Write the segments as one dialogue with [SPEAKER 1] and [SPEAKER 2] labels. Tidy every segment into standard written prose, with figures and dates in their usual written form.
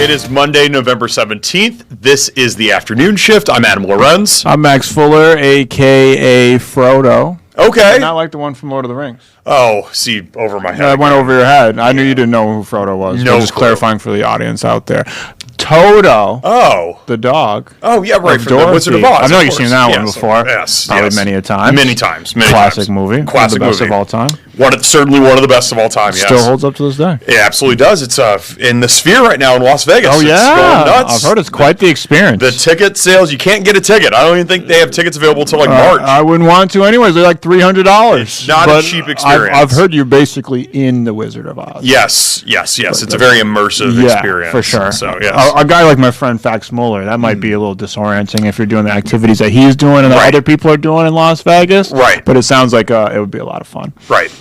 [SPEAKER 1] It is Monday, November 17th. This is the afternoon shift. I'm Adam Llorens.
[SPEAKER 2] I'm Max Fuller, a.k.a. Frodo.
[SPEAKER 1] Okay.
[SPEAKER 2] Not like the one from Lord of the Rings.
[SPEAKER 1] Oh, see, over my head.
[SPEAKER 2] I went over your head. I knew you didn't know who Frodo was.
[SPEAKER 1] No
[SPEAKER 2] just
[SPEAKER 1] clue.
[SPEAKER 2] clarifying for the audience out there. Toto.
[SPEAKER 1] Oh.
[SPEAKER 2] The dog.
[SPEAKER 1] Oh, yeah, right, from the Wizard of Oz.
[SPEAKER 2] I know you've seen that one before.
[SPEAKER 1] Yes.
[SPEAKER 2] Probably many a time.
[SPEAKER 1] Many times.
[SPEAKER 2] Classic movie.
[SPEAKER 1] Classic
[SPEAKER 2] movie. The best
[SPEAKER 1] movie.
[SPEAKER 2] of all time.
[SPEAKER 1] Certainly one of the best of all time, yes.
[SPEAKER 2] Still holds up to this day.
[SPEAKER 1] It absolutely does. It's in the Sphere right now in Las Vegas.
[SPEAKER 2] Oh, yeah.
[SPEAKER 1] It's going nuts.
[SPEAKER 2] I've heard it's quite the experience.
[SPEAKER 1] The ticket sales, you can't get a ticket. I don't even think they have tickets available until like March.
[SPEAKER 2] I wouldn't want to anyways. They're like $300.
[SPEAKER 1] It's not a cheap experience.
[SPEAKER 2] I've heard you're basically in the Wizard of Oz.
[SPEAKER 1] Yes. It's a very immersive experience.
[SPEAKER 2] For sure.
[SPEAKER 1] So, yes.
[SPEAKER 2] A guy like my friend Fax Muller, that might be a little disorienting if you're doing the activities that he's doing and that other people are doing in Las Vegas.
[SPEAKER 1] Right.
[SPEAKER 2] But it sounds like it would be a lot of fun.
[SPEAKER 1] Right.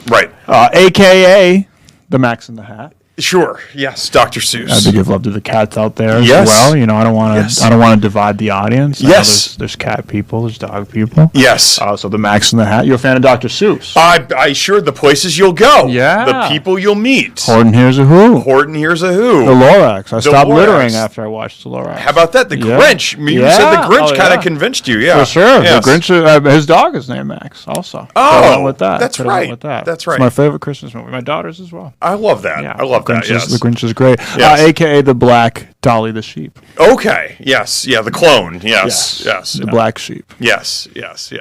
[SPEAKER 2] AKA the Max and the Hat.
[SPEAKER 1] Sure. Yes. Dr. Seuss.
[SPEAKER 2] I have to give love to the cats out there as
[SPEAKER 1] Yes.
[SPEAKER 2] well. You know, I don't want to divide the audience. I know
[SPEAKER 1] Yes.
[SPEAKER 2] there's cat people, there's dog people.
[SPEAKER 1] Yes.
[SPEAKER 2] So the Max and the Hat. You're a fan of Dr. Seuss.
[SPEAKER 1] I sure the places you'll go.
[SPEAKER 2] Yeah.
[SPEAKER 1] The people you'll meet.
[SPEAKER 2] Horton Hears a Who.
[SPEAKER 1] Horton Hears a Who.
[SPEAKER 2] The Lorax. I stopped
[SPEAKER 1] Lorax.
[SPEAKER 2] littering after I watched the Lorax.
[SPEAKER 1] How about that? The Grinch. You said the Grinch kind of convinced you. Yeah.
[SPEAKER 2] For sure.
[SPEAKER 1] Yes.
[SPEAKER 2] The Grinch, his dog is named Max also.
[SPEAKER 1] Oh,
[SPEAKER 2] with that.
[SPEAKER 1] that's right.
[SPEAKER 2] With that.
[SPEAKER 1] That's right.
[SPEAKER 2] It's my favorite Christmas movie. My daughter's as well.
[SPEAKER 1] I love that.
[SPEAKER 2] Yeah.
[SPEAKER 1] I love that.
[SPEAKER 2] Grinch
[SPEAKER 1] Yes.
[SPEAKER 2] The Grinch is great.
[SPEAKER 1] Yes.
[SPEAKER 2] AKA the Black Dolly the Sheep.
[SPEAKER 1] Okay. Yes. Yeah. The clone. Yes.
[SPEAKER 2] The Black Sheep.
[SPEAKER 1] Yes. Those are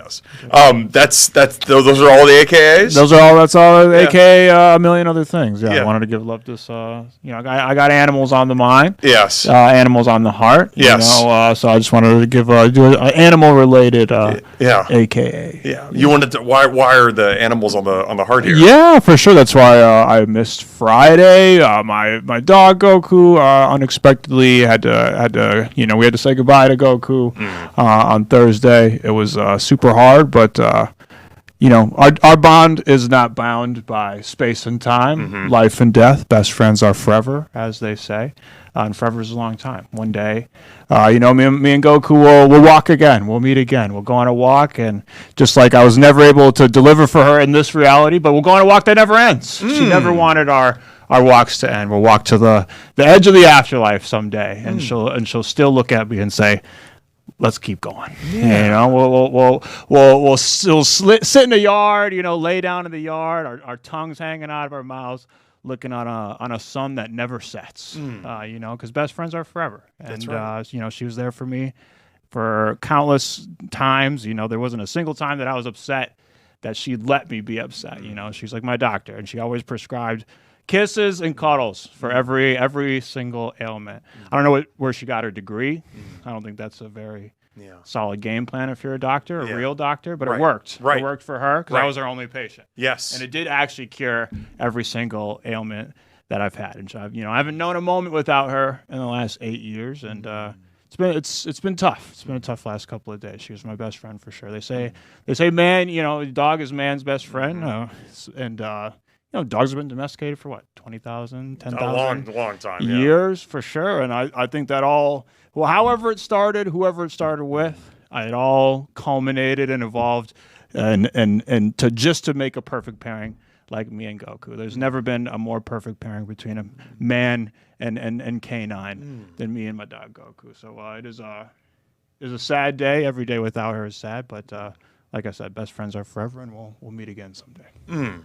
[SPEAKER 1] all the AKAs.
[SPEAKER 2] That's all.
[SPEAKER 1] Yeah.
[SPEAKER 2] AKA a million other things. Yeah.
[SPEAKER 1] Yeah.
[SPEAKER 2] I wanted to give love to this. I got animals on the mind.
[SPEAKER 1] Yes.
[SPEAKER 2] Animals on the heart.
[SPEAKER 1] Yes.
[SPEAKER 2] So I just wanted to give do an animal related. AKA.
[SPEAKER 1] Yeah. You wanted to. Why are the animals on the heart here?
[SPEAKER 2] Yeah, for sure. That's why I missed Friday. My dog Goku unexpectedly had to we had to say goodbye to Goku on Thursday. It was super hard, but our bond is not bound by space and time, life and death. Best friends are forever, as they say. And forever is a long time. One day, me and Goku will walk again. We'll meet again. We'll go on a walk, and just like I was never able to deliver for her in this reality, but we'll go on a walk that never ends. She never wanted our walks to end. We'll walk to the edge of the afterlife someday, and she'll still look at me and say, let's keep going. Yeah. We'll sit in the yard, lay down in the yard, our tongues hanging out of our mouths, looking on a sun that never sets. Because best friends are forever. And
[SPEAKER 1] That's right.
[SPEAKER 2] She was there for me for countless times. There wasn't a single time that I was upset that she'd let me be upset. She's like my doctor, and she always prescribed kisses and cuddles for every single ailment. I don't know where she got her degree. I don't think that's a very solid game plan if you're a doctor, a real doctor, but it worked.
[SPEAKER 1] Right.
[SPEAKER 2] It worked for her because I was her only patient.
[SPEAKER 1] Yes.
[SPEAKER 2] And it did actually cure every single ailment that I've had. And so I haven't known a moment without her in the last 8 years, and it's been tough. It's been a tough last couple of days. She was my best friend for sure. They say man, dog is man's best friend, dogs have been domesticated for 20,000, 10,000?
[SPEAKER 1] A long time.
[SPEAKER 2] Years for sure. And I think that however it started, whoever it started with, it all culminated and evolved and to make a perfect pairing like me and Goku. There's never been a more perfect pairing between a man and canine than me and my dog Goku. So it is a sad day. Every day without her is sad, but like I said, best friends are forever, and we'll meet again someday.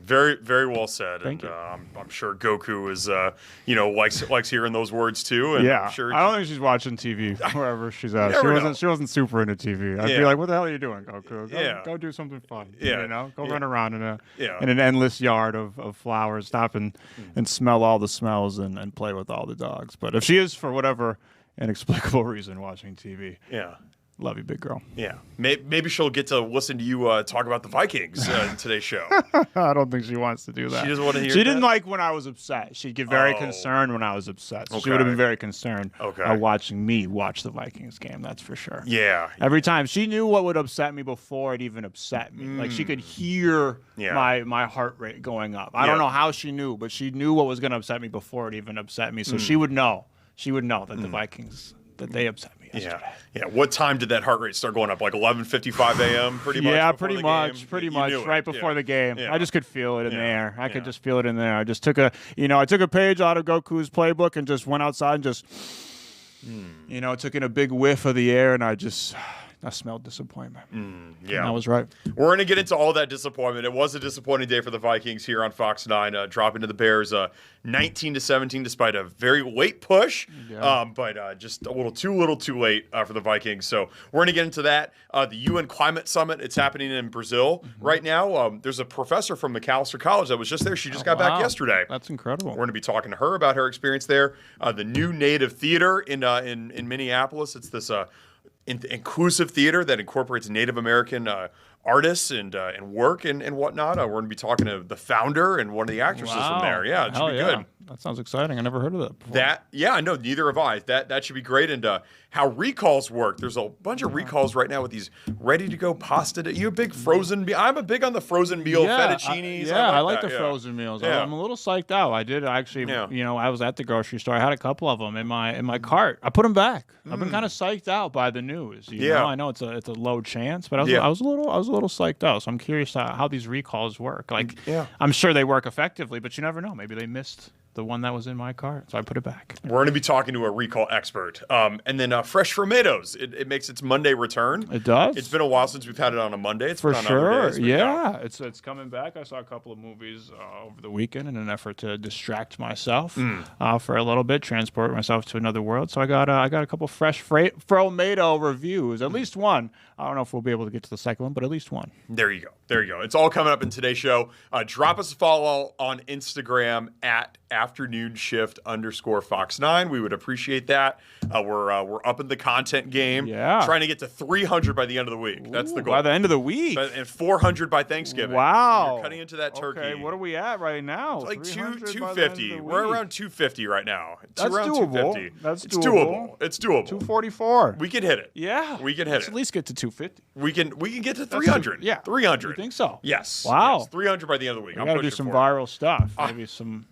[SPEAKER 1] Very, very well said.
[SPEAKER 2] Thank you.
[SPEAKER 1] I'm sure Goku is, likes hearing those words too. And
[SPEAKER 2] Yeah,
[SPEAKER 1] I'm sure
[SPEAKER 2] I don't think she's watching TV wherever she's at. She wasn't super into TV. I'd be
[SPEAKER 1] Yeah.
[SPEAKER 2] like, "What the hell are you doing, Goku? Go do something fun.
[SPEAKER 1] Yeah.
[SPEAKER 2] Go run around in an endless yard of flowers. Stop and smell all the smells and play with all the dogs." But if she is for whatever inexplicable reason watching TV, love you, big girl.
[SPEAKER 1] Yeah. Maybe she'll get to listen to you talk about the Vikings in today's show.
[SPEAKER 2] I don't think she wants to do that.
[SPEAKER 1] She doesn't want to hear
[SPEAKER 2] She
[SPEAKER 1] that?
[SPEAKER 2] didn't like when I was upset. She'd get very concerned when I was upset. So she would have been very concerned watching me watch the Vikings game, that's for sure.
[SPEAKER 1] Yeah.
[SPEAKER 2] Every time. She knew what would upset me before it even upset me. Like she could hear my heart rate going up. I don't know how she knew, but she knew what was going to upset me before it even upset me. So she would know. She would know that the Vikings that they upset me yesterday.
[SPEAKER 1] Yeah. What time did that heart rate start going up? Like 11:55 a.m. Pretty much.
[SPEAKER 2] Yeah,
[SPEAKER 1] before
[SPEAKER 2] pretty
[SPEAKER 1] the
[SPEAKER 2] much,
[SPEAKER 1] game?
[SPEAKER 2] pretty
[SPEAKER 1] You
[SPEAKER 2] much
[SPEAKER 1] knew it.
[SPEAKER 2] right before the game.
[SPEAKER 1] Yeah.
[SPEAKER 2] I just could feel it in there. I could
[SPEAKER 1] Yeah.
[SPEAKER 2] just feel it in there. I just took a page out of Goku's playbook and just went outside and just, took in a big whiff of the air, and I smelled disappointment.
[SPEAKER 1] Yeah.
[SPEAKER 2] And I was right.
[SPEAKER 1] We're going to get into all that disappointment. It was a disappointing day for the Vikings here on Fox 9, dropping to the Bears 19-17 despite a very late push, but just a little too late for the Vikings. So we're going to get into that. The UN Climate Summit, it's happening in Brazil right now. There's a professor from McAllister College that was just there. She just got back yesterday.
[SPEAKER 2] That's incredible.
[SPEAKER 1] We're going to be talking to her about her experience there. The new Native Theater in Minneapolis. It's this inclusive theater that incorporates Native American artists and work and whatnot. We're going to be talking to the founder and one of the actresses from there. Yeah, it should be good.
[SPEAKER 2] That sounds exciting. I never heard of that before.
[SPEAKER 1] I know, neither have I. That should be great. And how recalls work. There's a bunch of recalls right now with these ready-to-go pasta. You a big frozen meal? I'm a big on the frozen meal, fettuccine.
[SPEAKER 2] I like the frozen meals.
[SPEAKER 1] Yeah.
[SPEAKER 2] I'm a little psyched out. I did actually, I was at the grocery store. I had a couple of them in my cart. I put them back. I've been kind of psyched out by the news. You know? I know it's a low chance, but I was a little psyched out. So I'm curious how these recalls work. I'm sure they work effectively, but you never know. Maybe they missed the one that was in my cart, so I put it back. We're
[SPEAKER 1] going to be talking to a recall expert. And then Fresh Tomatoes. It makes its Monday return.
[SPEAKER 2] It does?
[SPEAKER 1] It's been a while since we've had it on a Monday. It's
[SPEAKER 2] for
[SPEAKER 1] been on
[SPEAKER 2] sure.
[SPEAKER 1] Other days,
[SPEAKER 2] It's coming back. I saw a couple of movies over the weekend in an effort to distract myself for a little bit, transport myself to another world. So I got a couple Fresh Tomato reviews, at least one. I don't know if we'll be able to get to the second one, but at least one.
[SPEAKER 1] There you go. It's all coming up in today's show. Drop us a follow on Instagram at @afternoonshift_Fox9. We would appreciate that. We're up in the content game.
[SPEAKER 2] Yeah.
[SPEAKER 1] Trying to get to 300 by the end of the week. That's the goal.
[SPEAKER 2] By the end of the week.
[SPEAKER 1] And 400 by Thanksgiving.
[SPEAKER 2] Wow.
[SPEAKER 1] We're cutting into that turkey.
[SPEAKER 2] Okay, what are we at right now?
[SPEAKER 1] It's like 250. We're around 250 right now.
[SPEAKER 2] That's
[SPEAKER 1] around
[SPEAKER 2] doable.
[SPEAKER 1] 250. It's doable. It's doable.
[SPEAKER 2] 244.
[SPEAKER 1] We can hit it.
[SPEAKER 2] Yeah.
[SPEAKER 1] We can hit
[SPEAKER 2] Let's
[SPEAKER 1] it.
[SPEAKER 2] at least get to 250.
[SPEAKER 1] We can get to 300. 300.
[SPEAKER 2] You think so?
[SPEAKER 1] Yes.
[SPEAKER 2] Wow.
[SPEAKER 1] Yes. 300 by the end of the week.
[SPEAKER 2] We got to do some viral stuff. Maybe some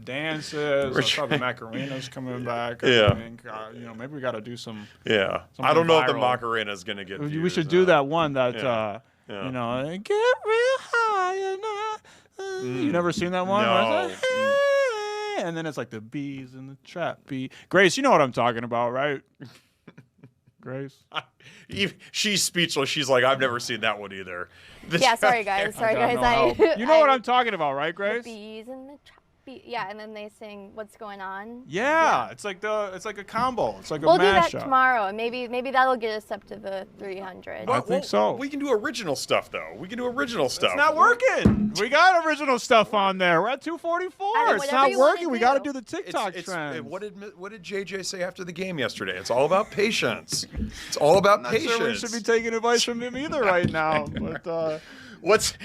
[SPEAKER 2] dances. Probably Macarena's coming back. I think. Maybe we got to do some.
[SPEAKER 1] Yeah. I don't know if the Macarena's going to get views.
[SPEAKER 2] We should do that one that, get real high and you never seen that one?
[SPEAKER 1] No.
[SPEAKER 2] Hey, and then it's like the bees and the trap bee. Grace, you know what I'm talking about, right? Grace?
[SPEAKER 1] She's speechless. She's like, I've never seen that one either.
[SPEAKER 3] Sorry guys.
[SPEAKER 2] You know what I'm talking about, right, Grace?
[SPEAKER 3] The bees and the trap. Yeah, and then they sing "What's Going On."
[SPEAKER 2] Yeah, it's like a combo. It's like a mashup.
[SPEAKER 3] We'll do that tomorrow, and maybe that'll get us up to the 300.
[SPEAKER 2] I think so.
[SPEAKER 1] We can do original stuff though. It's
[SPEAKER 2] not working. We got original stuff on there. We're at 244. It's not working. We got to do the TikTok trend.
[SPEAKER 1] What did JJ say after the game yesterday? It's all about patience. It's all about patience.
[SPEAKER 2] Sure we should be taking advice from him either right now. But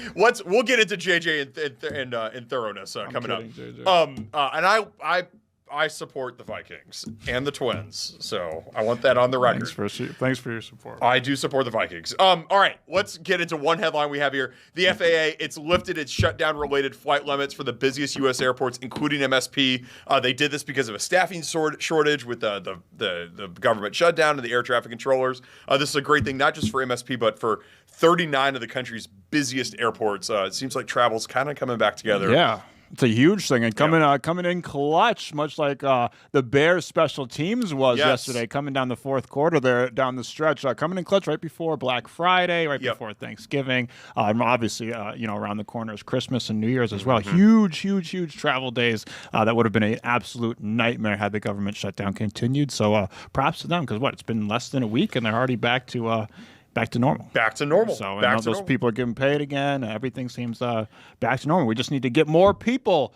[SPEAKER 1] we'll get into JJ and thoroughness coming up. JJ. And I support the Vikings and the Twins, so I want that on the record.
[SPEAKER 2] Thanks for your support.
[SPEAKER 1] I do support the Vikings. All right, let's get into one headline we have here. The FAA, it's lifted its shutdown-related flight limits for the busiest U.S. airports, including MSP. They did this because of a staffing shortage with the government shutdown and the air traffic controllers. This is a great thing, not just for MSP, but for 39 of the country's busiest airports. It seems like travel's kind of coming back together.
[SPEAKER 2] Yeah. It's a huge thing, and coming in clutch, much like the Bears special teams was yesterday, coming down the fourth quarter there, down the stretch, coming in clutch right before Black Friday, before Thanksgiving, and obviously, around the corner is Christmas and New Year's as well. Huge travel days that would have been an absolute nightmare had the government shutdown continued. So props to them, because it's been less than a week, and they're already back to normal.
[SPEAKER 1] Back to normal.
[SPEAKER 2] So those people are getting paid again. Everything seems back to normal. We just need to get more people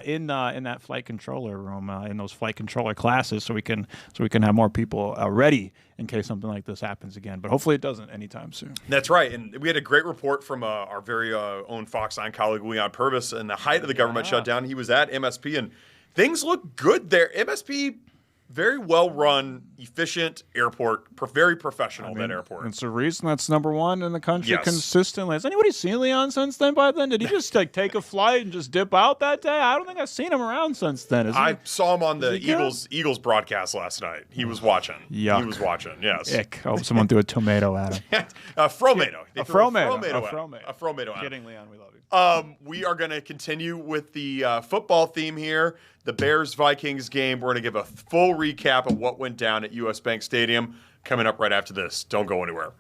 [SPEAKER 2] in that flight controller room, in those flight controller classes, so we can have more people ready in case something like this happens again. But hopefully it doesn't anytime soon.
[SPEAKER 1] That's right. And we had a great report from our very own Fox 9 colleague, Leon Purvis, in the height of the government shutdown. He was at MSP, and things look good there. MSP very well run, efficient airport, very professional, that airport.
[SPEAKER 2] It's a reason that's number one in the country
[SPEAKER 1] Yes.
[SPEAKER 2] consistently. Has anybody seen Leon since then by then? Did he just take a flight and just dip out that day? I don't think I've seen him around since then.
[SPEAKER 1] I saw him on the
[SPEAKER 2] he good?
[SPEAKER 1] Eagles broadcast last night. He was watching.
[SPEAKER 2] Yuck.
[SPEAKER 1] He was watching, yes.
[SPEAKER 2] Ick. Oh, someone threw a tomato at him.
[SPEAKER 1] Fromato. They
[SPEAKER 2] A
[SPEAKER 1] threw
[SPEAKER 2] Fromato.
[SPEAKER 1] A Fromato at him.
[SPEAKER 2] Kidding, Leon. We love you.
[SPEAKER 1] We are going to continue with the football theme here. The Bears-Vikings game. We're going to give a full recap of what went down at U.S. Bank Stadium coming up right after this. Don't go anywhere.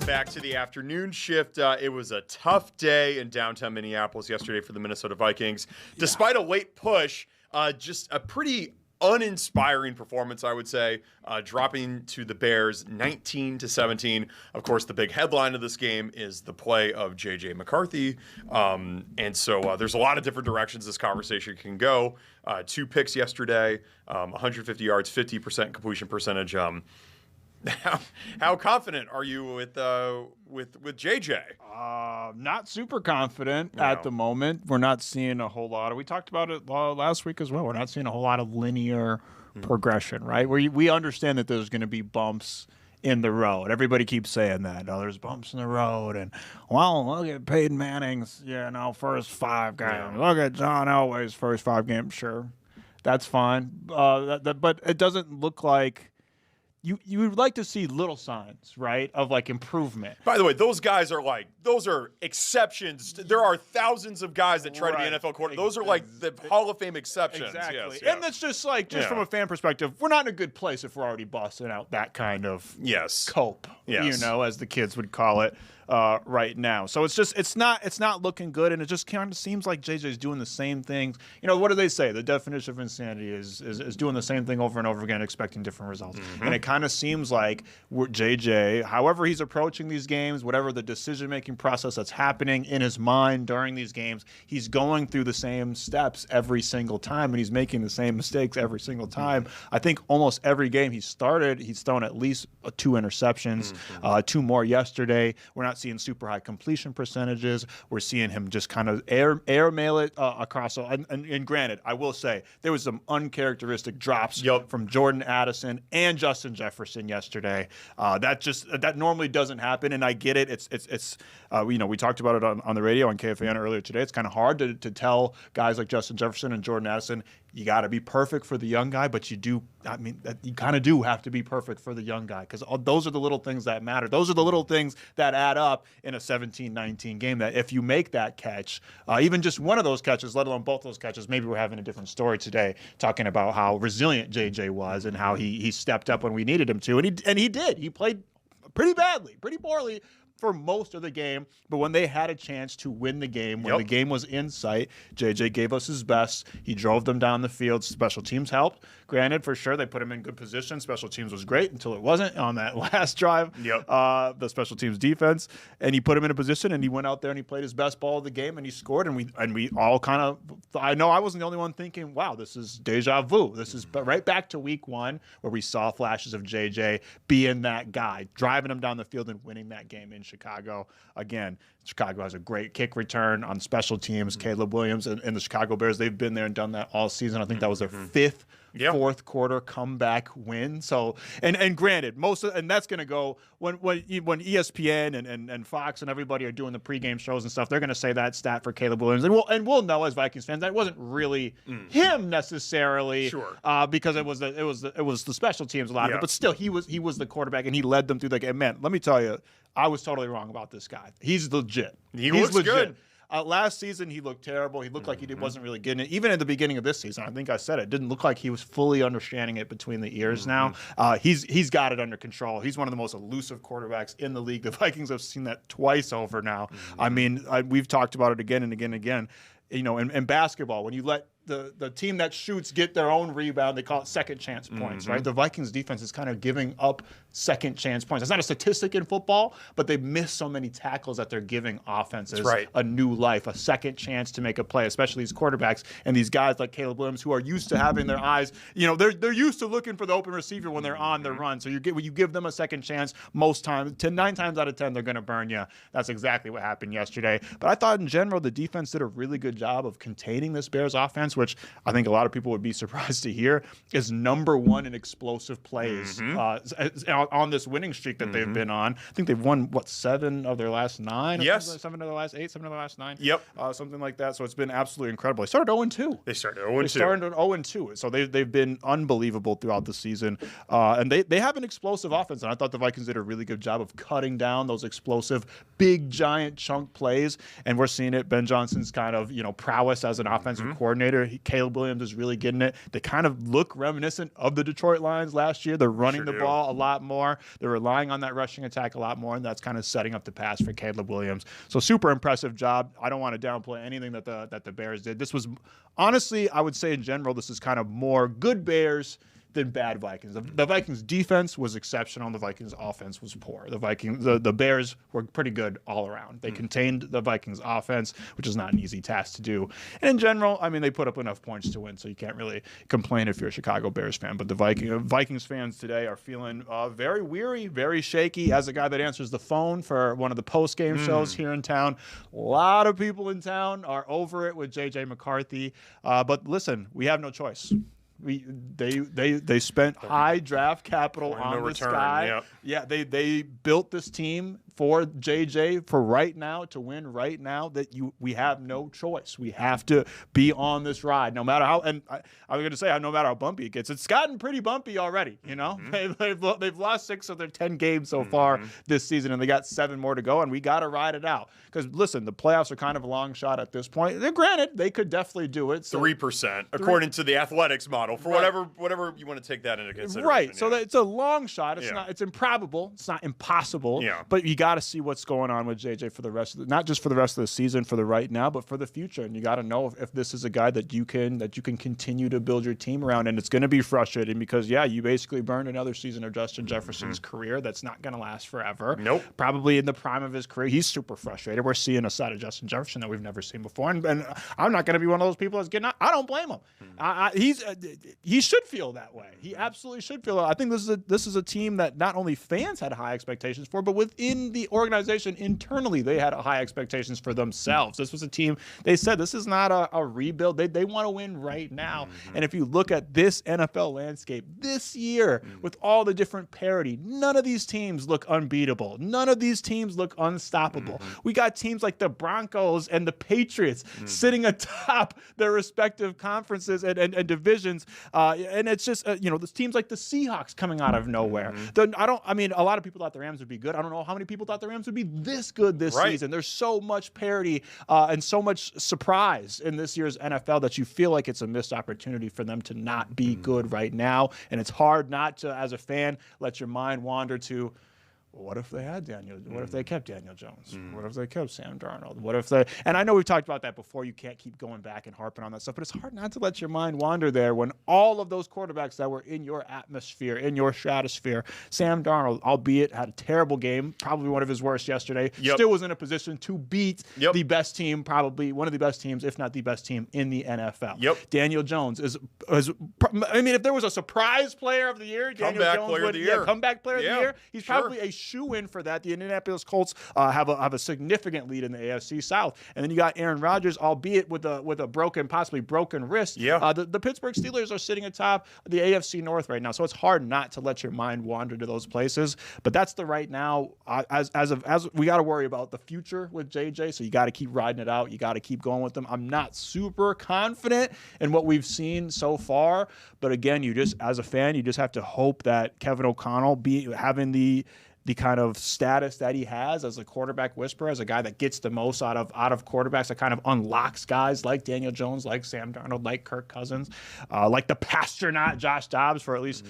[SPEAKER 1] Back to the afternoon shift. It was a tough day in downtown Minneapolis yesterday for the Minnesota Vikings. Despite a late push, just a pretty uninspiring performance, I would say, dropping to the Bears 19-17. Of course, the big headline of this game is the play of J.J. McCarthy. And so there's a lot of different directions this conversation can go. 2 picks yesterday, 150 yards, 50% completion percentage. How confident are you with JJ?
[SPEAKER 2] Not super confident at the moment. We're not seeing a whole lot. We talked about it last week as well. We're not seeing a whole lot of linear progression, right? We understand that there's going to be bumps in the road. Everybody keeps saying that. Oh, there's bumps in the road. And, well, look at Peyton Manning's, first 5 games. Yeah. Look at John Elway's first 5 games. Sure, that's fine. But it doesn't look like you would like to see little signs, right, of like improvement.
[SPEAKER 1] By the way, those are exceptions. There are thousands of guys that try to be NFL quarterback. Those are like the Hall of Fame exceptions.
[SPEAKER 2] Exactly.
[SPEAKER 1] Yes,
[SPEAKER 2] and that's just from a fan perspective, we're not in a good place if we're already busting out that kind of cope, as the kids would call it. Right now. So it's not looking good, and it just kind of seems like JJ's doing the same things. What do they say? The definition of insanity is doing the same thing over and over again, expecting different results. Mm-hmm. And it kind of seems like JJ, however he's approaching these games, whatever the decision-making process that's happening in his mind during these games, he's going through the same steps every single time, and he's making the same mistakes every single time. I think almost every game he's thrown at least 2 interceptions. 2 more yesterday. We're not seeing super high completion percentages. We're seeing him just kind of airmail it across. And granted, I will say there was some uncharacteristic drops from Jordan Addison and Justin Jefferson yesterday. That normally doesn't happen, and I get it. It's we talked about it on the radio on KFAN earlier today. It's kind of hard to tell guys like Justin Jefferson and Jordan Addison, you got to be perfect for the young guy, but you kind of do have to be perfect for the young guy, because those are the little things that matter. Those are the little things that add up in a 17-19 game, that if you make that catch, even just one of those catches, let alone both those catches, maybe we're having a different story today, talking about how resilient JJ was and how he stepped up when we needed him to. And he did. He played pretty badly, pretty poorly for most of the game, but when they had a chance to win the game, when the game was in sight, JJ gave us his best. He drove them down the field. Special teams helped. Granted, for sure, they put him in good position. Special teams was great until it wasn't on that last drive. The special teams defense, and he put him in a position, and he went out there and he played his best ball of the game, and he scored. And we all kind of, I know I wasn't the only one thinking, wow, this is deja vu. This is right back to week 1 where we saw flashes of JJ being that guy, driving him down the field and winning that game in Chicago. Again, Chicago has a great kick return on special teams. Caleb Williams and the Chicago Bears, they've been there and done that all season. I think that was their 5th fourth quarter comeback win. So, and granted, and that's going to go when ESPN and Fox and everybody are doing the pregame shows and stuff, they're going to say that stat for Caleb Williams, and we'll know as Vikings fans that it wasn't really him necessarily, because it was the special teams a lot of it, but still he was the quarterback and he led them through the game. Man, let me tell you, I was totally wrong about this guy. He's legit. He's
[SPEAKER 1] looks
[SPEAKER 2] legit.
[SPEAKER 1] Good.
[SPEAKER 2] Last season, he looked terrible. He looked like he wasn't really getting it. Even at the beginning of this season, I think I said it didn't look like he was fully understanding it between the ears now. He's got it under control. He's one of the most elusive quarterbacks in the league. The Vikings have seen that twice over now. I mean, we've talked about it again and again and again. You know, in basketball, when you let the team that shoots get their own rebound, they call it second chance points, right? The Vikings defense is kind of giving up second chance points. It's not a statistic in football, but they miss so many tackles that they're giving offenses a new life, a second chance to make a play, especially these quarterbacks and these guys like Caleb Williams who are used to having their eyes, you know, they're used to looking for the open receiver when they're on their run. So you give them a second chance, most times, 9 times out of 10, they're going to burn you. That's exactly what happened yesterday. But I thought in general, the defense did a really good job of containing this Bears offense, which I think a lot of people would be surprised to hear is number 1 in explosive plays on this winning streak that they've been on. I think they've won, 7 of their last 9?
[SPEAKER 1] Yes.
[SPEAKER 2] 7 of their last 8, 7 of their last 9?
[SPEAKER 1] Yep.
[SPEAKER 2] Something like that. So it's been absolutely incredible. They started 0-2.
[SPEAKER 1] They started 0-2.
[SPEAKER 2] They started 0-2. So they've been unbelievable throughout the season. And they have an explosive offense. And I thought the Vikings did a really good job of cutting down those explosive, big, giant chunk plays. And we're seeing it. Ben Johnson's kind of, prowess as an offensive coordinator. Caleb Williams is really getting it. They kind of look reminiscent of the Detroit Lions last year. They're running the ball a lot more. They're relying on that rushing attack a lot more, and that's kind of setting up the pass for Caleb Williams. So super impressive job. I don't want to downplay anything that the Bears did. This was, honestly, I would say in general, this is kind of more good Bears than bad Vikings. The Vikings defense was exceptional. The Vikings offense was poor. The Bears were pretty good all around. They contained the Vikings offense, which is not an easy task to do. And in general, I mean, they put up enough points to win, so you can't really complain if you're a Chicago Bears fan. But the Vikings fans today are feeling very weary, very shaky. As a guy that answers the phone for one of the post-game shows here in town, a lot of people in town are over it with J.J. McCarthy. But listen, we have no choice. They spent high draft capital on this guy. Yeah, they built this team for JJ for right now, to win right now, that we have no choice. We have to be on this ride, no matter how. And I was going to say, no matter how bumpy it gets, it's gotten pretty bumpy already. They've lost 6 of their 10 games so far this season, and they got 7 more to go. And we got to ride it out, because listen, the playoffs are kind of a long shot at this point. Granted, they could definitely do it. So
[SPEAKER 1] 3%, according to the athletics model, for whatever you want to take that into consideration.
[SPEAKER 2] Right. So it's a long shot. It's not. It's improbable. It's not impossible.
[SPEAKER 1] Yeah.
[SPEAKER 2] But you got to see what's going on with JJ for the rest of not just for the rest of the season, for the right now, but for the future. And you got to know if this is a guy that you can continue to build your team around. And it's going to be frustrating because you basically burned another season of Justin Jefferson's career. That's not going to last forever.
[SPEAKER 1] Nope.
[SPEAKER 2] Probably in the prime of his career, he's super frustrated. We're seeing a side of Justin Jefferson that we've never seen before. And I'm not going to be one of those people that's getting out. I don't blame him. He should feel that way. He absolutely should feel that. I think this is a team that not only fans had high expectations for, but within the organization internally, they had high expectations for themselves. This was a team, they said this is not a rebuild. They want to win right now. And if you look at this NFL landscape this year with all the different parity, none of these teams look unbeatable. None of these teams look unstoppable. We got teams like the Broncos and the Patriots sitting atop their respective conferences and divisions. And it's just, there's teams like the Seahawks coming out of nowhere. A lot of people thought the Rams would be good. I don't know how many people thought the Rams would be this good this season. There's so much parity and so much surprise in this year's NFL that you feel like it's a missed opportunity for them to not be good right now. And it's hard not to, as a fan, let your mind wander to, what if they had Daniel? What if they kept Daniel Jones? What if they kept Sam Darnold? What if they? And I know we've talked about that before. You can't keep going back and harping on that stuff, but it's hard not to let your mind wander there when all of those quarterbacks that were in your atmosphere, in your stratosphere, Sam Darnold, albeit had a terrible game, probably one of his worst yesterday, still was in a position to beat the best team, probably one of the best teams, if not the best team in the NFL. Daniel Jones is if there was a surprise player of the year, Daniel Jones would comeback player of the year. He's probably a shoe-in for that. The Indianapolis Colts have a significant lead in the AFC South, and then you got Aaron Rodgers, albeit with a possibly broken wrist. The Pittsburgh Steelers are sitting atop the AFC North right now, so it's hard not to let your mind wander to those places. But that's the right now. As we got to worry about the future with JJ, so you got to keep riding it out. You got to keep going with them. I'm not super confident in what we've seen so far, but again, as a fan, you just have to hope that Kevin O'Connell having the kind of status that he has as a quarterback whisperer, as a guy that gets the most out of quarterbacks, that kind of unlocks guys like Daniel Jones, like Sam Darnold, like Kirk Cousins, like the Pastronaut Josh Dobbs for at least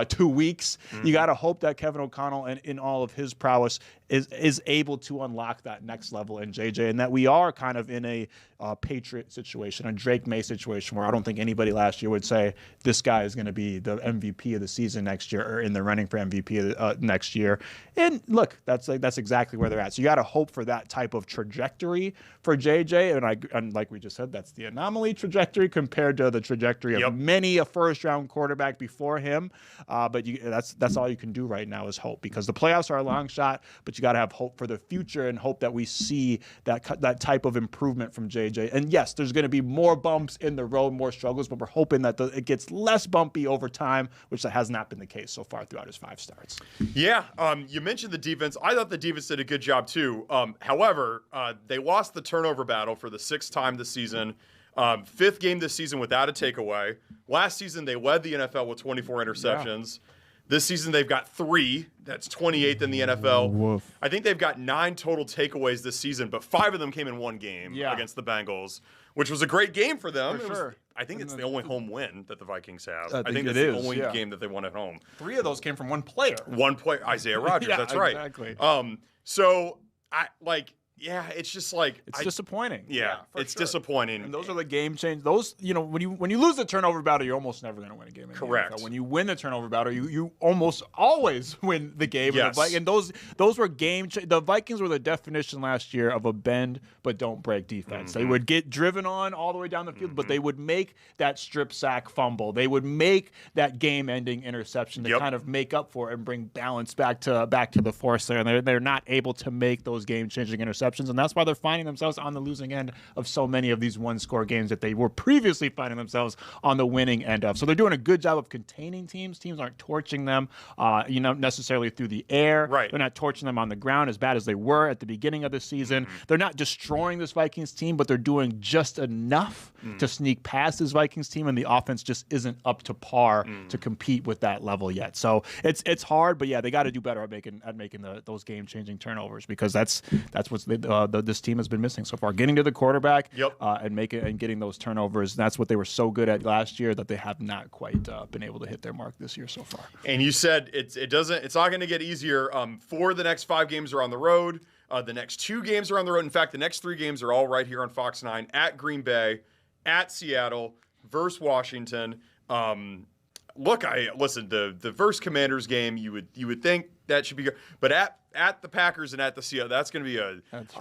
[SPEAKER 2] 2 weeks. You got to hope that Kevin O'Connell, and in all of his prowess, is able to unlock that next level in JJ, and that we are kind of in a Patriot situation, a Drake May situation, where I don't think anybody last year would say this guy is going to be the MVP of the season next year or in the running for MVP next year. And look, that's exactly where they're at. So you got to hope for that type of trajectory for JJ. And like we just said, that's the anomaly trajectory compared to the trajectory of many a first-round quarterback before him. But that's all you can do right now is hope, because the playoffs are a long shot. But you got to have hope for the future and hope that we see that type of improvement from JJ. And yes, there's going to be more bumps in the road, more struggles, but we're hoping that it gets less bumpy over time, which has not been the case so far throughout his 5 starts.
[SPEAKER 1] Yeah, you mentioned the defense. I thought the defense did a good job too. However, they lost the turnover battle for the 6th time this season. 5th game this season without a takeaway. Last season, they led the NFL with 24 interceptions. Yeah. This season, they've got 3. That's 28th in the NFL.
[SPEAKER 2] Woof.
[SPEAKER 1] I think they've got 9 total takeaways this season, but 5 of them came in one game against the Bengals, which was a great game for them.
[SPEAKER 2] For sure.
[SPEAKER 1] I think it's the only home win that the Vikings have.
[SPEAKER 2] I think
[SPEAKER 1] that's the only game that they won at home.
[SPEAKER 2] 3 of those came from one player.
[SPEAKER 1] Isaiah Rodgers. That's right.
[SPEAKER 2] Exactly.
[SPEAKER 1] It's just like
[SPEAKER 2] it's disappointing.
[SPEAKER 1] It's disappointing.
[SPEAKER 2] And those are the game change. Those, when you lose the turnover battle, you're almost never going to win a game.
[SPEAKER 1] Correct.
[SPEAKER 2] When you win the turnover battle, you almost always win the game.
[SPEAKER 1] Yes.
[SPEAKER 2] And those were game. The Vikings were the definition last year of a bend but don't break defense. They would get driven on all the way down the field, but they would make that strip sack fumble. They would make that game-ending interception to kind of make up for it and bring balance back to the force there. And they're not able to make those game-changing interceptions. And that's why they're finding themselves on the losing end of so many of these one-score games that they were previously finding themselves on the winning end of. So they're doing a good job of containing teams. Teams aren't torching them, necessarily through the air.
[SPEAKER 1] Right.
[SPEAKER 2] They're not torching them on the ground as bad as they were at the beginning of the season. They're not destroying this Vikings team, but they're doing just enough to sneak past this Vikings team, and the offense just isn't up to par to compete with that level yet. So it's hard, but they got to do better at making those game-changing turnovers, because that's what this team has been missing so far. Getting to the quarterback,
[SPEAKER 1] Yep.
[SPEAKER 2] and getting those turnovers. That's what they were so good at last year that they have not quite been able to hit their mark this year so far.
[SPEAKER 1] And you said it's not going to get easier. 4 of the next 5 games are on the road. The next 2 games are on the road. In fact, the next 3 games are all right here on Fox 9 at Green Bay, at Seattle, versus Washington. Look, the versus Commanders game, you would think that should be good, but at the Packers and at the Seattle, that's going to be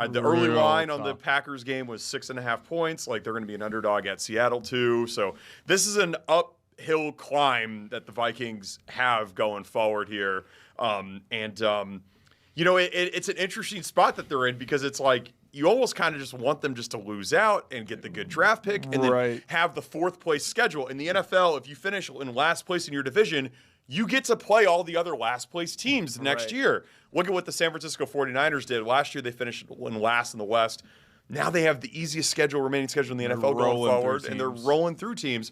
[SPEAKER 1] the early line on the Packers game was 6.5 points. Like, they're going to be an underdog at Seattle too. So this is an uphill climb that the Vikings have going forward here. It's an interesting spot that they're in because it's like, you almost kind of just want them just to lose out and get the good draft pick and then have the 4th place schedule. In the NFL, if you finish in last place in your division, you get to play all the other last place teams next year. Look at what the San Francisco 49ers did. Last year they finished in last in the West. Now they have the easiest remaining schedule in the NFL going forward, and they're rolling through teams.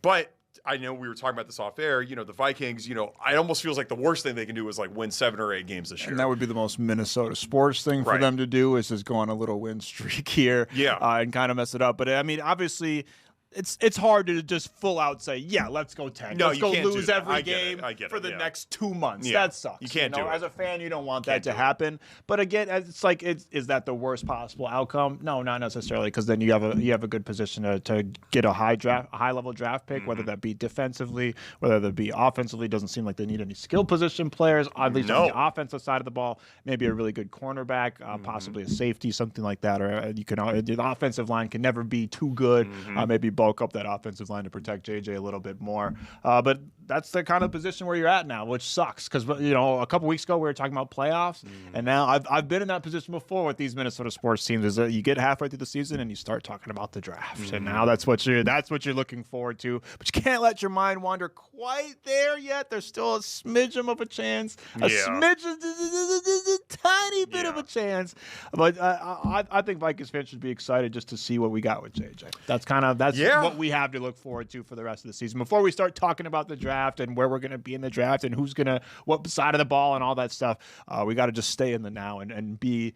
[SPEAKER 1] But I know we were talking about this off air. The Vikings, it almost feels like the worst thing they can do is like win 7 or 8 games this year.
[SPEAKER 2] And that would be the most Minnesota sports thing for them to do, is just go on a little win streak here and kind of mess it up. But I mean, obviously, it's hard to just full out say, yeah, let's go tank.
[SPEAKER 1] No,
[SPEAKER 2] let's go lose every game
[SPEAKER 1] for
[SPEAKER 2] the next 2 months.
[SPEAKER 1] Yeah.
[SPEAKER 2] That sucks.
[SPEAKER 1] You can't do it.
[SPEAKER 2] As a fan, you don't want that to happen. But again, it's like, is that the worst possible outcome? No, not necessarily, because then you have a good position to get a high level draft pick, whether that be defensively, whether that be offensively. Doesn't seem like they need any skill position players. At least on the offensive side of the ball, maybe a really good cornerback, possibly a safety, something like that. Or the offensive line can never be too good. Maybe bulk up that offensive line to protect JJ a little bit more. But that's the kind of position where you're at now, which sucks because a couple weeks ago we were talking about playoffs, and now I've been in that position before with these Minnesota sports teams. Is that you get halfway through the season and you start talking about the draft, and now that's what you're looking forward to. But you can't let your mind wander quite there yet. There's still a smidgen of a chance, a tiny bit of a chance. But I think Vikings fans should be excited just to see what we got with JJ. That's what we have to look forward to for the rest of the season. Before we start talking about the draft and where we're going to be in the draft and what side of the ball and all that stuff, we got to just stay in the now and be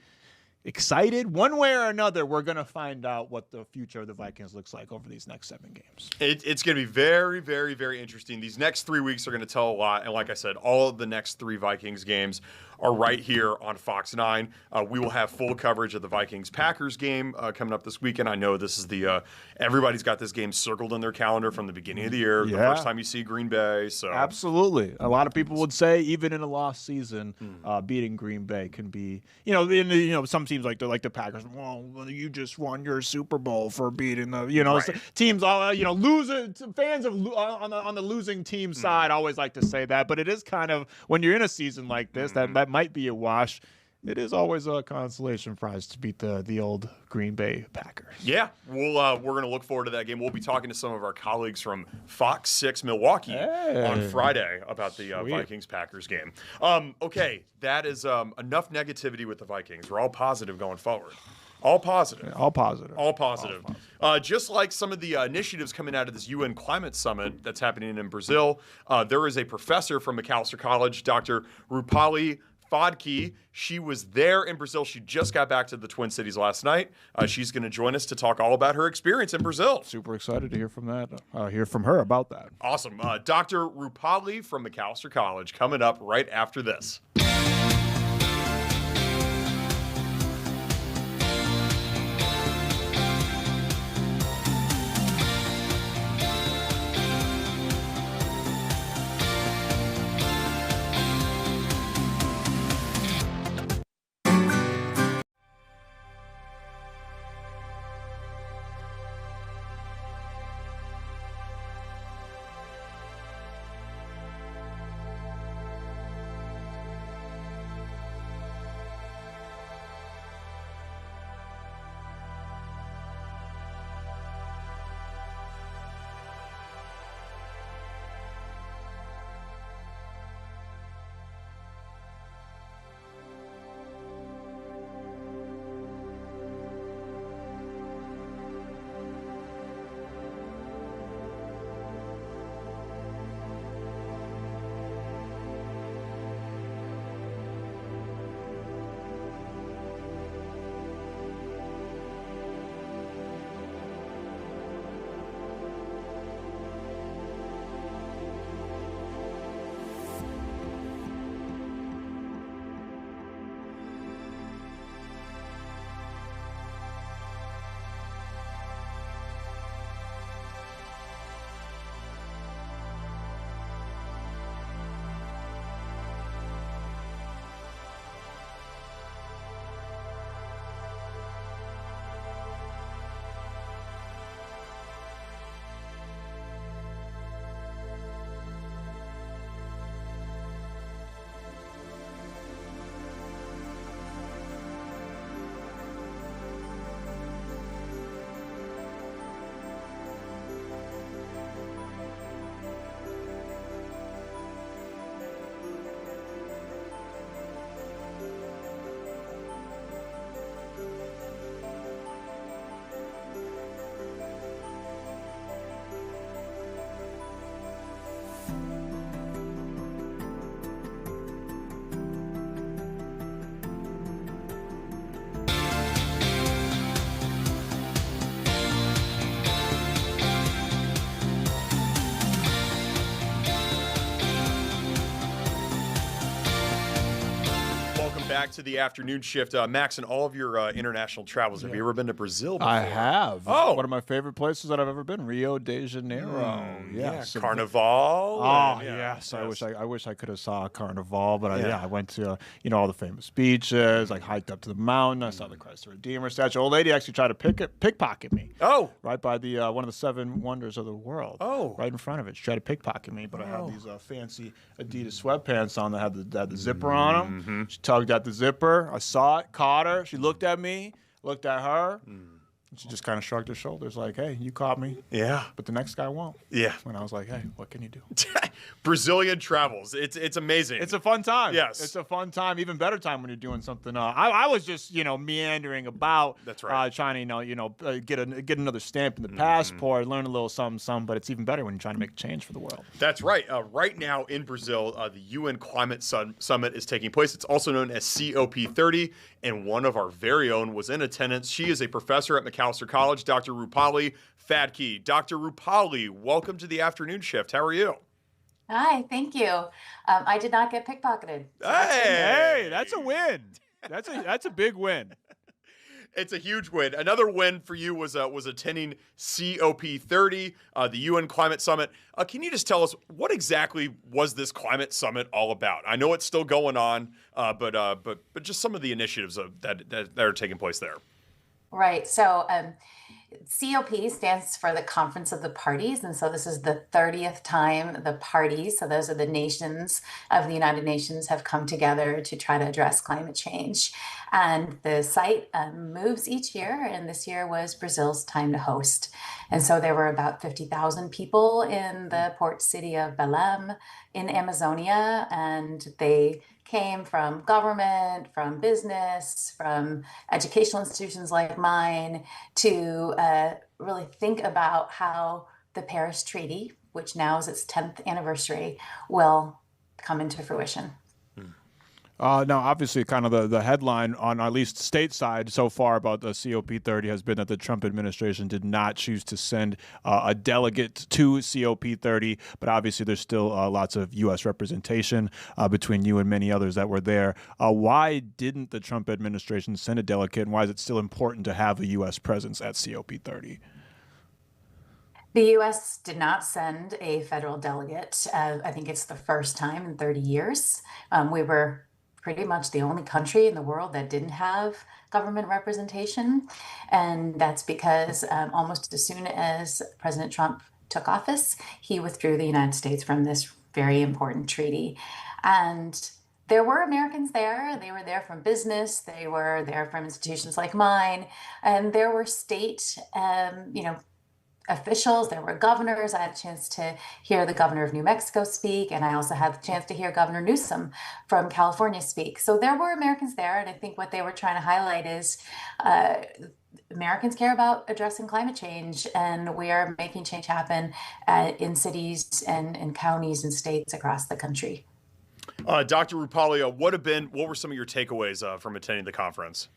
[SPEAKER 2] excited. One way or another, we're going to find out what the future of the Vikings looks like over these next 7 games.
[SPEAKER 1] It's going to be very, very, very interesting. These next 3 weeks are going to tell a lot. And like I said, all of the next 3 Vikings games are right here on Fox 9. We will have full coverage of the Vikings-Packers game coming up this weekend. I know this is everybody's got this game circled in their calendar from the beginning of the year, the first time you see Green Bay. So
[SPEAKER 2] absolutely. A lot of people would say, even in a lost season, beating Green Bay can be, some teams like the Packers, well, you just won your Super Bowl for beating the, teams all, losing fans of on the losing team side always like to say that, but it is kind of, when you're in a season like this, that might be a wash. It is always a consolation prize to beat the old Green Bay Packers.
[SPEAKER 1] Yeah, we're going to look forward to that game. We'll be talking to some of our colleagues from Fox 6 Milwaukee on Friday about the Vikings-Packers game. Okay, that is enough negativity with the Vikings. We're all positive going forward. All positive. Just like some of the initiatives coming out of this UN Climate Summit that's happening in Brazil, there is a professor from McAllister College, Dr. Rupali Fadki. She was there in Brazil. She just got back to the Twin Cities last night. She's going to join us to talk all about her experience in Brazil.
[SPEAKER 2] Super excited to hear from her about that.
[SPEAKER 1] Awesome. Dr. Rupali from McAllister College coming up right after this. back to the afternoon shift. Max, in all of your international travels, have you ever been to Brazil before?
[SPEAKER 2] I have.
[SPEAKER 1] Oh.
[SPEAKER 2] One of my favorite places that I've ever been, Rio de Janeiro.
[SPEAKER 1] Yeah,
[SPEAKER 2] So
[SPEAKER 1] Carnival.
[SPEAKER 2] Oh,
[SPEAKER 1] and,
[SPEAKER 2] yes.
[SPEAKER 1] yes.
[SPEAKER 2] I wish I could have saw a Carnival, but I went to, all the famous beaches, like hiked up to the mountain. I saw the Christ the Redeemer statue. Old lady actually tried to pickpocket me.
[SPEAKER 1] Oh.
[SPEAKER 2] Right by the one of the 7 wonders of the world.
[SPEAKER 1] Oh.
[SPEAKER 2] Right in front of it. She tried to pickpocket me, but I had these fancy Adidas sweatpants on that had the zipper on them.
[SPEAKER 1] Mm-hmm.
[SPEAKER 2] She tugged at the zipper. I saw it, caught her. She looked at me, looked at her. She just kind of shrugged her shoulders like, hey, you caught me.
[SPEAKER 1] Yeah.
[SPEAKER 2] But the next guy won't.
[SPEAKER 1] Yeah.
[SPEAKER 2] And I was like, hey, what can you do?
[SPEAKER 1] Brazilian travels. It's amazing.
[SPEAKER 2] It's a fun time.
[SPEAKER 1] Yes.
[SPEAKER 2] It's a fun time. Even better time when you're doing something. I was just, meandering about.
[SPEAKER 1] That's right.
[SPEAKER 2] Trying to, get another stamp in the passport, learn a little something, but it's even better when you're trying to make a change for the world.
[SPEAKER 1] That's right. Right now in Brazil, the UN Climate Summit is taking place. It's also known as COP30, and one of our very own was in attendance. She is a professor at McAllister College, Dr. Rupali Phadke. Dr. Rupali, welcome to the afternoon shift. How are you?
[SPEAKER 4] Hi, thank you. I did not get pickpocketed. So
[SPEAKER 2] Hey, that's a win. That's a big win.
[SPEAKER 1] It's a huge win. Another win for you was attending COP30, the UN Climate Summit. Can you just tell us what exactly was this climate summit all about? I know it's still going on, but just some of the initiatives that are taking place there.
[SPEAKER 4] Right. So COP stands for the Conference of the Parties. And so this is the 30th time the parties, so those are the nations of the United Nations, have come together to try to address climate change. And the site moves each year. And this year was Brazil's time to host. And so there were about 50,000 people in the port city of Belém in Amazonia. And they came from government, from business, from educational institutions like mine to really think about how the Paris Treaty, which now is its 10th anniversary, will come into fruition.
[SPEAKER 2] Now, obviously, kind of the headline on at least stateside so far about the COP30 has been that the Trump administration did not choose to send a delegate to COP30, but obviously there's still lots of U.S. representation between you and many others that were there. Why didn't the Trump administration send a delegate, and why is it still important to have a U.S. presence at COP30?
[SPEAKER 4] The U.S. did not send a federal delegate. I think it's the first time in 30 years. We were pretty much the only country in the world that didn't have government representation. And that's because almost as soon as President Trump took office, he withdrew the United States from this very important treaty. And there were Americans there. They were there from business. They were there from institutions like mine. And there were state, officials, there were governors. I had a chance to hear the governor of New Mexico speak, and I also had the chance to hear Governor Newsom from California speak. So there were Americans there, and I think what they were trying to highlight is Americans care about addressing climate change, and we are making change happen in cities and counties and states across the country.
[SPEAKER 1] Dr. Rupali, what were some of your takeaways from attending the conference?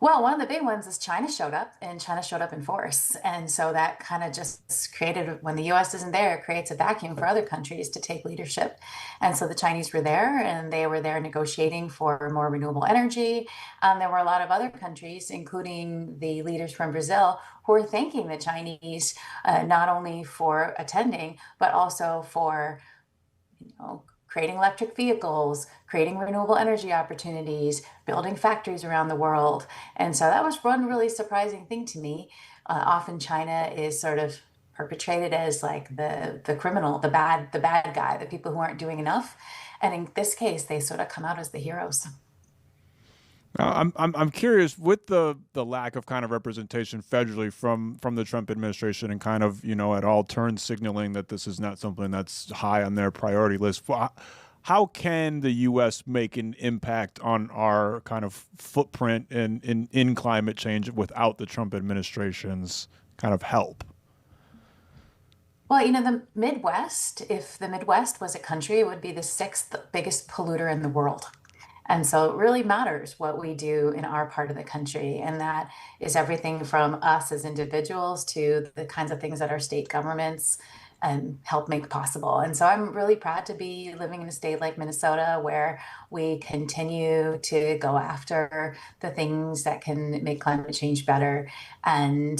[SPEAKER 4] Well, one of the big ones is China showed up, and China showed up in force. And so that kind of just created, when the US isn't there, it creates a vacuum for other countries to take leadership. And so the Chinese were there, and they were there negotiating for more renewable energy. There were a lot of other countries, including the leaders from Brazil, who were thanking the Chinese not only for attending, but also for, creating electric vehicles, creating renewable energy opportunities, building factories around the world. And so that was one really surprising thing to me. Often China is sort of perpetrated as like the criminal, the bad guy, the people who aren't doing enough. And in this case, they sort of come out as the heroes.
[SPEAKER 2] I'm curious, with the lack of kind of representation federally from the Trump administration, and kind of at all turns signaling that this is not something that's high on their priority list. How can the U.S. make an impact on our kind of footprint in climate change without the Trump administration's kind of help?
[SPEAKER 4] Well, the Midwest, if the Midwest was a country, it would be the 6th biggest polluter in the world. And so it really matters what we do in our part of the country. And that is everything from us as individuals to the kinds of things that our state governments help make possible. And so I'm really proud to be living in a state like Minnesota where we continue to go after the things that can make climate change better. And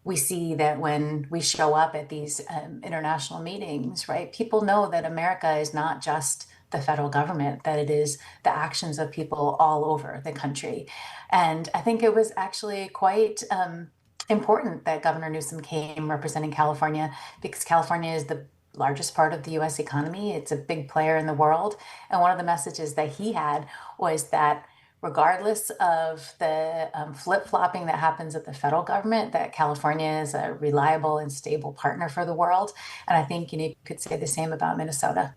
[SPEAKER 4] we see that when we show up at these international meetings, right, people know that America is not just the federal government, that it is the actions of people all over the country. And I think it was actually quite important that Governor Newsom came representing California, because California is the largest part of the US economy. It's a big player in the world. And one of the messages that he had was that regardless of the flip-flopping that happens at the federal government, that California is a reliable and stable partner for the world. And I think you could say the same about Minnesota.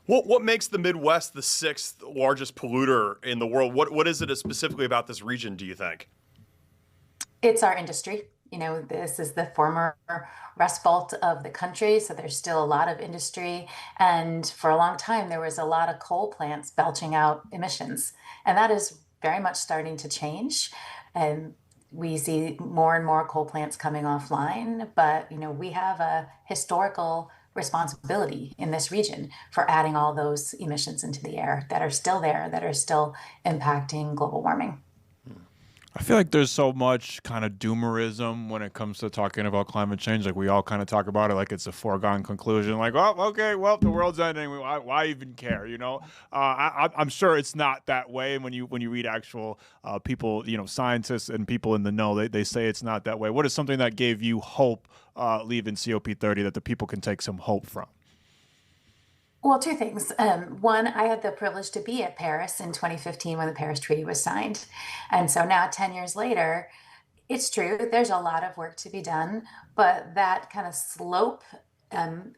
[SPEAKER 1] What makes the Midwest the sixth largest polluter in the world? What is it specifically about this region, do you think?
[SPEAKER 4] It's our industry. This is the former Rust Belt of the country, so there's still a lot of industry. And for a long time, there was a lot of coal plants belching out emissions. And that is very much starting to change. And we see more and more coal plants coming offline. But, we have a historical responsibility in this region for adding all those emissions into the air that are still there, that are still impacting global warming.
[SPEAKER 2] I feel like there's so much kind of doomerism when it comes to talking about climate change. Like we all kind of talk about it like it's a foregone conclusion. Like, oh, okay, well, the world's ending. Why even care? I'm sure it's not that way. And when you read actual people, scientists and people in the know, they say it's not that way. What is something that gave you hope leaving COP30 that the people can take some hope from?
[SPEAKER 4] Well, two things. One, I had the privilege to be at Paris in 2015 when the Paris Treaty was signed. And so now, 10 years later, it's true, there's a lot of work to be done, but that kind of slope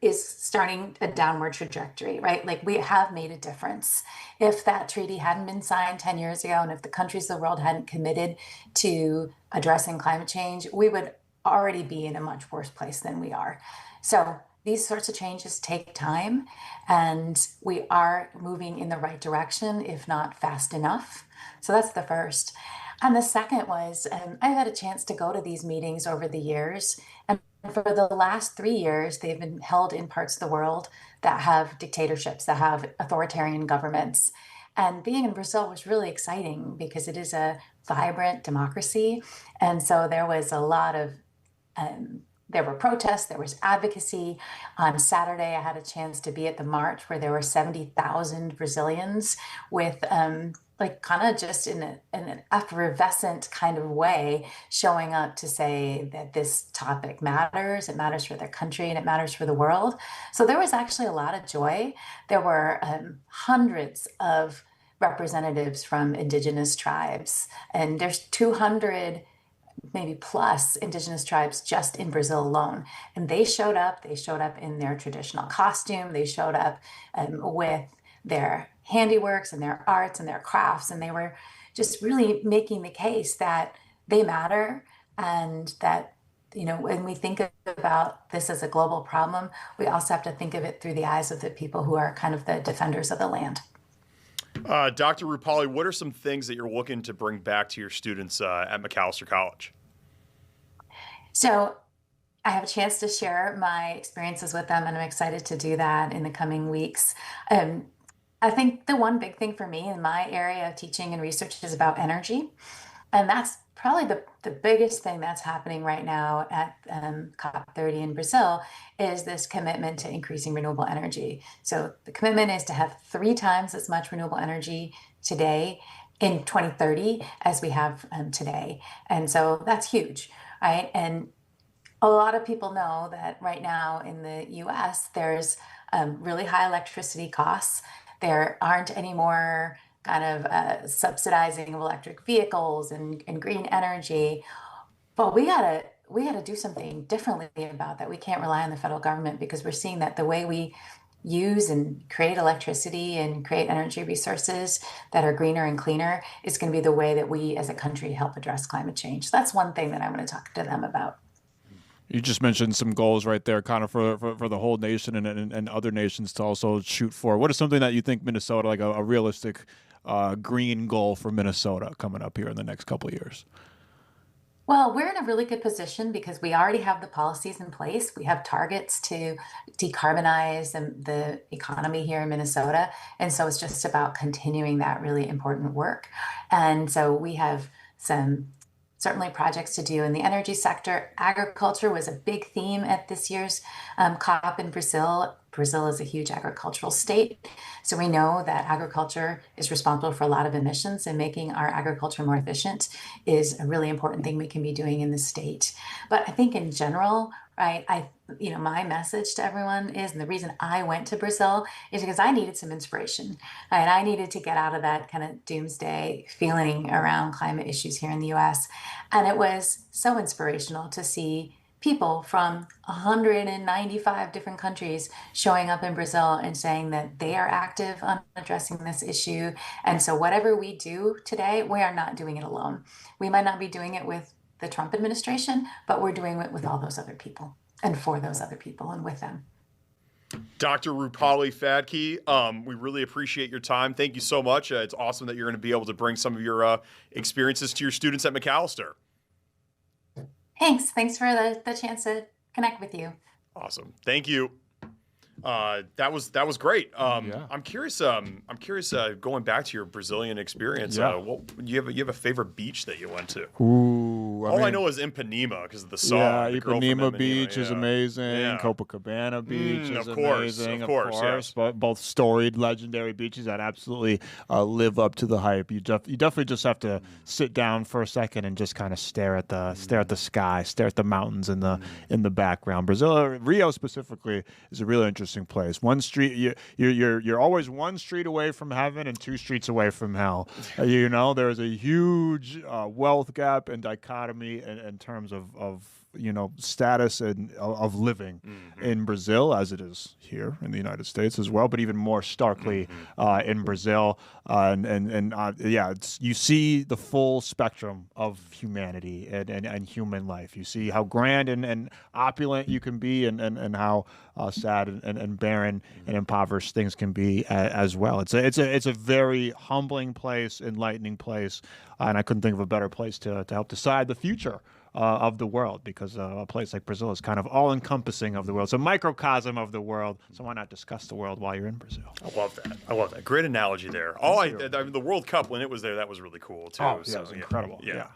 [SPEAKER 4] is starting a downward trajectory, right? Like we have made a difference. If that treaty hadn't been signed 10 years ago, and if the countries of the world hadn't committed to addressing climate change, we would already be in a much worse place than we are. So these sorts of changes take time, and we are moving in the right direction, if not fast enough. So that's the first. And the second was, I've had a chance to go to these meetings over the years, and for the last 3 years, they've been held in parts of the world that have dictatorships, that have authoritarian governments. And being in Brazil was really exciting because it is a vibrant democracy. And so there was a lot of there were protests, there was advocacy. On Saturday, I had a chance to be at the march where there were 70,000 Brazilians with kind of just in an effervescent kind of way showing up to say that this topic matters, it matters for their country, and it matters for the world. So there was actually a lot of joy. There were hundreds of representatives from indigenous tribes, and there's 200 maybe plus indigenous tribes just in Brazil alone. And they showed up in their traditional costume, they showed up with their handiworks and their arts and their crafts, and they were just really making the case that they matter, and that, when we think about this as a global problem, we also have to think of it through the eyes of the people who are kind of the defenders of the land.
[SPEAKER 1] Dr. Rupali, what are some things that you're looking to bring back to your students at Macalester College?
[SPEAKER 4] So I have a chance to share my experiences with them, and I'm excited to do that in the coming weeks. I think the one big thing for me in my area of teaching and research is about energy. And that's probably the biggest thing that's happening right now at COP30 in Brazil is this commitment to increasing renewable energy. So the commitment is to have 3 times as much renewable energy today in 2030 as we have today. And so that's huge, right? And a lot of people know that right now in the US, there's really high electricity costs. There aren't any more kind of subsidizing of electric vehicles and green energy. But we gotta do something differently about that. We can't rely on the federal government, because we're seeing that the way we use and create electricity and create energy resources that are greener and cleaner is going to be the way that we as a country help address climate change. So that's one thing that I'm going to talk to them about.
[SPEAKER 2] You just mentioned some goals right there, kind of for the whole nation and other nations to also shoot for. What is something that you think Minnesota, like a realistic green goal for Minnesota coming up here in the next couple of years?
[SPEAKER 4] Well, we're in a really good position because we already have the policies in place. We have targets to decarbonize the economy here in Minnesota. And so it's just about continuing that really important work. And so we have some certainly projects to do in the energy sector. Agriculture was a big theme at this year's COP in Brazil. Brazil is a huge agricultural state. So we know that agriculture is responsible for a lot of emissions, and making our agriculture more efficient is a really important thing we can be doing in the state. But I think in general, right, my message to everyone is, and the reason I went to Brazil is because I needed some inspiration. And I needed to get out of that kind of doomsday feeling around climate issues here in the US. And it was so inspirational to see people from 195 different countries showing up in Brazil and saying that they are active on addressing this issue. And so whatever we do today, we are not doing it alone. We might not be doing it with the Trump administration, but we're doing it with all those other people and for those other people and with them.
[SPEAKER 1] Dr. Rupali Phadke, we really appreciate your time. Thank you so much. It's awesome that you're going to be able to bring some of your experiences to your students at McAllister.
[SPEAKER 4] Thanks for the chance to connect with you.
[SPEAKER 1] Awesome. Thank you. That was great.
[SPEAKER 2] Yeah.
[SPEAKER 1] I'm curious. Going back to your Brazilian experience.
[SPEAKER 2] Yeah.
[SPEAKER 1] You have a favorite beach that you went to?
[SPEAKER 2] Ooh,
[SPEAKER 1] I know is Ipanema because of the song.
[SPEAKER 2] Yeah,
[SPEAKER 1] the girl from
[SPEAKER 2] Ipanema Beach is amazing.
[SPEAKER 1] Yeah.
[SPEAKER 2] Copacabana Beach is
[SPEAKER 1] of course,
[SPEAKER 2] amazing.
[SPEAKER 1] of course, yes.
[SPEAKER 2] But both storied, legendary beaches that absolutely live up to the hype. You definitely just have to sit down for a second and just kind of stare at the sky, stare at the mountains in the background. Brazil, Rio specifically, is a really interesting place. One street, you're always one street away from heaven and two streets away from hell. There's a huge wealth gap and dichotomy in terms of status and of living in Brazil, as it is here in the United States as well, but even more starkly in Brazil. You see the full spectrum of humanity and human life. You see how grand and opulent you can be, and how sad and barren and impoverished things can be as well. It's a very humbling place, enlightening place, and I couldn't think of a better place to help decide the future of the world, because a place like Brazil is kind of all-encompassing of the world. It's a microcosm of the world, so why not discuss the world while you're in Brazil?
[SPEAKER 1] I love that. Great analogy there. The World Cup, when it was there, that was really cool, too.
[SPEAKER 2] Oh, yeah, it was incredible.
[SPEAKER 1] Yeah.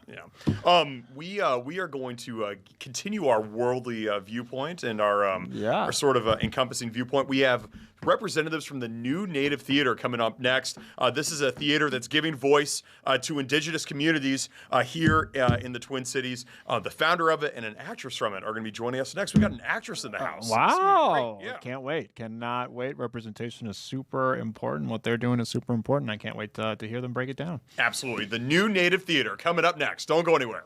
[SPEAKER 1] We are going to continue our worldly viewpoint and our sort of encompassing viewpoint. We have representatives from the New Native Theater coming up next. This is a theater that's giving voice to indigenous communities here in the Twin Cities. The founder of it and an actress from it are going to be joining us next. We got an actress in the house.
[SPEAKER 2] Wow.
[SPEAKER 1] Yeah.
[SPEAKER 2] Can't wait. Cannot wait. Representation is super important. What they're doing is super important. I can't wait to hear them break it down.
[SPEAKER 1] Absolutely. The New Native Theater coming up next. Don't go anywhere.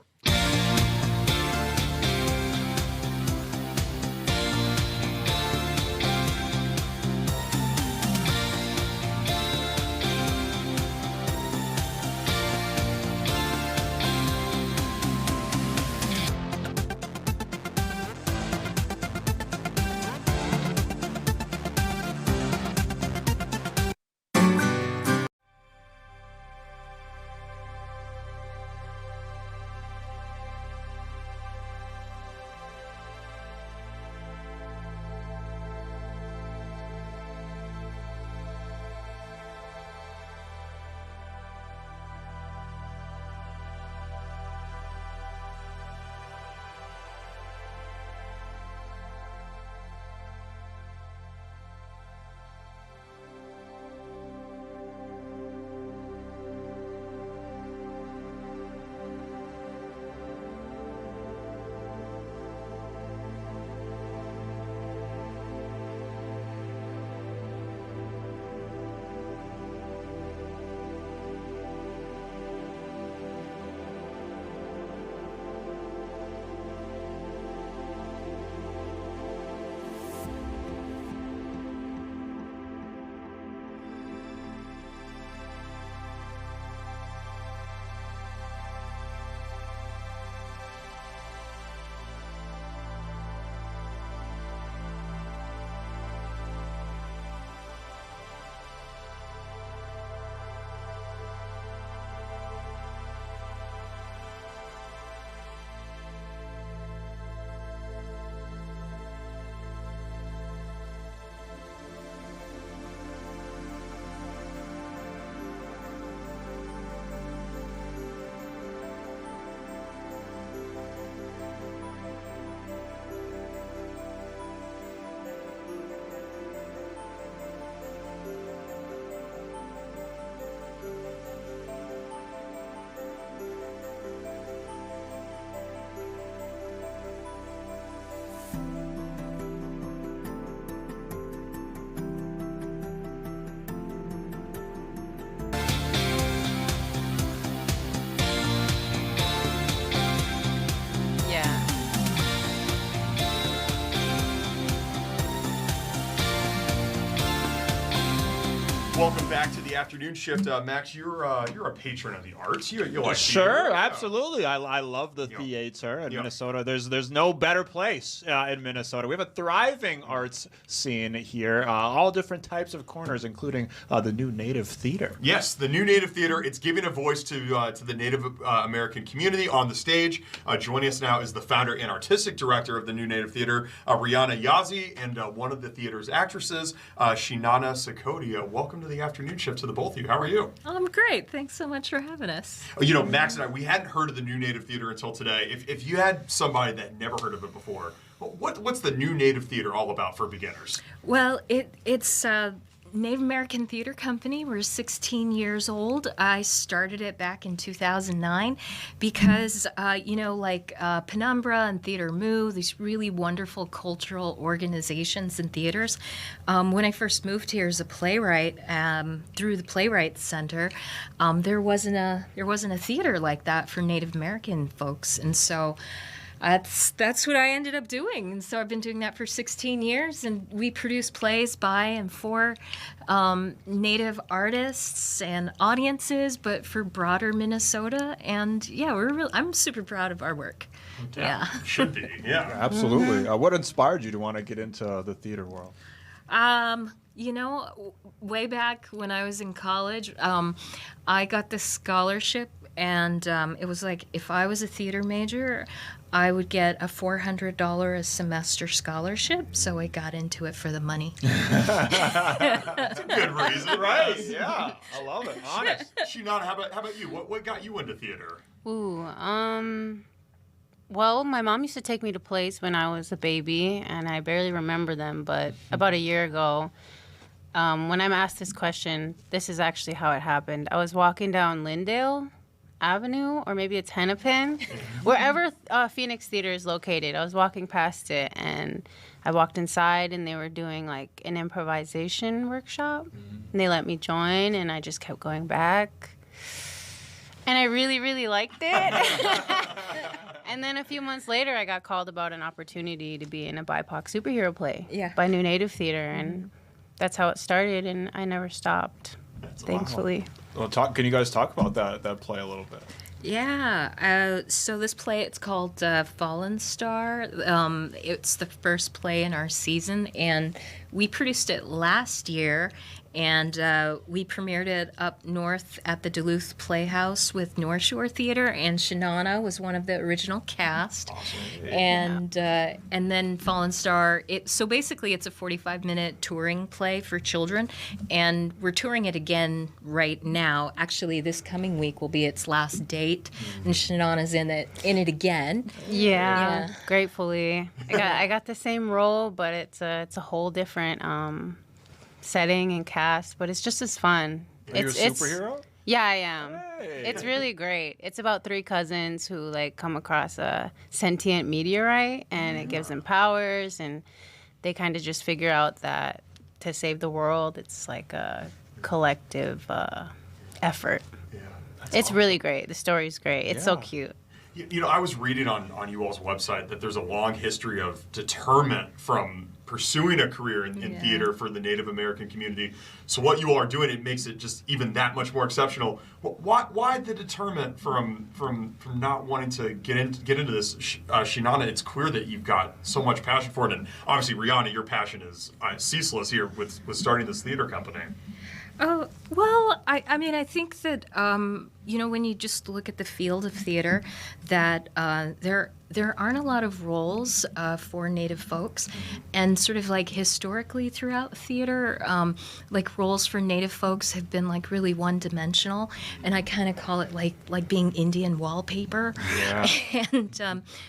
[SPEAKER 1] Welcome back to the afternoon shift. Max, you're a patron of the arts. You like
[SPEAKER 5] Sure,
[SPEAKER 1] theater.
[SPEAKER 5] absolutely. I love the theater in Minnesota. There's no better place in Minnesota. We have a thriving arts scene here, all different types of corners, including the new Native Theater.
[SPEAKER 1] Yes, the new Native Theater. It's giving a voice to the Native American community on the stage. Joining us now is the founder and artistic director of the new Native Theater, Rihanna Yazzie, and one of the theater's actresses, Shinana Sakodia. Welcome to the afternoon shift to the both of you. How are you?
[SPEAKER 6] I'm great. Thanks so much for having us.
[SPEAKER 1] You know, Max and I, we hadn't heard of the new Native Theater until today. If you had somebody that never heard of it before, what's the new Native Theater all about for beginners?
[SPEAKER 6] Well, it's a Native American theater company. We're 16 years old. I started it back in 2009 because, Penumbra and Theater Moo, these really wonderful cultural organizations and theaters. When I first moved here as a playwright, through the Playwrights Center, there wasn't a theater like that for Native American folks, and so that's what I ended up doing. And so I've been doing that for 16 years, and we produce plays by and for Native artists and audiences, but for broader Minnesota. And yeah, I'm super proud of our work. Yeah.
[SPEAKER 1] Should be, yeah.
[SPEAKER 5] Absolutely. What inspired you to want to get into the theater world?
[SPEAKER 6] Way back when I was in college, I got this scholarship, and it was like, if I was a theater major, I would get a $400 a semester scholarship, so I got into it for the money.
[SPEAKER 1] That's a good reason,
[SPEAKER 5] Right, yeah. I love it. Honest.
[SPEAKER 1] Shinana, how about you? What got you into theater?
[SPEAKER 7] Well, my mom used to take me to plays when I was a baby, and I barely remember them, but about a year ago, when I'm asked this question, this is actually how it happened. I was walking down Lyndale Avenue, or maybe it's Hennepin, wherever Phoenix Theater is located. I was walking past it, and I walked inside, and they were doing like an improvisation workshop, and they let me join, and I just kept going back, and I really, really liked it. And then a few months later, I got called about an opportunity to be in a BIPOC superhero play by New Native Theater, and that's how it started, and I never stopped, thankfully.
[SPEAKER 5] Well, can you guys talk about that play a little bit?
[SPEAKER 6] Yeah. So this play, it's called Fallen Star. It's the first play in our season, and we produced it last year, and we premiered it up north at the Duluth Playhouse with North Shore Theater, and Shinana was one of the original cast.
[SPEAKER 1] Awesome.
[SPEAKER 6] And then Fallen Star. So basically, it's a 45-minute touring play for children, and we're touring it again right now. Actually, this coming week will be its last date, and Shinana's in it again.
[SPEAKER 7] Yeah. Gratefully, I got the same role, but it's a whole different setting and cast, but it's just as fun.
[SPEAKER 5] Are you a superhero?
[SPEAKER 7] Yeah, I am.
[SPEAKER 5] Hey.
[SPEAKER 7] It's really great. It's about 3 cousins who come across a sentient meteorite, and it gives them powers, and they kind of just figure out that to save the world, it's like a collective effort.
[SPEAKER 1] Yeah,
[SPEAKER 7] It's awesome. Really great. The story's great. It's so cute.
[SPEAKER 1] You know, I was reading on you all's website that there's a long history of deterrent from pursuing a career in theater for the Native American community. So what you all are doing, it makes it just even that much more exceptional. Why the deterrent from not wanting to get into this, Shinana? It's clear that you've got so much passion for it, and obviously, Rihanna, your passion is ceaseless here with starting this theater company.
[SPEAKER 6] Oh, well, I mean, I think that, when you just look at the field of theater, that there aren't a lot of roles for Native folks. And sort of like historically throughout theater, like roles for Native folks have been like really one-dimensional. And I kind of call it like being Indian wallpaper.
[SPEAKER 5] Yeah.
[SPEAKER 6] And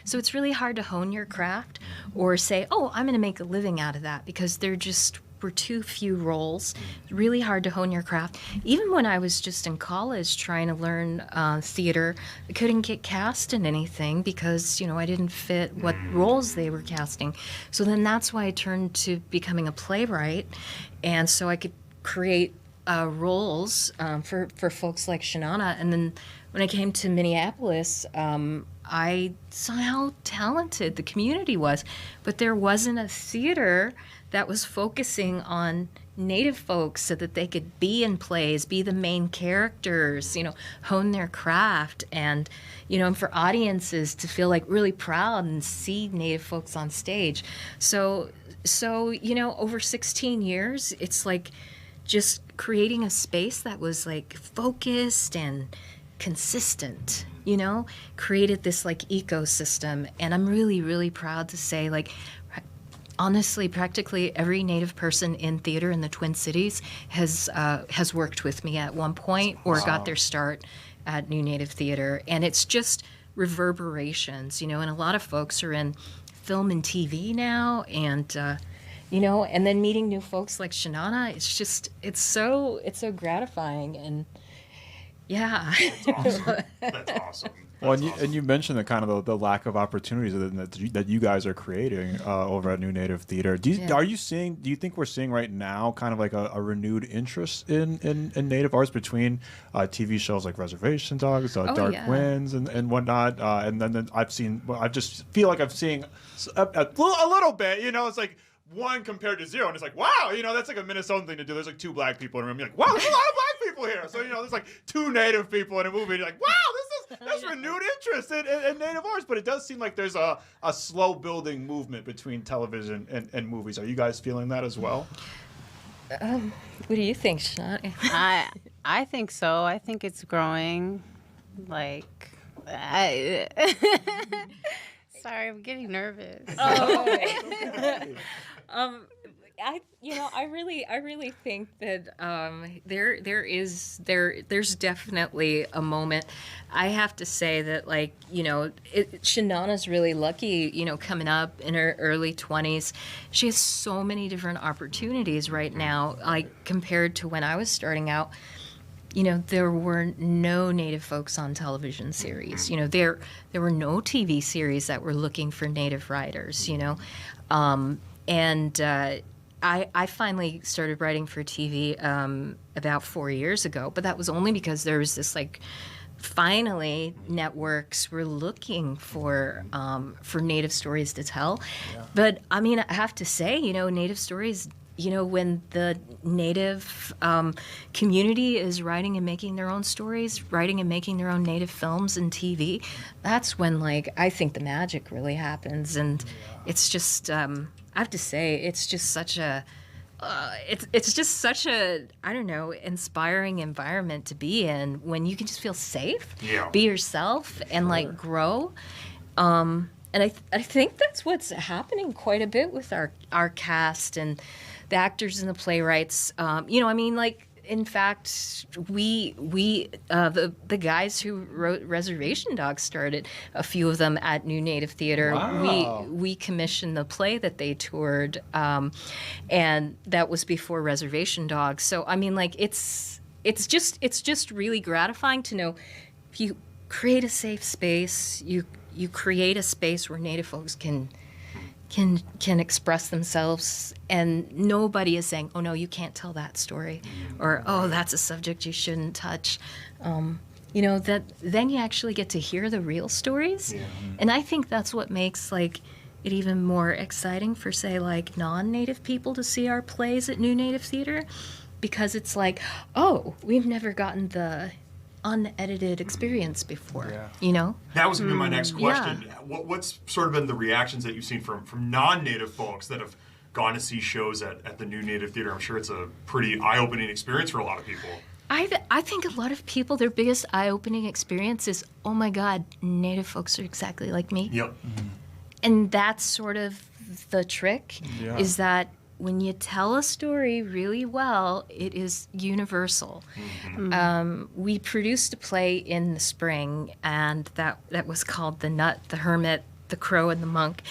[SPEAKER 6] so it's really hard to hone your craft or say, oh, I'm going to make a living out of that, because they're just were too few roles. Really hard to hone your craft. Even when I was just in college trying to learn theater, I couldn't get cast in anything because, I didn't fit what roles they were casting. So then that's why I turned to becoming a playwright, and so I could create roles for folks like Shinana. And then when I came to Minneapolis, I saw how talented the community was, but there wasn't a theater that was focusing on Native folks so that they could be in plays, be the main characters, hone their craft, and and for audiences to feel like really proud and see Native folks on stage. So over 16 years, it's like just creating a space that was like focused and consistent, created this like ecosystem. And I'm really, really proud to say, like, honestly, practically every Native person in theater in the Twin Cities has worked with me at one point or got their start at New Native Theater. And it's just reverberations, and a lot of folks are in film and TV now, and and then meeting new folks like Shanana, it's so gratifying, and yeah.
[SPEAKER 1] That's awesome.
[SPEAKER 5] Well, and you mentioned the kind of the lack of opportunities that you guys are creating over at New Native Theater. Do you think we're seeing right now kind of like a renewed interest in Native arts between TV shows like Reservation Dogs, Dark Winds, and whatnot? And then I just feel like I'm seeing a little bit. It's like 1 compared to 0, and it's like, wow, that's like a Minnesotan thing to do. There's like 2 black people in a room. You're like, wow, there's a lot of black people here. So there's like 2 Native people in a movie. And you're like, wow, there's renewed interest in Native arts. But it does seem like there's a slow building movement between television and movies. Are you guys feeling that as well?
[SPEAKER 6] What do you think, Shana?
[SPEAKER 7] I think so. I think it's growing. Like, sorry, I'm getting nervous.
[SPEAKER 6] I really think that there's definitely a moment. I have to say that, like, Shanana's really lucky, coming up in her early 20s. She has so many different opportunities right now, like compared to when I was starting out. There were no Native folks on television series. There were no TV series that were looking for Native writers, I finally started writing for TV about 4 years ago, but that was only because there was this, like, finally networks were looking for Native stories to tell. Yeah. But, I mean, I have to say, Native stories, when the Native community is writing and making their own stories, writing and making their own Native films and TV, that's when, like, I think the magic really happens. And it's just, I have to say, it's just such a, I don't know, inspiring environment to be in when you can just feel safe, be yourself, and like grow. And I think that's what's happening quite a bit with our cast and the actors and the playwrights. Like, in fact, the guys who wrote Reservation Dogs started a few of them at New Native Theater.
[SPEAKER 5] Wow.
[SPEAKER 6] We commissioned the play that they toured, and that was before Reservation Dogs. So I mean, like, it's just really gratifying to know if you create a safe space, you create a space where Native folks can express themselves, and nobody is saying, oh no, you can't tell that story, or oh, that's a subject you shouldn't touch. That then you actually get to hear the real stories. And I think that's what makes, like, it even more exciting for, say, like, non-Native people to see our plays at New Native Theater, because it's like, oh, we've never gotten the unedited experience before,
[SPEAKER 1] That was going to be my next question. Yeah. What's sort of been the reactions that you've seen from non-Native folks that have gone to see shows at the New Native Theater? I'm sure it's a pretty eye-opening experience for a lot of people.
[SPEAKER 6] I think a lot of people, their biggest eye-opening experience is, oh my God, Native folks are exactly like me.
[SPEAKER 1] Yep.
[SPEAKER 5] Mm-hmm.
[SPEAKER 6] And that's sort of the trick, is that when you tell a story really well, it is universal. We produced a play in the spring, and that was called The Nut, the Hermit, the Crow, and the Monk.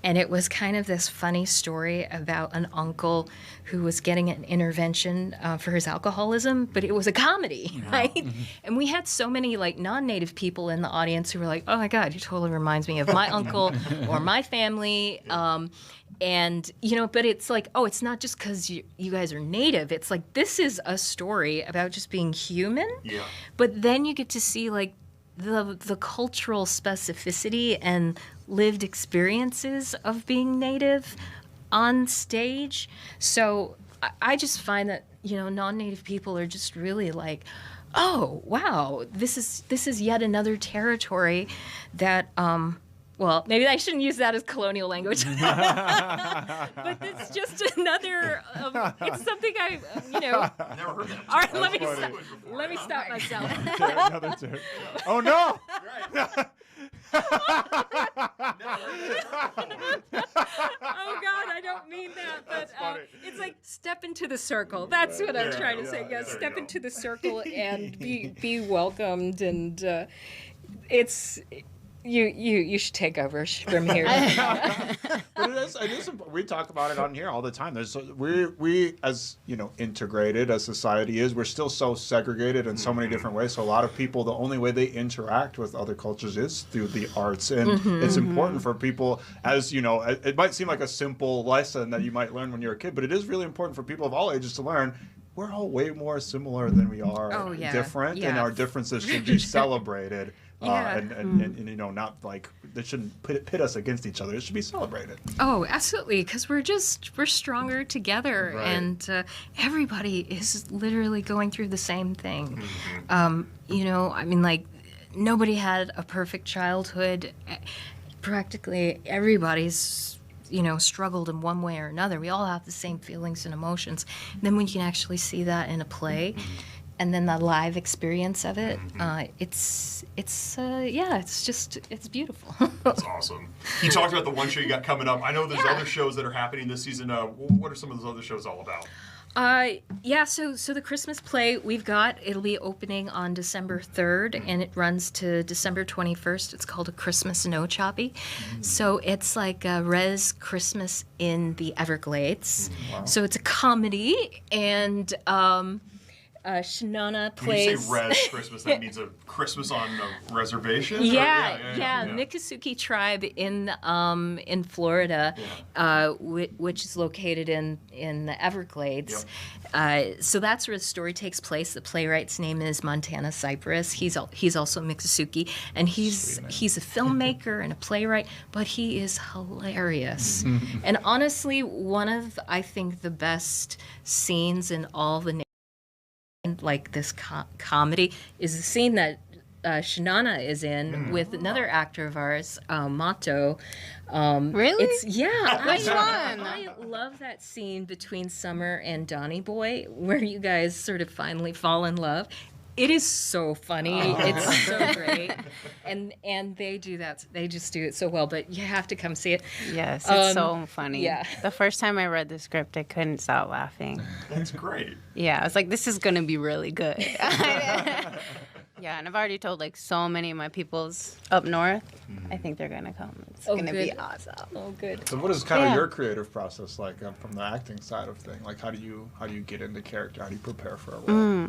[SPEAKER 6] And it was kind of this funny story about an uncle who was getting an intervention for his alcoholism, but it was a comedy, right? And we had so many, like, non-Native people in the audience who were like, oh my God, you totally reminds me of my uncle or my family. And, but it's like, oh, it's not just because you guys are Native. It's like, this is a story about just being human. Yeah. But then you get to see, like, the cultural specificity and lived experiences of being Native on stage. So I just find that, non-native people are just really like, oh, wow, this is yet another territory that, well, maybe I shouldn't use that as colonial language. But it's just another, it's something I,
[SPEAKER 1] Never heard that.
[SPEAKER 6] All right, let me stop myself.
[SPEAKER 5] Another term. Oh, no!
[SPEAKER 6] Oh God, I don't mean that, but it's like step into the circle. That's what I'm trying to say. Yes, step into the circle and be welcomed, and it's you should take over from here.
[SPEAKER 5] But it is we talk about it on here all the time. We as integrated as society is, we're still so segregated in so many different ways. So a lot of people, the only way they interact with other cultures is through the arts, and it's important for people, as it might seem like a simple lesson that you might learn when you're a kid, but it is really important for people of all ages to learn. We're all way more similar than we are different, and our differences should be celebrated. And not like they shouldn't pit us against each other. It should be celebrated.
[SPEAKER 6] Oh, absolutely, because we're stronger together, right. And everybody is literally going through the same thing. Nobody had a perfect childhood. Practically everybody's struggled in one way or another. We all have the same feelings and emotions. And then when you can actually see that in a play. And then the live experience of it, it's beautiful.
[SPEAKER 1] That's awesome. You talked about the one show you got coming up. I know there's other shows that are happening this season. What are some of those other shows all about?
[SPEAKER 6] So the Christmas play it'll be opening on December 3rd, and it runs to December 21st. It's called A Christmas No Choppy. So it's like a res Christmas in the Everglades. Wow. So it's a comedy, and Shanana plays.
[SPEAKER 1] When you say res Christmas, that means a Christmas on a reservation?
[SPEAKER 6] Yeah. Miccosukee tribe in Florida, which is located in the Everglades. Yep. So that's where the story takes place. The playwright's name is Montana Cypress. He's also Miccosukee, and he's a filmmaker and a playwright, but he is hilarious. And honestly, one of, I think, the best scenes in all the like this comedy is the scene that Shanana is in with another actor of ours, Mato.
[SPEAKER 7] Really?
[SPEAKER 6] Which one? I love that scene between Summer and Donnie Boy, where you guys sort of finally fall in love. It is so funny. It's so great. And they do that. They just do it so well, but you have to come see it.
[SPEAKER 7] Yes, it's so funny.
[SPEAKER 6] Yeah.
[SPEAKER 7] The first time I read the script, I couldn't stop laughing.
[SPEAKER 1] That's great.
[SPEAKER 7] Yeah, I was like, this is going to be really good. Yeah, and I've already told so many of my peoples up north. I think they're gonna come. It's gonna be awesome.
[SPEAKER 6] Oh, good.
[SPEAKER 5] So, what is kind of your creative process like from the acting side of things? Like, how do you get into character? How do you prepare for a role?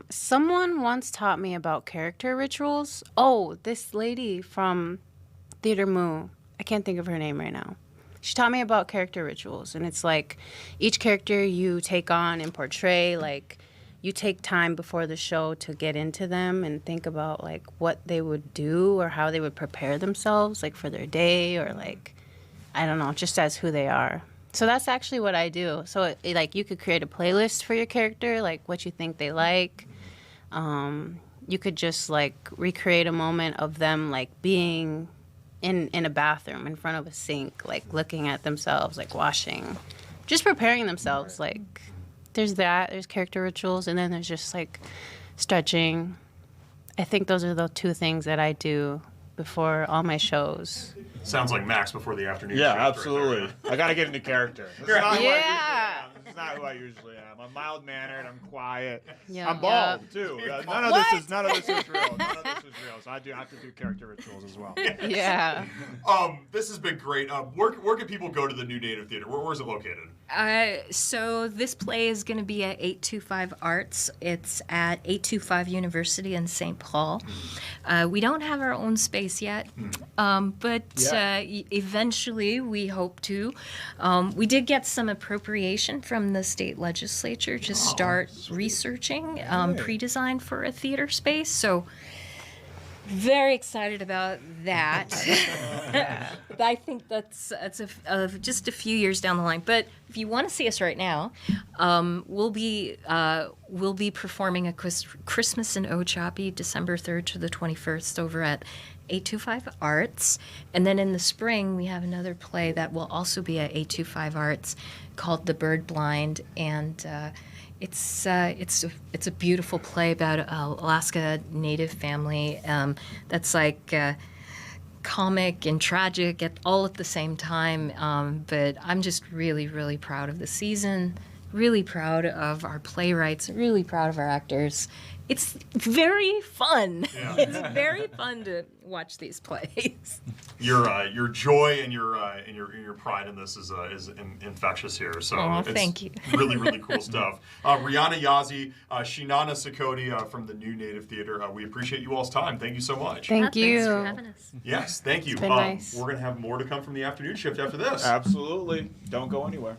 [SPEAKER 7] Someone once taught me about character rituals. Oh, this lady from Theater Moo. I can't think of her name right now. She taught me about character rituals, and it's like each character you take on and portray, you take time before the show to get into them and think about what they would do or how they would prepare themselves for their day, or I don't know, just as who they are. So that's actually what I do. So you could create a playlist for your character, what you think they like. You could just recreate a moment of them being in a bathroom in front of a sink, looking at themselves, washing, just preparing themselves. There's character rituals, and then there's just stretching. I think those are the two things that I do before all my shows.
[SPEAKER 1] Sounds like Max before the afternoon.
[SPEAKER 5] Yeah,
[SPEAKER 1] shift
[SPEAKER 5] absolutely.
[SPEAKER 1] Right there.
[SPEAKER 5] I gotta get into character. This is not who I usually am. I'm mild-mannered. I'm quiet.
[SPEAKER 7] Yeah.
[SPEAKER 5] I'm bald too. None of this is real. None of this is real. So I do have to do character rituals as well.
[SPEAKER 7] Yeah.
[SPEAKER 1] This has been great. Where can people go to the New Native Theater? Where is it located?
[SPEAKER 6] So this play is going to be at 825 Arts. It's at 825 University in St. Paul. We don't have our own space yet, but eventually we hope to. We did get some appropriation from the state legislature to start researching pre-design for a theater space. So Very excited about that. I think that's just a few years down the line. But if you want to see us right now, we'll be performing a Christmas in Okeechobee, December 3rd to the 21st, over at 825 Arts. And then in the spring, we have another play that will also be at 825 Arts called The Bird Blind, and it's a beautiful play about an Alaska Native family that's like comic and tragic all at the same time. But I'm just really, really proud of the season, really proud of our playwrights, really proud of our actors. It's very fun. Yeah. It's very fun to watch these plays.
[SPEAKER 1] Your joy and your pride in this is infectious here. So
[SPEAKER 6] thank you.
[SPEAKER 1] Really, really cool stuff. Rihanna Yazzie, Shinana Sakoti from the New Native Theater. We appreciate you all's time. Thank you so much.
[SPEAKER 7] Thank you.
[SPEAKER 6] Thanks for having us.
[SPEAKER 1] Yes, thank you.
[SPEAKER 7] It's been nice.
[SPEAKER 1] We're going to have more to come from the afternoon shift after this.
[SPEAKER 5] Absolutely. Don't go anywhere.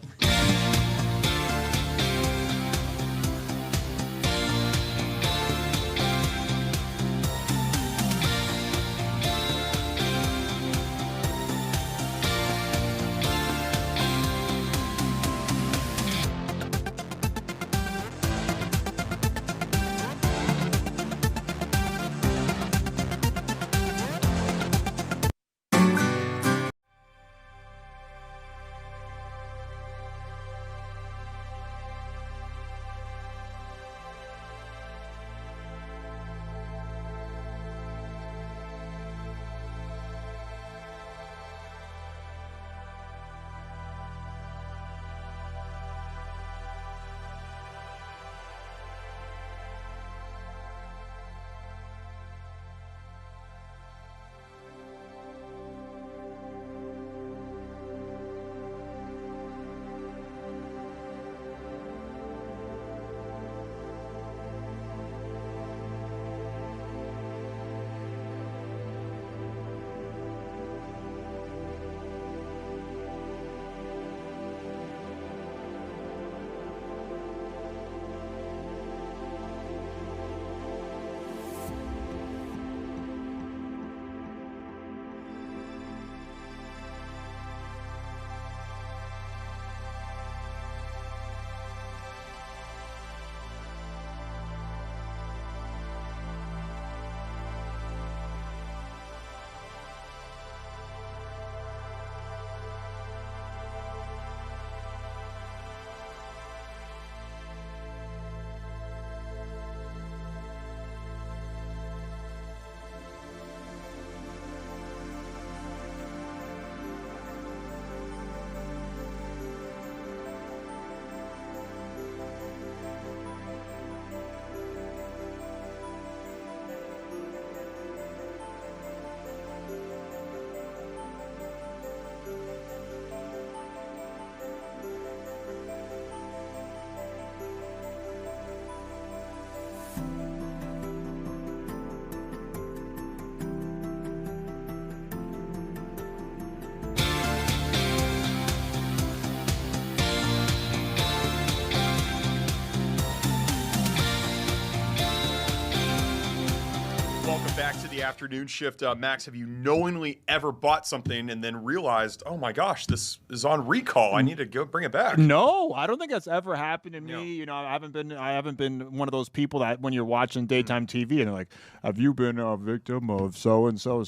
[SPEAKER 1] Back to the afternoon shift. Max, have you knowingly ever bought something and then realized, oh my gosh, this is on recall, I need to go bring it back?
[SPEAKER 2] No, I don't think that's ever happened to me. You know, I haven't been one of those people that when you're watching daytime TV and they're like, have you been a victim of so and so?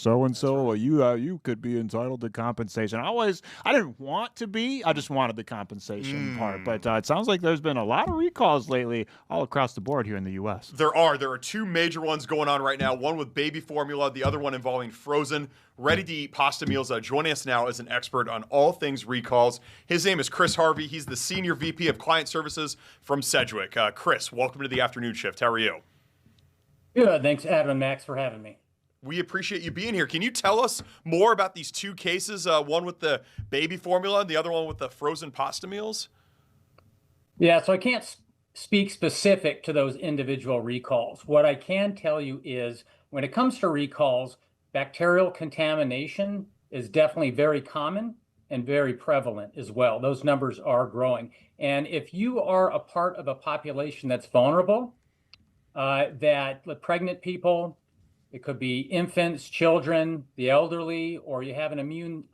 [SPEAKER 2] Well, you could be entitled to compensation. I didn't want to be. I just wanted the compensation part. But it sounds like there's been a lot of recalls lately all across the board here in the U.S.
[SPEAKER 1] There are two major ones going on right now. One with baby formula, the other one involving frozen, ready-to-eat pasta meals. Joining us now is an expert on all things recalls. His name is Chris Harvey. He's the Senior VP of Client Services from Sedgwick. Chris, welcome to the afternoon shift. How are you?
[SPEAKER 8] Good. Thanks, Adam and Max, for having me.
[SPEAKER 1] We appreciate you being here. Can you tell us more about these two cases, one with the baby formula and the other one with the frozen pasta meals?
[SPEAKER 8] Yeah, so I can't speak specific to those individual recalls. What I can tell you is when it comes to recalls, bacterial contamination is definitely very common and very prevalent as well. Those numbers are growing. And if you are a part of a population that's vulnerable, that pregnant people, it could be infants, children, the elderly, or you have an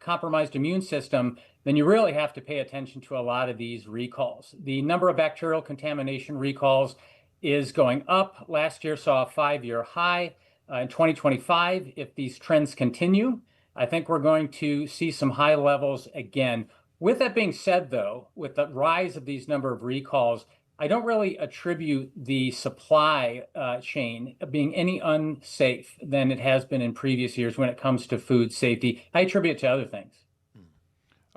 [SPEAKER 8] compromised immune system, then you really have to pay attention to a lot of these recalls. The number of bacterial contamination recalls is going up. Last year saw a 5-year high. In 2025, if these trends continue, I think we're going to see some high levels again. With that being said, though, with the rise of these number of recalls, I don't really attribute the supply chain being any unsafe than it has been in previous years when it comes to food safety. I attribute it to other things.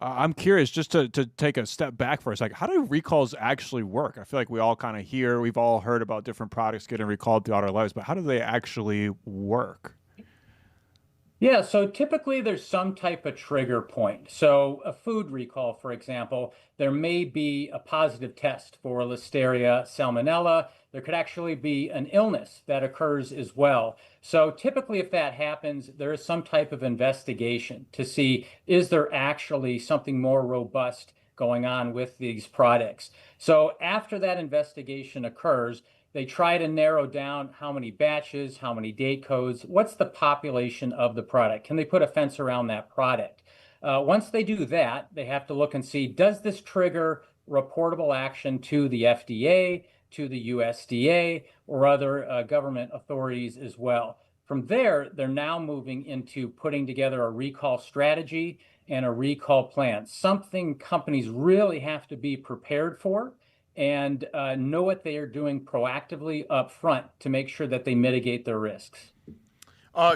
[SPEAKER 2] I'm curious, just to take a step back for a second, how do recalls actually work? I feel like we all kind of hear, we've all heard about different products getting recalled throughout our lives, but how do they actually work?
[SPEAKER 8] Yeah, so typically there's some type of trigger point. So a food recall, for example, there may be a positive test for Listeria, Salmonella. There could actually be an illness that occurs as well. So typically if that happens, there is some type of investigation to see, is there actually something more robust going on with these products? So after that investigation occurs, they try to narrow down how many batches, how many date codes, what's the population of the product? Can they put a fence around that product? Once they do that, they have to look and see, does this trigger reportable action to the FDA, to the USDA, or other government authorities as well? From there, they're now moving into putting together a recall strategy and a recall plan, something companies really have to be prepared for and know what they are doing proactively up front to make sure that they mitigate their risks.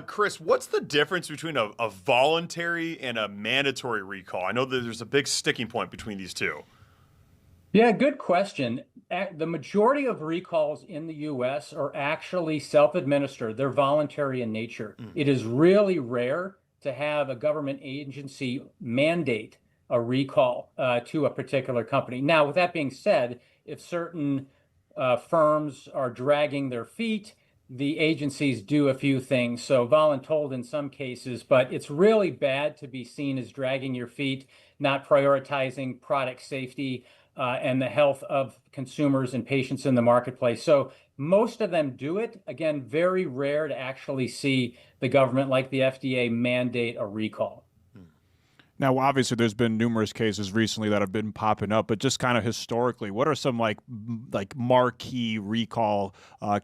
[SPEAKER 1] Chris, what's the difference between a voluntary and a mandatory recall? I know that there's a big sticking point between these two.
[SPEAKER 8] Yeah, good question. The majority of recalls in the US are actually self-administered. They're voluntary in nature. It is really rare to have a government agency mandate a recall to a particular company. Now, with that being said, if certain firms are dragging their feet, the agencies do a few things. So voluntold in some cases, but it's really bad to be seen as dragging your feet, not prioritizing product safety and the health of consumers and patients in the marketplace. So most of them do it. Again, very rare to actually see the government like the FDA mandate a recall.
[SPEAKER 2] Now, obviously, there's been numerous cases recently that have been popping up, but just kind of historically, what are some like marquee recall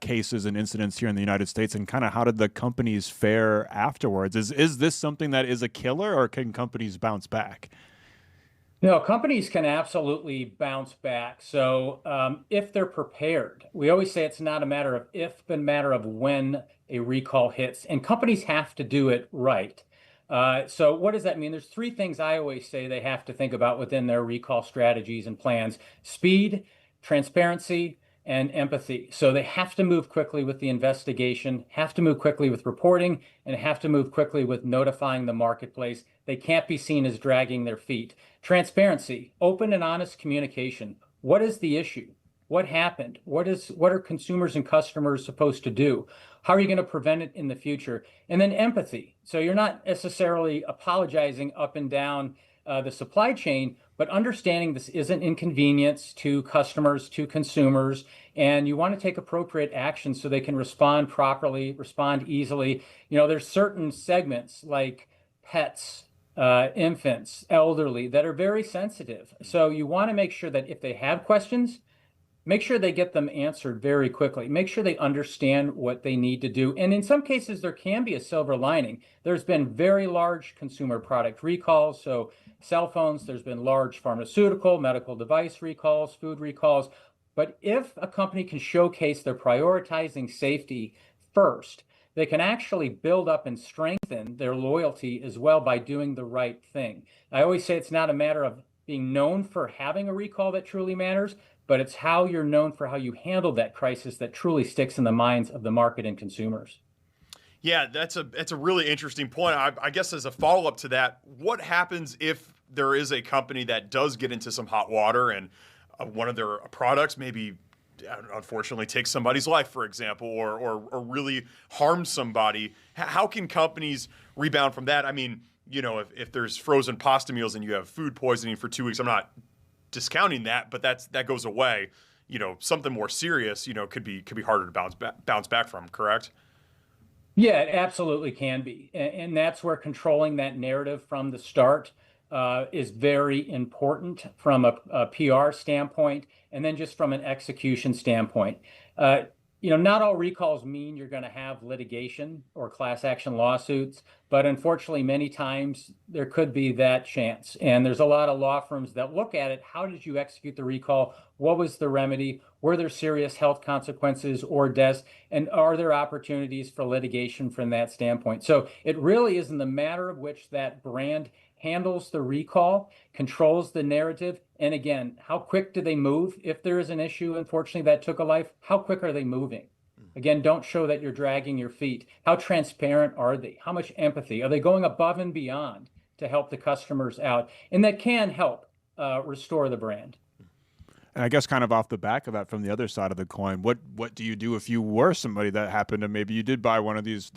[SPEAKER 2] cases and incidents here in the United States, and kind of how did the companies fare afterwards? Is this something that is a killer, or can companies bounce back?
[SPEAKER 8] No, companies can absolutely bounce back. So if they're prepared, we always say it's not a matter of if, but a matter of when a recall hits, and companies have to do it right. So what does that mean? There's three things I always say they have to think about within their recall strategies and plans: speed, transparency, and empathy. So they have to move quickly with the investigation, have to move quickly with reporting, and have to move quickly with notifying the marketplace. They can't be seen as dragging their feet. Transparency, open and honest communication. What is the issue? What happened? What are consumers and customers supposed to do? How are you going to prevent it in the future? And then empathy. So you're not necessarily apologizing up and down the supply chain, but understanding this is an inconvenience to customers, to consumers, and you want to take appropriate action so they can respond properly, respond easily. There's certain segments like pets, infants, elderly, that are very sensitive. So you want to make sure that if they have questions, make sure they get them answered very quickly. Make sure they understand what they need to do. And in some cases, there can be a silver lining. There's been very large consumer product recalls. So cell phones, there's been large pharmaceutical, medical device recalls, food recalls. But if a company can showcase they're prioritizing safety first, they can actually build up and strengthen their loyalty as well by doing the right thing. I always say it's not a matter of being known for having a recall that truly matters, but it's how you're known for how you handled that crisis that truly sticks in the minds of the market and consumers.
[SPEAKER 1] Yeah, that's a really interesting point. I guess as a follow-up to that, what happens if there is a company that does get into some hot water and one of their products maybe unfortunately takes somebody's life, for example, or really harms somebody? How can companies rebound from that? I mean, if there's frozen pasta meals and you have food poisoning for 2 weeks, I'm not discounting that, but that goes away. Something more serious, could be harder to bounce back from, correct?
[SPEAKER 8] Yeah, it absolutely can be. And that's where controlling that narrative from the start is very important from a PR standpoint, and then just from an execution standpoint. Uh, not all recalls mean you're going to have litigation or class action lawsuits, but unfortunately, many times there could be that chance. And there's a lot of law firms that look at it. How did you execute the recall? What was the remedy? Were there serious health consequences or deaths? And are there opportunities for litigation from that standpoint? So it really isn't the matter of which that brand handles the recall, controls the narrative, and again, how quick do they move? If there is an issue, unfortunately, that took a life, how quick are they moving? Again, don't show that you're dragging your feet. How transparent are they? How much empathy? Are they going above and beyond to help the customers out? And that can help restore the brand.
[SPEAKER 2] And I guess kind of off the back of that, from the other side of the coin, what do you do if you were somebody that happened to maybe you did buy one of these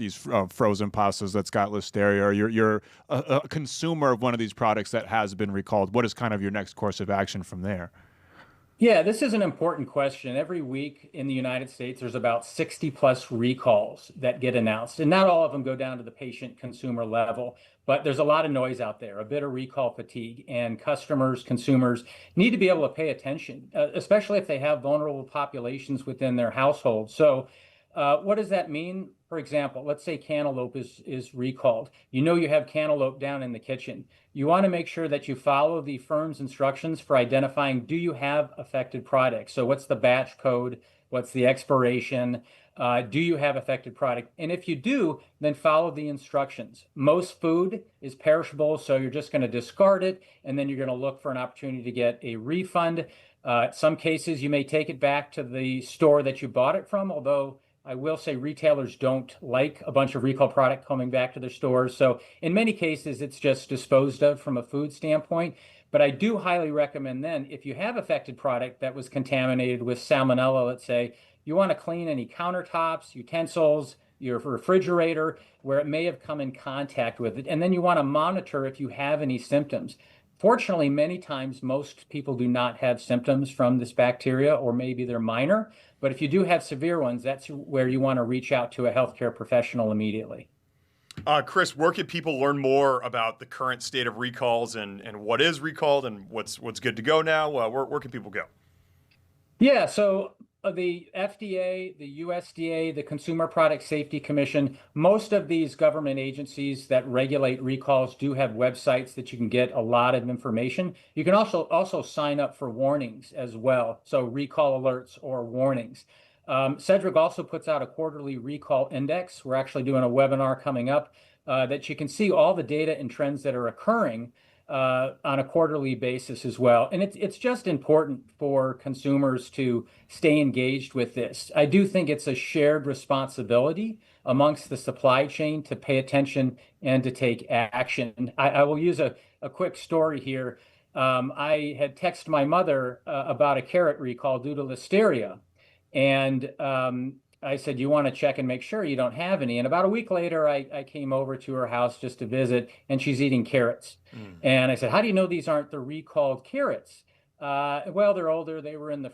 [SPEAKER 2] frozen pastas that's got listeria, or you're a consumer of one of these products that has been recalled? What is kind of your next course of action from there?
[SPEAKER 8] Yeah, this is an important question. Every week in the United States, there's about 60 plus recalls that get announced, and not all of them go down to the patient consumer level, but there's a lot of noise out there, a bit of recall fatigue, and customers, consumers need to be able to pay attention, especially if they have vulnerable populations within their household. So what does that mean? For example, let's say cantaloupe is recalled. You have cantaloupe down in the kitchen. You want to make sure that you follow the firm's instructions for identifying, do you have affected products? So what's the batch code? What's the expiration? Do you have affected product? And if you do, then follow the instructions. Most food is perishable, so you're just going to discard it, and then you're going to look for an opportunity to get a refund. Some cases, you may take it back to the store that you bought it from, although I will say retailers don't like a bunch of recall product coming back to their stores. So in many cases, it's just disposed of from a food standpoint. But I do highly recommend then, if you have affected product that was contaminated with salmonella, let's say, you want to clean any countertops, utensils, your refrigerator, where it may have come in contact with it. And then you want to monitor if you have any symptoms. Fortunately, many times, most people do not have symptoms from this bacteria, or maybe they're minor. But if you do have severe ones, that's where you want to reach out to a healthcare professional immediately.
[SPEAKER 1] Chris, where can people learn more about the current state of recalls and what is recalled and what's good to go now? Where can people go?
[SPEAKER 8] Yeah, so the FDA, the USDA, the Consumer Product Safety Commission, most of these government agencies that regulate recalls do have websites that you can get a lot of information. You can also sign up for warnings as well, so recall alerts or warnings. Cedric also puts out a quarterly recall index. We're actually doing a webinar coming up that you can see all the data and trends that are occurring on a quarterly basis as well. And it's just important for consumers to stay engaged with this. I do think it's a shared responsibility amongst the supply chain to pay attention and to take action. I will use a quick story here. I had texted my mother about a carrot recall due to listeria. And I said, you want to check and make sure you don't have any. And about a week later, I came over to her house just to visit, and she's eating carrots. And I said, how do you know these aren't the recalled carrots? Well, they're older. They were in the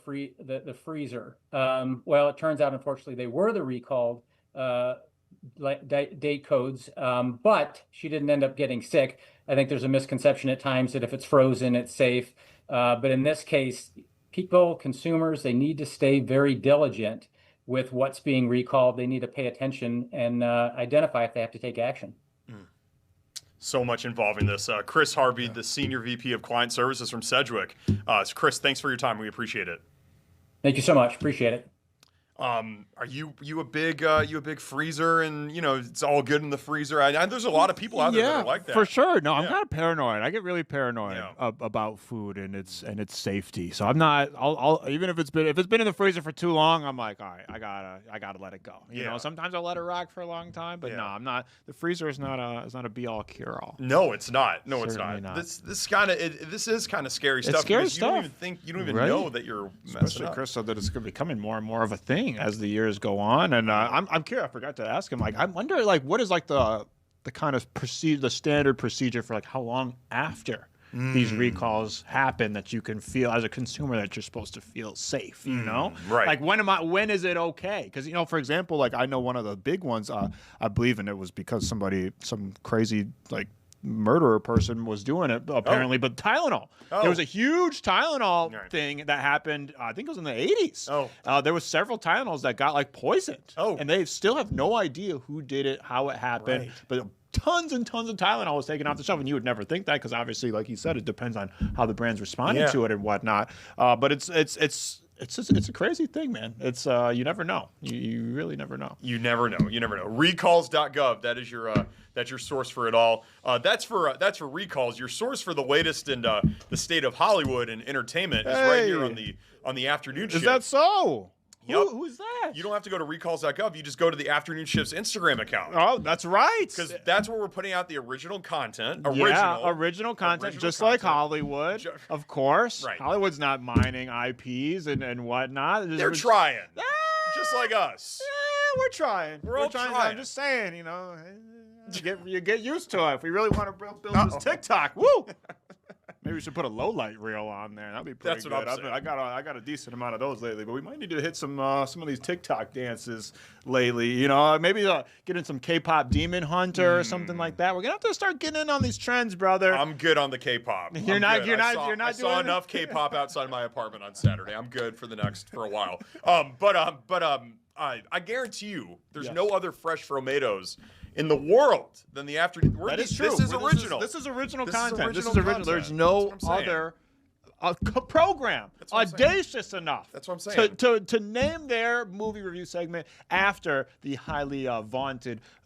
[SPEAKER 8] freezer. Well, it turns out, unfortunately, they were the recalled date codes, but she didn't end up getting sick. I think there's a misconception at times that if it's frozen, it's safe. But in this case, people, consumers, they need to stay very diligent with what's being recalled. They need to pay attention and identify if they have to take action.
[SPEAKER 1] So much involving this. Chris Harvey, the Senior VP of Client Services from Sedgwick. Chris, thanks for your time. We appreciate it.
[SPEAKER 8] Thank you so much. Appreciate it.
[SPEAKER 1] Are you a big freezer, and it's all good in the freezer? I there's a lot of people out there that are like that.
[SPEAKER 2] For sure. No, I'm kind of paranoid. I get really paranoid about food and its safety. So I'm not. I'll even if it's been in the freezer for too long, I'm like, all right, I gotta let it go. You know, sometimes I'll let it rock for a long time, but no, I'm not. The freezer is not a be all cure all.
[SPEAKER 1] No, it's not. No,
[SPEAKER 2] Certainly
[SPEAKER 1] it's not.
[SPEAKER 2] not.
[SPEAKER 1] This is kind of scary stuff.
[SPEAKER 2] Scary
[SPEAKER 1] stuff. You don't even know that you're messing
[SPEAKER 2] Especially
[SPEAKER 1] up.
[SPEAKER 2] Chris said that it's becoming more and more of a thing as the years go on, and I'm curious. I forgot to ask him. I wonder, what is the kind of the standard procedure for how long after
[SPEAKER 5] these recalls happen that you can feel as a consumer that you're supposed to feel safe, you know?
[SPEAKER 1] Right.
[SPEAKER 5] Like when is it okay? Because, you know, for example, like I know one of the big ones, I believe, and it was because some crazy like murderer person was doing it apparently, but Tylenol. There was a huge Tylenol thing that happened, I think it was in the 80s. There was several Tylenols that got like poisoned. And they still have no idea who did it, how it happened. But tons and tons of Tylenol was taken off the shelf, and you would never think that because obviously, like you said, it depends on how the brand's responding to it and whatnot. But it's a crazy thing, man. It's you never know. You really never know.
[SPEAKER 1] You never know. You never know. Recalls.gov. That is your source for it all. That's for recalls. Your source for the latest in the state of Hollywood and entertainment is right here on the afternoon shift.
[SPEAKER 5] Is that so?
[SPEAKER 1] Yep.
[SPEAKER 5] Who's that?
[SPEAKER 1] You don't have to go to recalls.gov. You just go to the Afternoon Shift's Instagram account.
[SPEAKER 5] Oh, that's right.
[SPEAKER 1] Because that's where we're putting out the original content.
[SPEAKER 5] Original content, just like Hollywood, of course.
[SPEAKER 1] Right.
[SPEAKER 5] Hollywood's not mining IPs and whatnot.
[SPEAKER 1] They're trying. Just like us.
[SPEAKER 5] Yeah, we're trying.
[SPEAKER 1] We're all trying.
[SPEAKER 5] I'm just saying, you know, you get used to it. If we really want to build this TikTok, woo! Maybe we should put a low light reel on there. That'd be pretty
[SPEAKER 1] That's
[SPEAKER 5] good.
[SPEAKER 1] what I'm saying.
[SPEAKER 5] I got a decent amount of those lately, but we might need to hit some of these TikTok dances lately. You know, maybe get in some K-pop Demon Hunter or something like that. We're gonna have to start getting in on these trends, brother.
[SPEAKER 1] I'm good on the K-pop.
[SPEAKER 5] You're not doing
[SPEAKER 1] I saw
[SPEAKER 5] it?
[SPEAKER 1] enough K-pop outside my apartment on Saturday. I'm good for a while. I guarantee you, there's no other fresh Fromatoes in the world than the afternoon.
[SPEAKER 5] That is true.
[SPEAKER 1] This is original.
[SPEAKER 5] This is original
[SPEAKER 1] This is
[SPEAKER 5] content.
[SPEAKER 1] original
[SPEAKER 5] This is original.
[SPEAKER 1] content.
[SPEAKER 5] There's no
[SPEAKER 1] That's what I'm saying.
[SPEAKER 5] other program audacious enough.
[SPEAKER 1] That's what I'm saying.
[SPEAKER 5] To name their movie review segment after the highly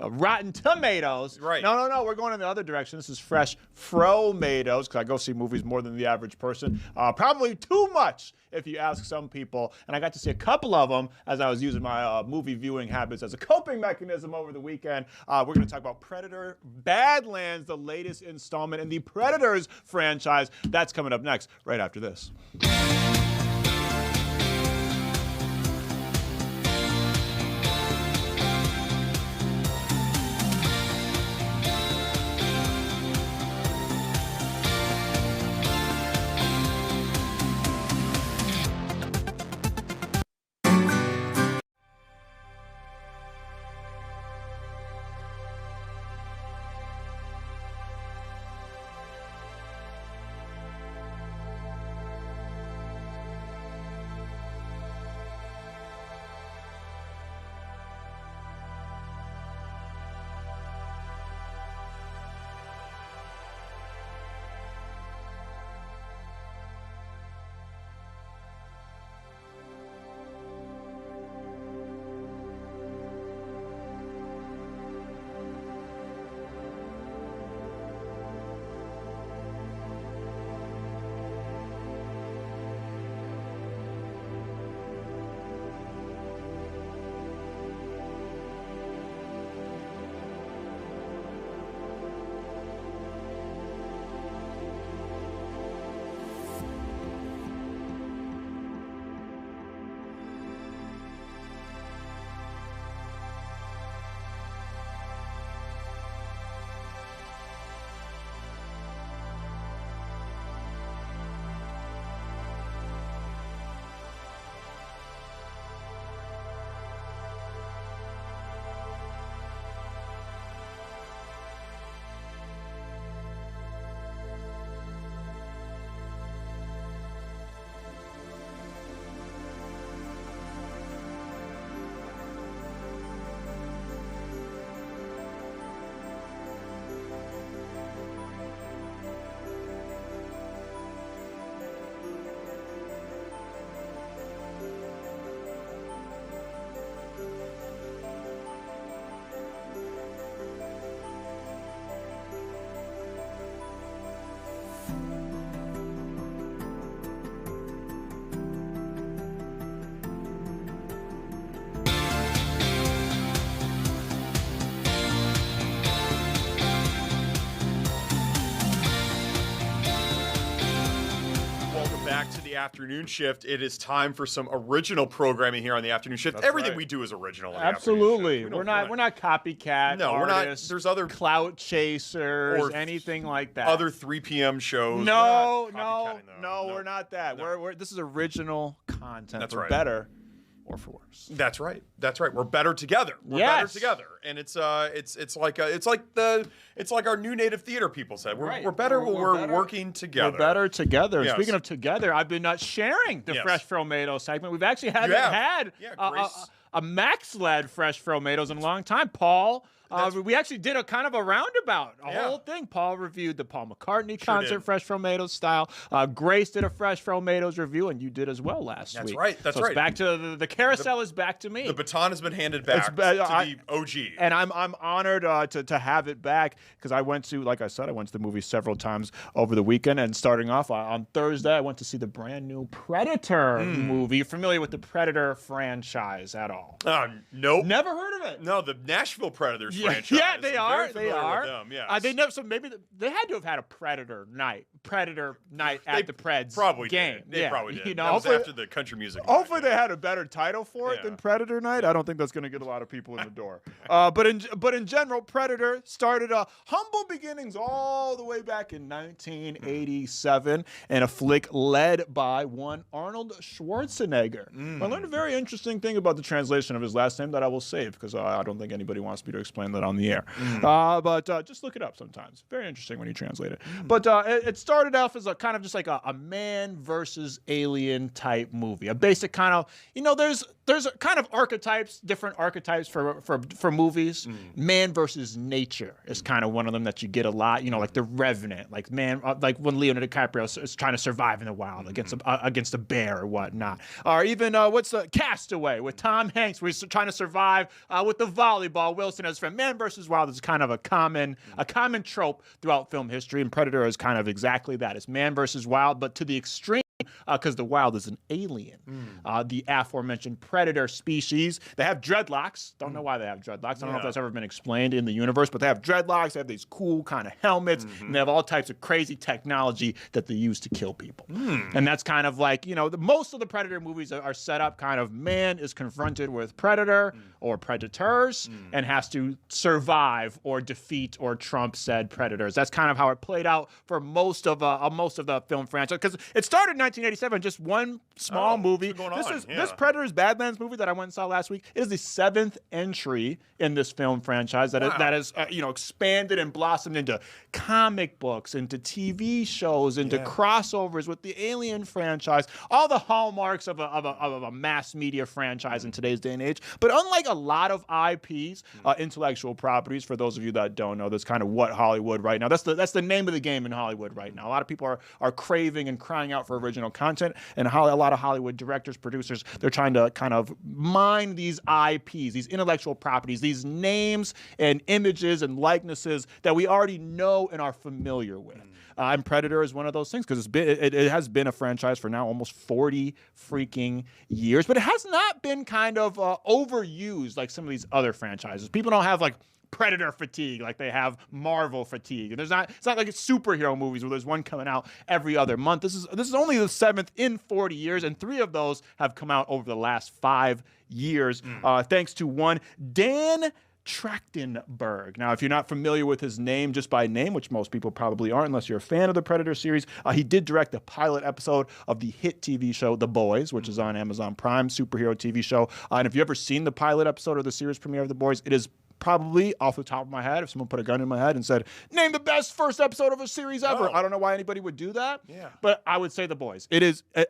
[SPEAKER 5] Rotten Tomatoes.
[SPEAKER 1] Right.
[SPEAKER 5] No. We're going in the other direction. This is fresh Fromatoes because I go see movies more than the average person. Probably too much if you ask some people. And I got to see a couple of them as I was using my movie viewing habits as a coping mechanism over the weekend. We're going to talk about Predator Badlands, the latest installment in the Predators franchise. That's coming up next, right after this.
[SPEAKER 1] back to the afternoon shift. It is time for some original programming here on the afternoon shift. Everything we do is original.
[SPEAKER 2] Absolutely. We're not copycat.
[SPEAKER 1] No, we're not. There's other
[SPEAKER 2] clout chasers or anything like that.
[SPEAKER 1] Other 3 p.m. shows.
[SPEAKER 2] No, we're not that. No. This is original content.
[SPEAKER 1] That's
[SPEAKER 2] for
[SPEAKER 1] right.
[SPEAKER 2] better or for worse.
[SPEAKER 1] That's right. We're better together. We're better together, and it's like our new native theater people said. We're better when we're working together.
[SPEAKER 2] We're better together.
[SPEAKER 1] Yes.
[SPEAKER 2] Speaking of together, I've been sharing the Fresh Fromato segment. We've actually had a Maxx-led Fresh Fromatos in a long time. Paul. We actually did a kind of a roundabout, whole thing. Paul reviewed the Paul McCartney concert, Fresh Fromatos style. Grace did a Fresh Fromatos review, and you did as well last week.
[SPEAKER 1] That's right.
[SPEAKER 2] It's back to the carousel is back to me.
[SPEAKER 1] The baton has been handed back to the OG.
[SPEAKER 2] And I'm honored to have it back because I went to the movie several times over the weekend. And starting off on Thursday, I went to see the brand new Predator movie. You familiar with the Predator franchise at all?
[SPEAKER 1] Nope.
[SPEAKER 2] Never heard of it.
[SPEAKER 1] No, the Nashville Predators franchise.
[SPEAKER 2] Yeah, they are.
[SPEAKER 1] They are. Them, yes.
[SPEAKER 2] Maybe they had to have had a Predator night at the Preds
[SPEAKER 1] probably
[SPEAKER 2] game.
[SPEAKER 1] They probably did.
[SPEAKER 2] You know,
[SPEAKER 1] that was after the country music.
[SPEAKER 2] Hopefully they had a better title for it than Predator Night. I don't think that's going to get a lot of people in the door. But in general, Predator started humble beginnings all the way back in 1987 in a flick led by one Arnold Schwarzenegger. I learned a very interesting thing about the translation of his last name that I will save because I don't think anybody wants me to explain that on the air. But just look it up sometimes. Very interesting when you translate it. But it started off as a kind of just like a man versus alien type movie. A basic kind of, there's kind of different archetypes for movies. Man versus nature is kind of one of them that you get a lot. Like The Revenant, like when Leonardo DiCaprio is trying to survive in the wild against a bear or whatnot. Or even what's the Castaway with Tom Hanks, where he's trying to survive with the volleyball. Wilson as friend. Man versus wild is kind of a common trope throughout film history, and Predator is kind of exactly that. It's man versus wild, but to the extreme. Because the wild is an alien. The aforementioned predator species, they have dreadlocks. Don't know why they have dreadlocks. I don't know if that's ever been explained in the universe, but they have dreadlocks. They have these cool kind of helmets, and they have all types of crazy technology that they use to kill people. And that's kind of like, most of the Predator movies are set up kind of man is confronted with predator or predators and has to survive or defeat or trump said predators. That's kind of how it played out for most of the film franchise. Because it started in 1987, just one small movie. This Predators Badlands movie that I went and saw last week is the 7th entry in this film franchise that has expanded and blossomed into comic books, into TV shows, into crossovers with the Alien franchise, all the hallmarks of a mass media franchise in today's day and age. But unlike a lot of IPs, intellectual properties, for those of you that don't know, that's kind of what Hollywood right now. That's the name of the game in Hollywood right now. A lot of people are craving and crying out for original content, and a lot of Hollywood directors, producers, they're trying to kind of mine these IPs, these intellectual properties, these names and images and likenesses that we already know and are familiar with. And Predator is one of those things because it has been a franchise for now almost 40 freaking years, but it has not been kind of overused like some of these other franchises. People don't have like Predator fatigue like they have Marvel fatigue. And it's not like it's superhero movies where there's one coming out every other month. This is only the 7th in 40 years, and 3 of those have come out over the last 5 years, thanks to one Dan Trachtenberg. Now, if you're not familiar with his name just by name, which most people probably aren't unless you're a fan of the Predator series, he did direct the pilot episode of the hit TV show The Boys, which is on Amazon Prime, superhero TV show. And if you've ever seen the pilot episode of the series premiere of The Boys, it is probably off the top of my head, if someone put a gun in my head and said, name the best first episode of a series ever. I don't know why anybody would do that, but I would say The Boys.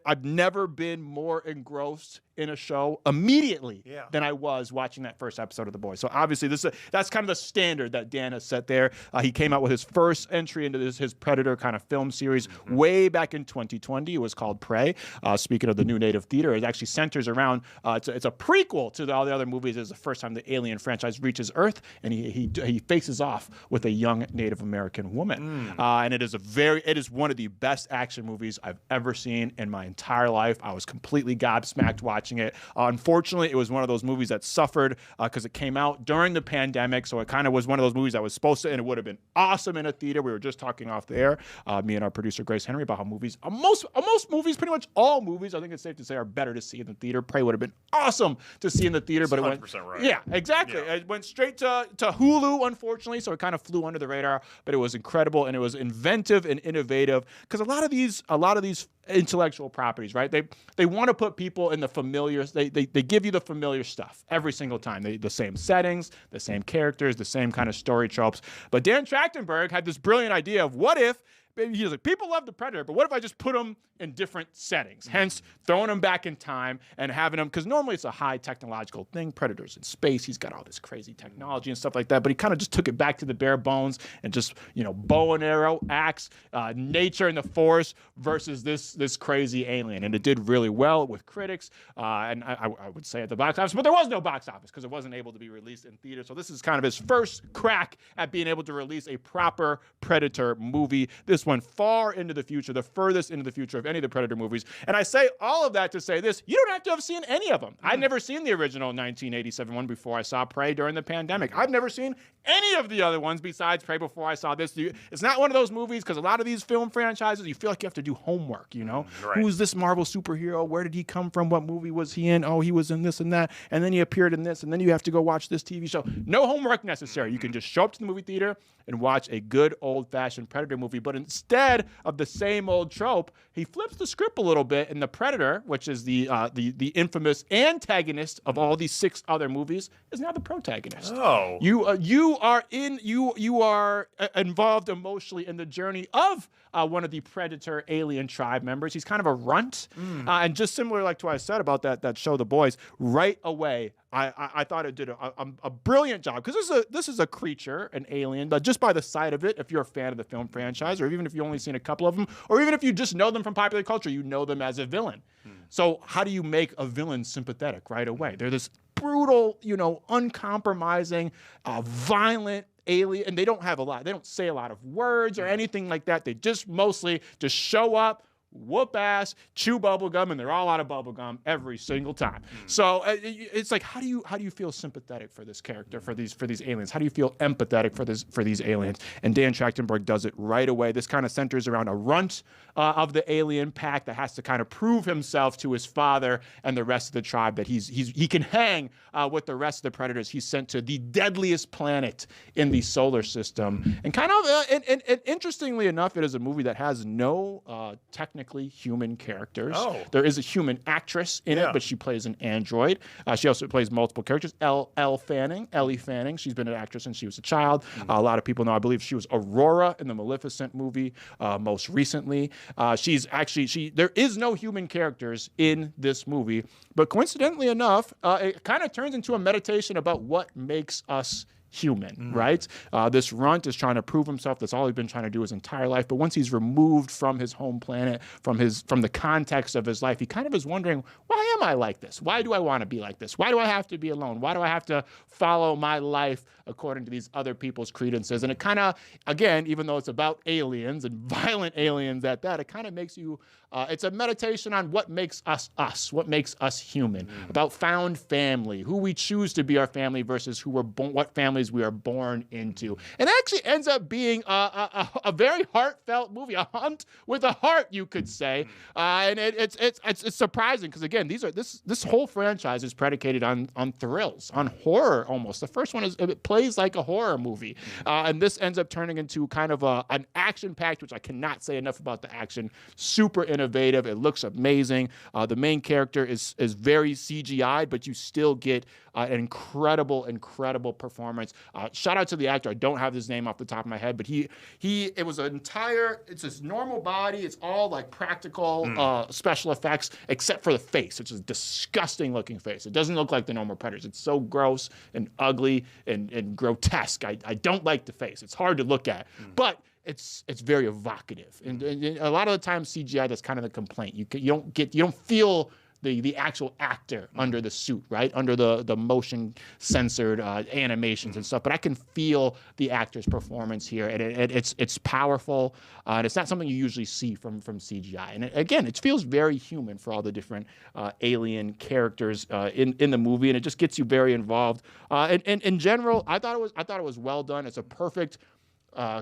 [SPEAKER 2] I've never been more engrossed in a show immediately than I was watching that first episode of The Boys. So obviously that's kind of the standard that Dan has set there. He came out with his first entry into his Predator kind of film series way back in 2020. It was called Prey. Speaking of the new native theater, it actually centers around, it's a prequel to all the other movies. It's the first time the Alien franchise reaches Earth, and he faces off with a young Native American woman. And it is one of the best action movies I've ever seen in my entire life. I was completely gobsmacked watching watching it. Unfortunately, it was one of those movies that suffered because it came out during the pandemic, so it kind of was one of those movies that was supposed to, and it would have been awesome in a theater. We were just talking off the air, me and our producer Grace Henry, about how movies, most movies, pretty much all movies, I think it's safe to say, are better to see in the theater. Prey would have been awesome to see in the theater, but it went,
[SPEAKER 1] right.
[SPEAKER 2] Yeah, exactly. Yeah. It went straight to Hulu, unfortunately, so it kind of flew under the radar, but it was incredible, and it was inventive and innovative, because a lot of these intellectual properties, right? They want to put people in the familiar. They give you the familiar stuff every single time. The same settings, the same characters, the same kind of story tropes. But Dan Trachtenberg had this brilliant idea of what if. He's like, people love the Predator, but what if I just put them in different settings? Hence, throwing them back in time and having them, because normally it's a high technological thing. Predator's in space. He's got all this crazy technology and stuff like that, but he kind of just took it back to the bare bones and just, bow and arrow, axe, nature in the forest versus this crazy alien. And it did really well with critics, and I would say at the box office, but there was no box office because it wasn't able to be released in theaters. So this is kind of his first crack at being able to release a proper Predator movie. This one far into the future, the furthest into the future of any of the Predator movies. And I say all of that to say this: you don't have to have seen any of them. I'd never seen the original 1987 one before I saw Prey during the pandemic. I've never seen any of the other ones besides Prey before I saw this. It's not one of those movies, because a lot of these film franchises, you feel like you have to do homework, Right. Who's this Marvel superhero? Where did he come from? What movie was he in? Oh, he was in this and that. And then he appeared in this. And then you have to go watch this TV show. No homework necessary. You can just show up to the movie theater and watch a good old-fashioned Predator movie. But instead of the same old trope, he flips the script a little bit, and the Predator, which is the infamous antagonist of all these 6 other movies, is now the protagonist.
[SPEAKER 1] Oh,
[SPEAKER 2] you are involved emotionally in the journey of one of the Predator alien tribe members. He's kind of a runt, and just similar like to what I said about that show, The Boys. Right away, I thought it did a brilliant job, because this is a creature, an alien, but just by the sight of it, if you're a fan of the film franchise, or even if you've only seen a couple of them, or even if you just know them from popular culture, you know them as a villain. So how do you make a villain sympathetic right away? They're this brutal, uncompromising, violent alien, and they don't say a lot of words or anything like that. They just mostly just show up, whoop ass, chew bubble gum, and they're all out of bubble gum every single time. So it's like, how do you feel sympathetic for this character, for these aliens? How do you feel empathetic for these aliens? And Dan Trachtenberg does it right away. This kind of centers around a runt of the alien pack that has to kind of prove himself to his father and the rest of the tribe that he can hang with the rest of the Predators. He's sent to the deadliest planet in the solar system. And kind of, and interestingly enough, it is a movie that has no technical human characters.
[SPEAKER 1] Oh.
[SPEAKER 2] There is a human actress in it, but she plays an android. She also plays multiple characters. Ellie Fanning. She's been an actress since she was a child. A lot of people know, I believe she was Aurora in the Maleficent movie most recently. There is no human characters in this movie, but coincidentally enough, it kind of turns into a meditation about what makes us human, right? This runt is trying to prove himself. That's all he's been trying to do his entire life. But once he's removed from his home planet, from the context of his life, he kind of is wondering, why am I like this? Why do I want to be like this? Why do I have to be alone? Why do I have to follow my life according to these other people's credences? And it kind of, again, even though it's about aliens and violent aliens at that, it kind of makes you, it's a meditation on what makes us us, what makes us human, about found family, who we choose to be our family versus who we're what families we are born into. And it actually ends up being a very heartfelt movie, a hunt with a heart, you could say. And it's surprising, because again, this whole franchise is predicated on thrills, on horror almost. The first one it plays like a horror movie, and this ends up turning into kind of an action-packed, which I cannot say enough about the action. Super innovative. It looks amazing. The main character is very CGI, but you still get an incredible performance. Shout out to the actor. I don't have his name off the top of my head, but it's his normal body. It's all like practical special effects, except for the face, which is a disgusting looking face. It doesn't look like the normal Predators. It's so gross and ugly and grotesque. I don't like the face. It's hard to look at, but it's very evocative. And a lot of the time CGI, that's kind of the complaint. You don't feel
[SPEAKER 9] the actual actor under the suit, right? Under the motion censored animations and stuff. But I can feel the actor's performance here, and it's powerful. And it's not something you usually see from CGI. And again, it feels very human for all the different alien characters in the movie, and it just gets you very involved. And in general, I thought it was well done. It's a perfect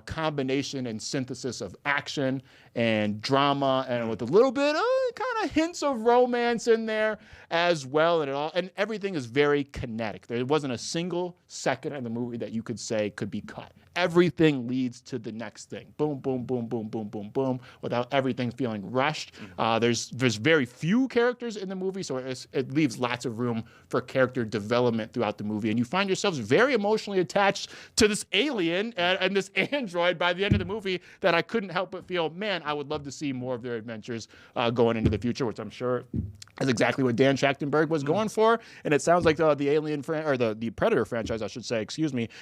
[SPEAKER 9] combination and synthesis of action and drama, and with a little bit of kind of hints of romance in there as well, and everything is very kinetic. There wasn't a single second in the movie that you could say could be cut. Everything leads to the next thing. Boom, boom, boom, boom, boom, boom, boom, without everything feeling rushed. There's very few characters in the movie, so it leaves lots of room for character development throughout the movie, and you find yourselves very emotionally attached to this alien and this android by the end of the movie that I couldn't help but feel, man, I would love to see more of their adventures going into the future, which I'm sure is exactly what Dan Trachtenberg was going for. And it sounds like the Alien or the Predator franchise, I should say,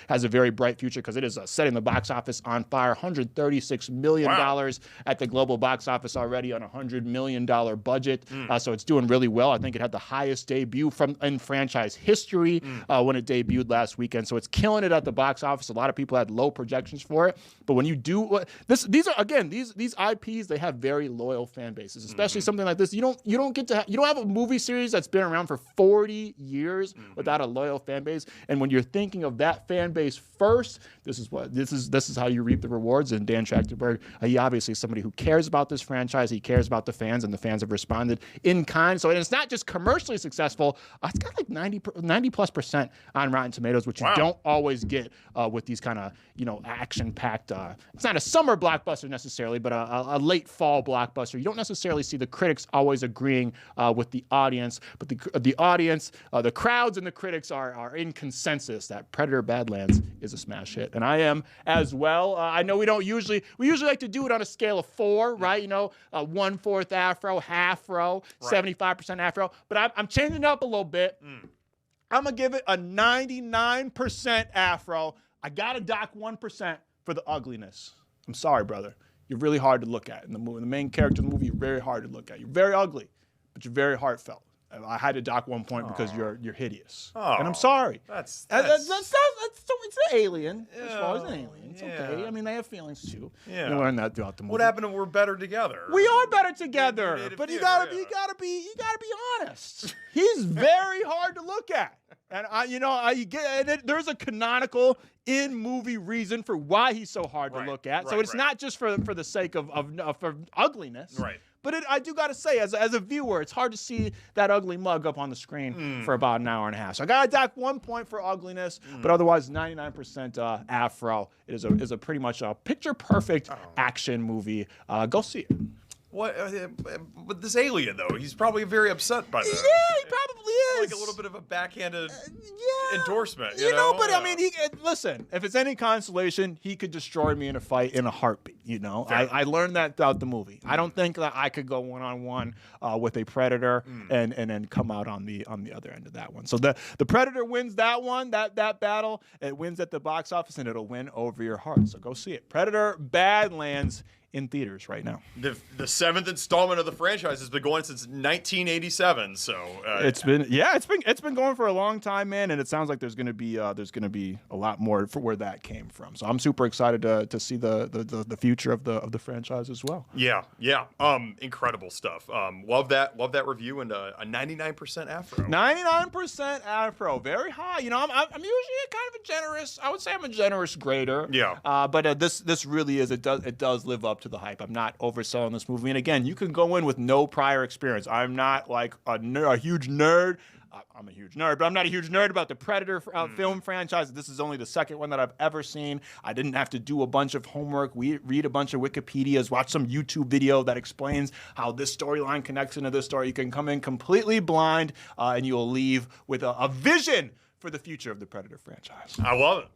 [SPEAKER 9] has a very bright future, because it is setting the box office on fire. $136 million at the global box office already on a $100 million budget. So it's doing really well. I think it had the highest debut in franchise history when it debuted last weekend. So it's killing it at the box office. A lot of people had low projections for it. But when you do these IPs, they have very loyal fan bases, especially something like this. You don't have a movie series that's been around for 40 years without a loyal fan base. And when you're thinking of that fan base first, this is how you reap the rewards. And Dan Trachtenberg, he obviously is somebody who cares about this franchise. He cares about the fans, and the fans have responded in kind. So it's not just commercially successful. It's got like 90+% on Rotten Tomatoes, which you don't always get with these kind of action-packed. It's not a summer blockbuster necessarily, but a late fall blockbuster. You don't necessarily see the critics always agreeing with the audience, but the audience, the crowds and the critics are in consensus that Predator: Badlands is a smash hit, and I am as well. I know we usually like to do it on a scale of 4, right? 1/4 Afro, half row, 75% Afro, but I'm changing it up a little bit. I'm gonna give it a 99% Afro. I gotta dock 1% for the ugliness. I'm sorry, brother. You're really hard to look at in the movie. The main character in the movie, you're very hard to look at. You're very ugly, but you're very heartfelt. I had to dock 1 point because you're hideous, and I'm sorry. That's it's an alien. First of all, it's an alien. It's okay. I mean, they have feelings too. Yeah. You learn that throughout the movie.
[SPEAKER 1] What happened if we're better together?
[SPEAKER 9] We are better together, but you gotta be honest. He's very hard to look at, and there's a canonical in-movie reason for why he's so hard to look at. So it's not just for the sake of ugliness. Right. But I do got to say, as a viewer, it's hard to see that ugly mug up on the screen for about an hour and a half. So I got to dock 1 point for ugliness, but otherwise 99% Afro. It is a pretty much a picture-perfect action movie. Go see it.
[SPEAKER 1] What? But this alien, though, he's probably very upset by this.
[SPEAKER 9] Yeah, he probably is.
[SPEAKER 1] Like a little bit of a backhanded endorsement,
[SPEAKER 9] you know? But I mean, listen, if it's any consolation, he could destroy me in a fight in a heartbeat, I learned that throughout the movie. I don't think that I could go one-on-one with a Predator and then come out on the other end of that one. So the Predator wins that one, that battle. It wins at the box office, and it'll win over your heart. So go see it. Predator: Badlands in theaters right now.
[SPEAKER 1] The 7th installment of the franchise has been going since 1987. So
[SPEAKER 9] it's been going for a long time, man. And it sounds like there's going to be a lot more for where that came from. So I'm super excited to see the future of the franchise as well.
[SPEAKER 1] Yeah. Incredible stuff. Love that review, and a 99% Afro.
[SPEAKER 9] 99% Afro, very high. I'm usually kind of a generous. I would say I'm a generous grader.
[SPEAKER 1] Yeah.
[SPEAKER 9] But this really is. It does live up to the hype. I'm not overselling this movie. And again, you can go in with no prior experience. I'm not like a huge nerd. I'm a huge nerd, but I'm not a huge nerd about the Predator film franchise. This is only the second one that I've ever seen. I didn't have to do a bunch of homework, read a bunch of Wikipedias, watch some YouTube video that explains how this storyline connects into this story. You can come in completely blind, and you'll leave with a vision for the future of the Predator franchise.
[SPEAKER 1] I love it.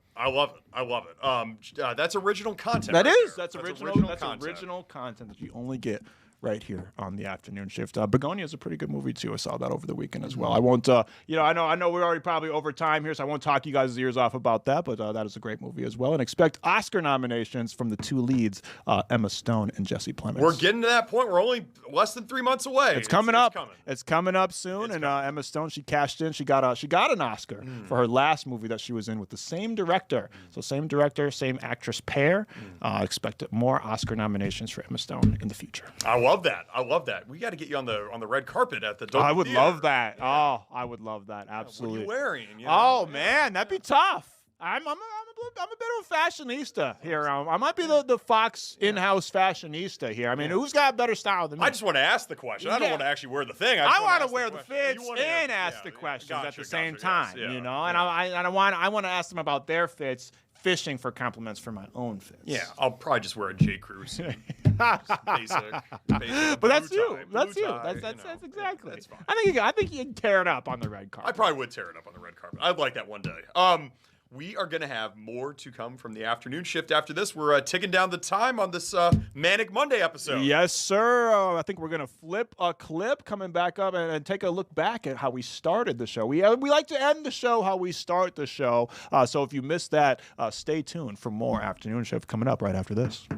[SPEAKER 1] That's original content.
[SPEAKER 9] That's
[SPEAKER 1] original
[SPEAKER 9] original content that you only get
[SPEAKER 2] right here on the afternoon shift. Begonia is a pretty good movie too. I saw that over the weekend as well. I won't, I know we're already probably over time here, so I won't talk you guys' ears off about that, but that is a great movie as well. And expect Oscar nominations from the two leads, Emma Stone and Jesse Plemons.
[SPEAKER 1] We're getting to that point. We're only less than 3 months away.
[SPEAKER 2] It's coming up. It's coming up soon. Emma Stone, she cashed in. She got an Oscar for her last movie that she was in with the same director. So same director, same actress pair. Expect more Oscar nominations for Emma Stone in the future.
[SPEAKER 1] I love that. We got to get you on the red carpet at the Dolby
[SPEAKER 2] I would
[SPEAKER 1] Theater.
[SPEAKER 2] love that. Yeah. Oh, I would love that. Absolutely.
[SPEAKER 1] What are you wearing?
[SPEAKER 2] Oh man, that'd be tough. I'm a bit of a fashionista here. I might be the Fox in-house fashionista here. I mean, who's got better style than me?
[SPEAKER 1] I just want to ask the question. I don't want to actually wear the thing.
[SPEAKER 2] I want to wear the fits and ask the questions at the same time.
[SPEAKER 1] Yes,
[SPEAKER 2] And I want to ask them about their fits, fishing for compliments for my own fits.
[SPEAKER 1] Yeah, I'll probably just wear a J. Crew suit. basic.
[SPEAKER 2] But that's you. That's you. That's exactly.
[SPEAKER 1] That's fine.
[SPEAKER 2] I think you can tear it up on the red carpet.
[SPEAKER 1] I probably would tear it up on the red carpet. I'd like that one day. We are going to have more to come from the afternoon shift after this. We're ticking down the time on this Manic Monday episode.
[SPEAKER 2] Yes, sir. I think we're going to flip a clip coming back up and take a look back at how we started the show. We like to end the show how we start the show. So if you missed that, stay tuned for more afternoon shift coming up right after this.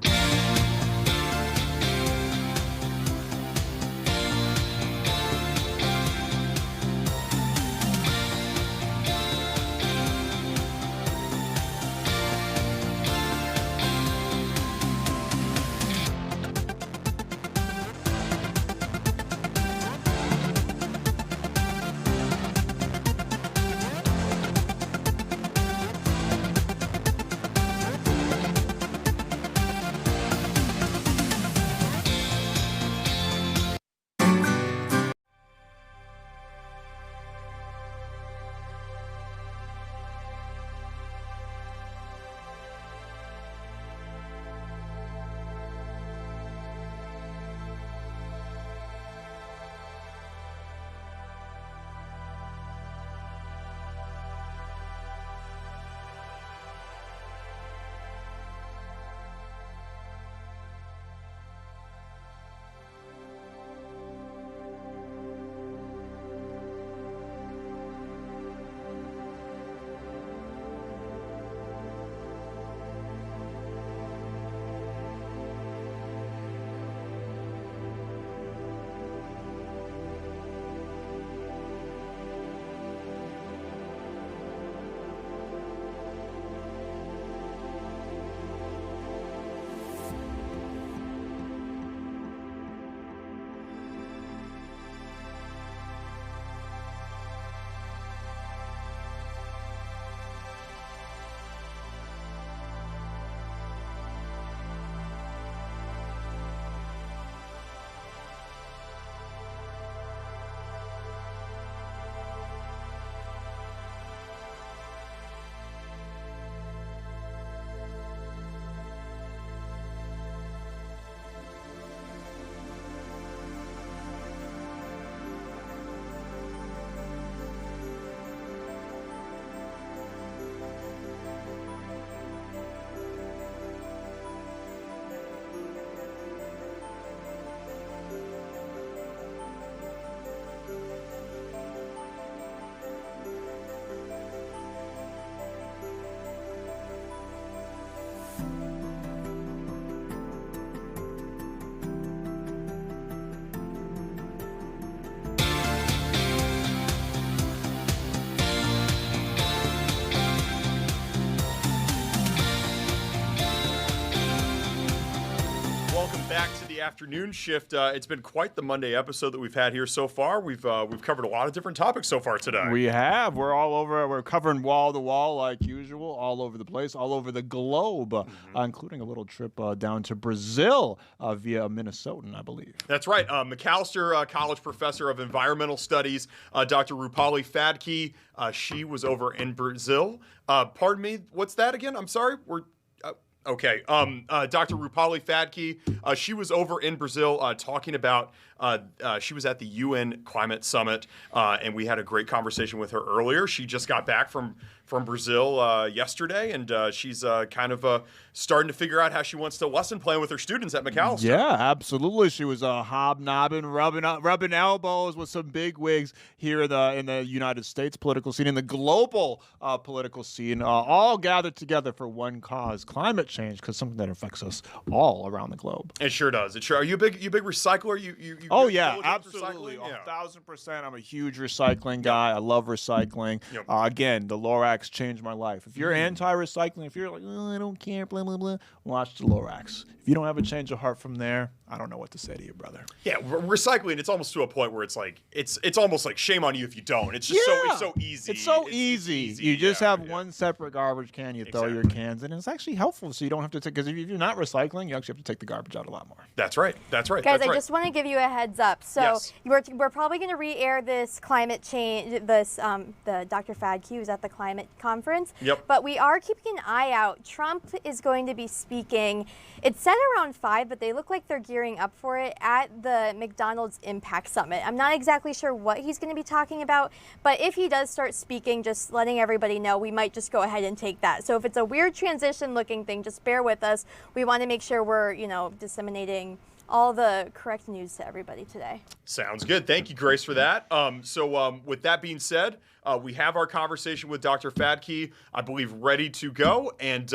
[SPEAKER 1] Back to the afternoon shift. It's been quite the Monday episode that we've had here so far. We've covered a lot of different topics so far today.
[SPEAKER 2] We have. We're all over. We're covering wall to wall like usual, all over the place, all over the globe, including a little trip down to Brazil via Minnesotan, I believe.
[SPEAKER 1] That's right. McAllister College Professor of Environmental Studies, Dr. Rupali Phadke. She was over in Brazil. Pardon me. What's that again? I'm sorry. Okay. Dr. Rupali Phadke, she was over in Brazil talking about, she was at the UN Climate Summit, and we had a great conversation with her earlier. She just got back from from Brazil yesterday, and she's kind of starting to figure out how she wants to lesson plan with her students at McAllister.
[SPEAKER 2] Yeah, absolutely. She was hobnobbing, rubbing elbows with some big wigs here in the United States political scene, in the global political scene, all gathered together for one cause: climate change, because something that affects us all around the globe.
[SPEAKER 1] It sure does. It sure. Are you a big recycler? You
[SPEAKER 2] oh yeah,
[SPEAKER 1] absolutely.
[SPEAKER 2] Yeah. 1,000%. I'm a huge recycling guy. I love recycling. Yep. Again, the Lorax changed my life. If you're anti-recycling, if you're like, I don't care, blah blah blah, watch the Lorax. If you don't have a change of heart from there, I don't know what to say to you, brother.
[SPEAKER 1] Yeah, recycling. It's almost to a point where it's like it's almost like shame on you if you don't. It's just so easy.
[SPEAKER 2] It's so easy. You just have one separate garbage can. You throw your cans in, and it's actually helpful. So you don't have to take, because if you're not recycling, you actually have to take the garbage out a lot more.
[SPEAKER 1] That's right. Guys,
[SPEAKER 3] I just want to give you a heads up. So we're probably going to re-air this climate change. The Dr. Fadke was at the climate conference.
[SPEAKER 1] Yep.
[SPEAKER 3] But we are keeping an eye out. Trump is going to be speaking. It's set around 5, but they look like they're gearing up for it at the McDonald's Impact Summit. I'm not exactly sure what he's going to be talking about, but if he does start speaking, just letting everybody know, we might just go ahead and take that. So if it's a weird transition looking thing, just bear with us. We want to make sure we're, disseminating all the correct news to everybody today.
[SPEAKER 1] Sounds good. Thank you, Grace, for that. So with that being said, we have our conversation with Dr. Fadke, I believe, ready to go. And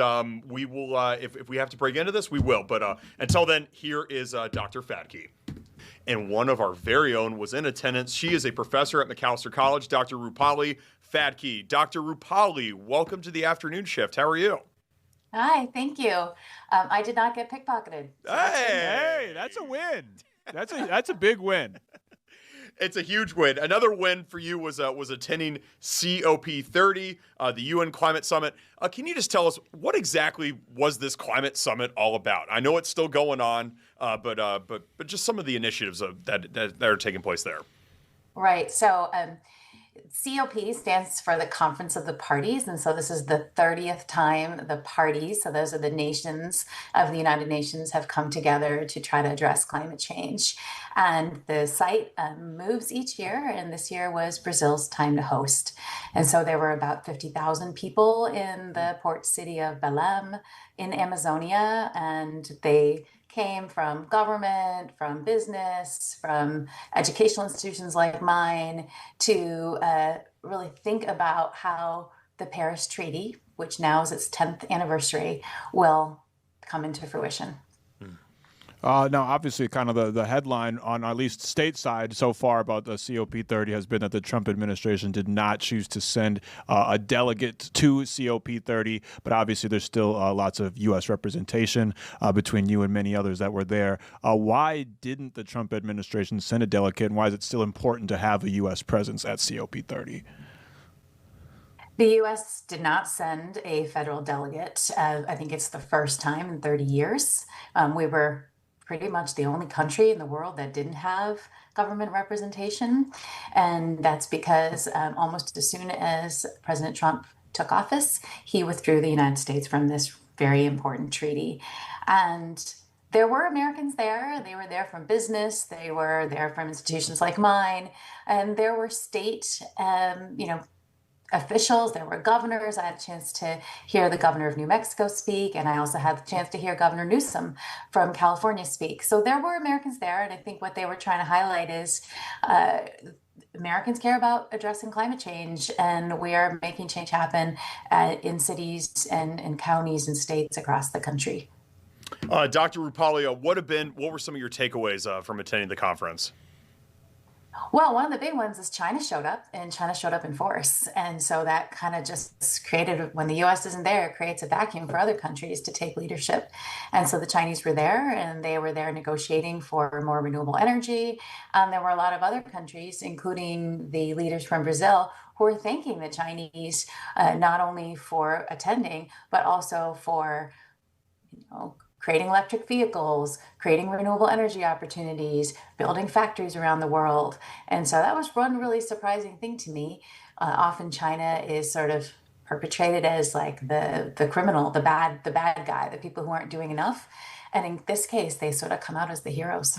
[SPEAKER 1] we will, if we have to break into this, we will. But until then, here is Dr. Fadke. And one of our very own was in attendance. She is a professor at McAllister College, Dr. Rupali Fadke. Dr. Rupali, welcome to the afternoon shift. How are you?
[SPEAKER 4] Hi, thank you. I did not get pickpocketed.
[SPEAKER 1] So hey,
[SPEAKER 2] that's a win. That's a big win.
[SPEAKER 1] It's a huge win. Another win for you was attending COP23, the UN Climate Summit. Can you just tell us what exactly was this climate summit all about? I know it's still going on, but just some of the initiatives that are taking place there.
[SPEAKER 4] Right. So COP stands for the Conference of the Parties. And so this is the 30th time the parties, so those are the nations of the United Nations, have come together to try to address climate change. And the site moves each year, and this year was Brazil's time to host. And so there were about 50,000 people in the port city of Belém in Amazonia, and they came from government, from business, from educational institutions like mine to really think about how the Paris Treaty, which now is its 10th anniversary, will come into fruition.
[SPEAKER 2] Now, obviously, kind of the headline on at least stateside so far about the COP30 has been that the Trump administration did not choose to send a delegate to COP30, but obviously there's still lots of U.S. representation between you and many others that were there. Why didn't the Trump administration send a delegate, and why is it still important to have a U.S. presence at COP30?
[SPEAKER 4] The U.S. did not send a federal delegate. I think it's the first time in 30 years. We were pretty much the only country in the world that didn't have government representation. And that's because almost as soon as President Trump took office, he withdrew the United States from this very important treaty. And there were Americans there. They were there from business. They were there from institutions like mine. And there were state, officials, there were governors. I had a chance to hear the governor of New Mexico speak, and I also had the chance to hear Governor Newsom from California speak. So there were Americans there, and I think what they were trying to highlight is Americans care about addressing climate change, and we are making change happen in cities and counties and states across the country.
[SPEAKER 1] Dr. Rupali, what were some of your takeaways from attending the conference?
[SPEAKER 4] Well, one of the big ones is China showed up, and China showed up in force. And so that kind of just created, when the U.S. isn't there, it creates a vacuum for other countries to take leadership. And so the Chinese were there, and they were there negotiating for more renewable energy. There were a lot of other countries, including the leaders from Brazil, who were thanking the Chinese not only for attending, but also for, creating electric vehicles, creating renewable energy opportunities, building factories around the world. And so that was one really surprising thing to me. Often China is sort of perpetrated as like the criminal, the bad guy, the people who aren't doing enough. And in this case, they sort of come out as the heroes.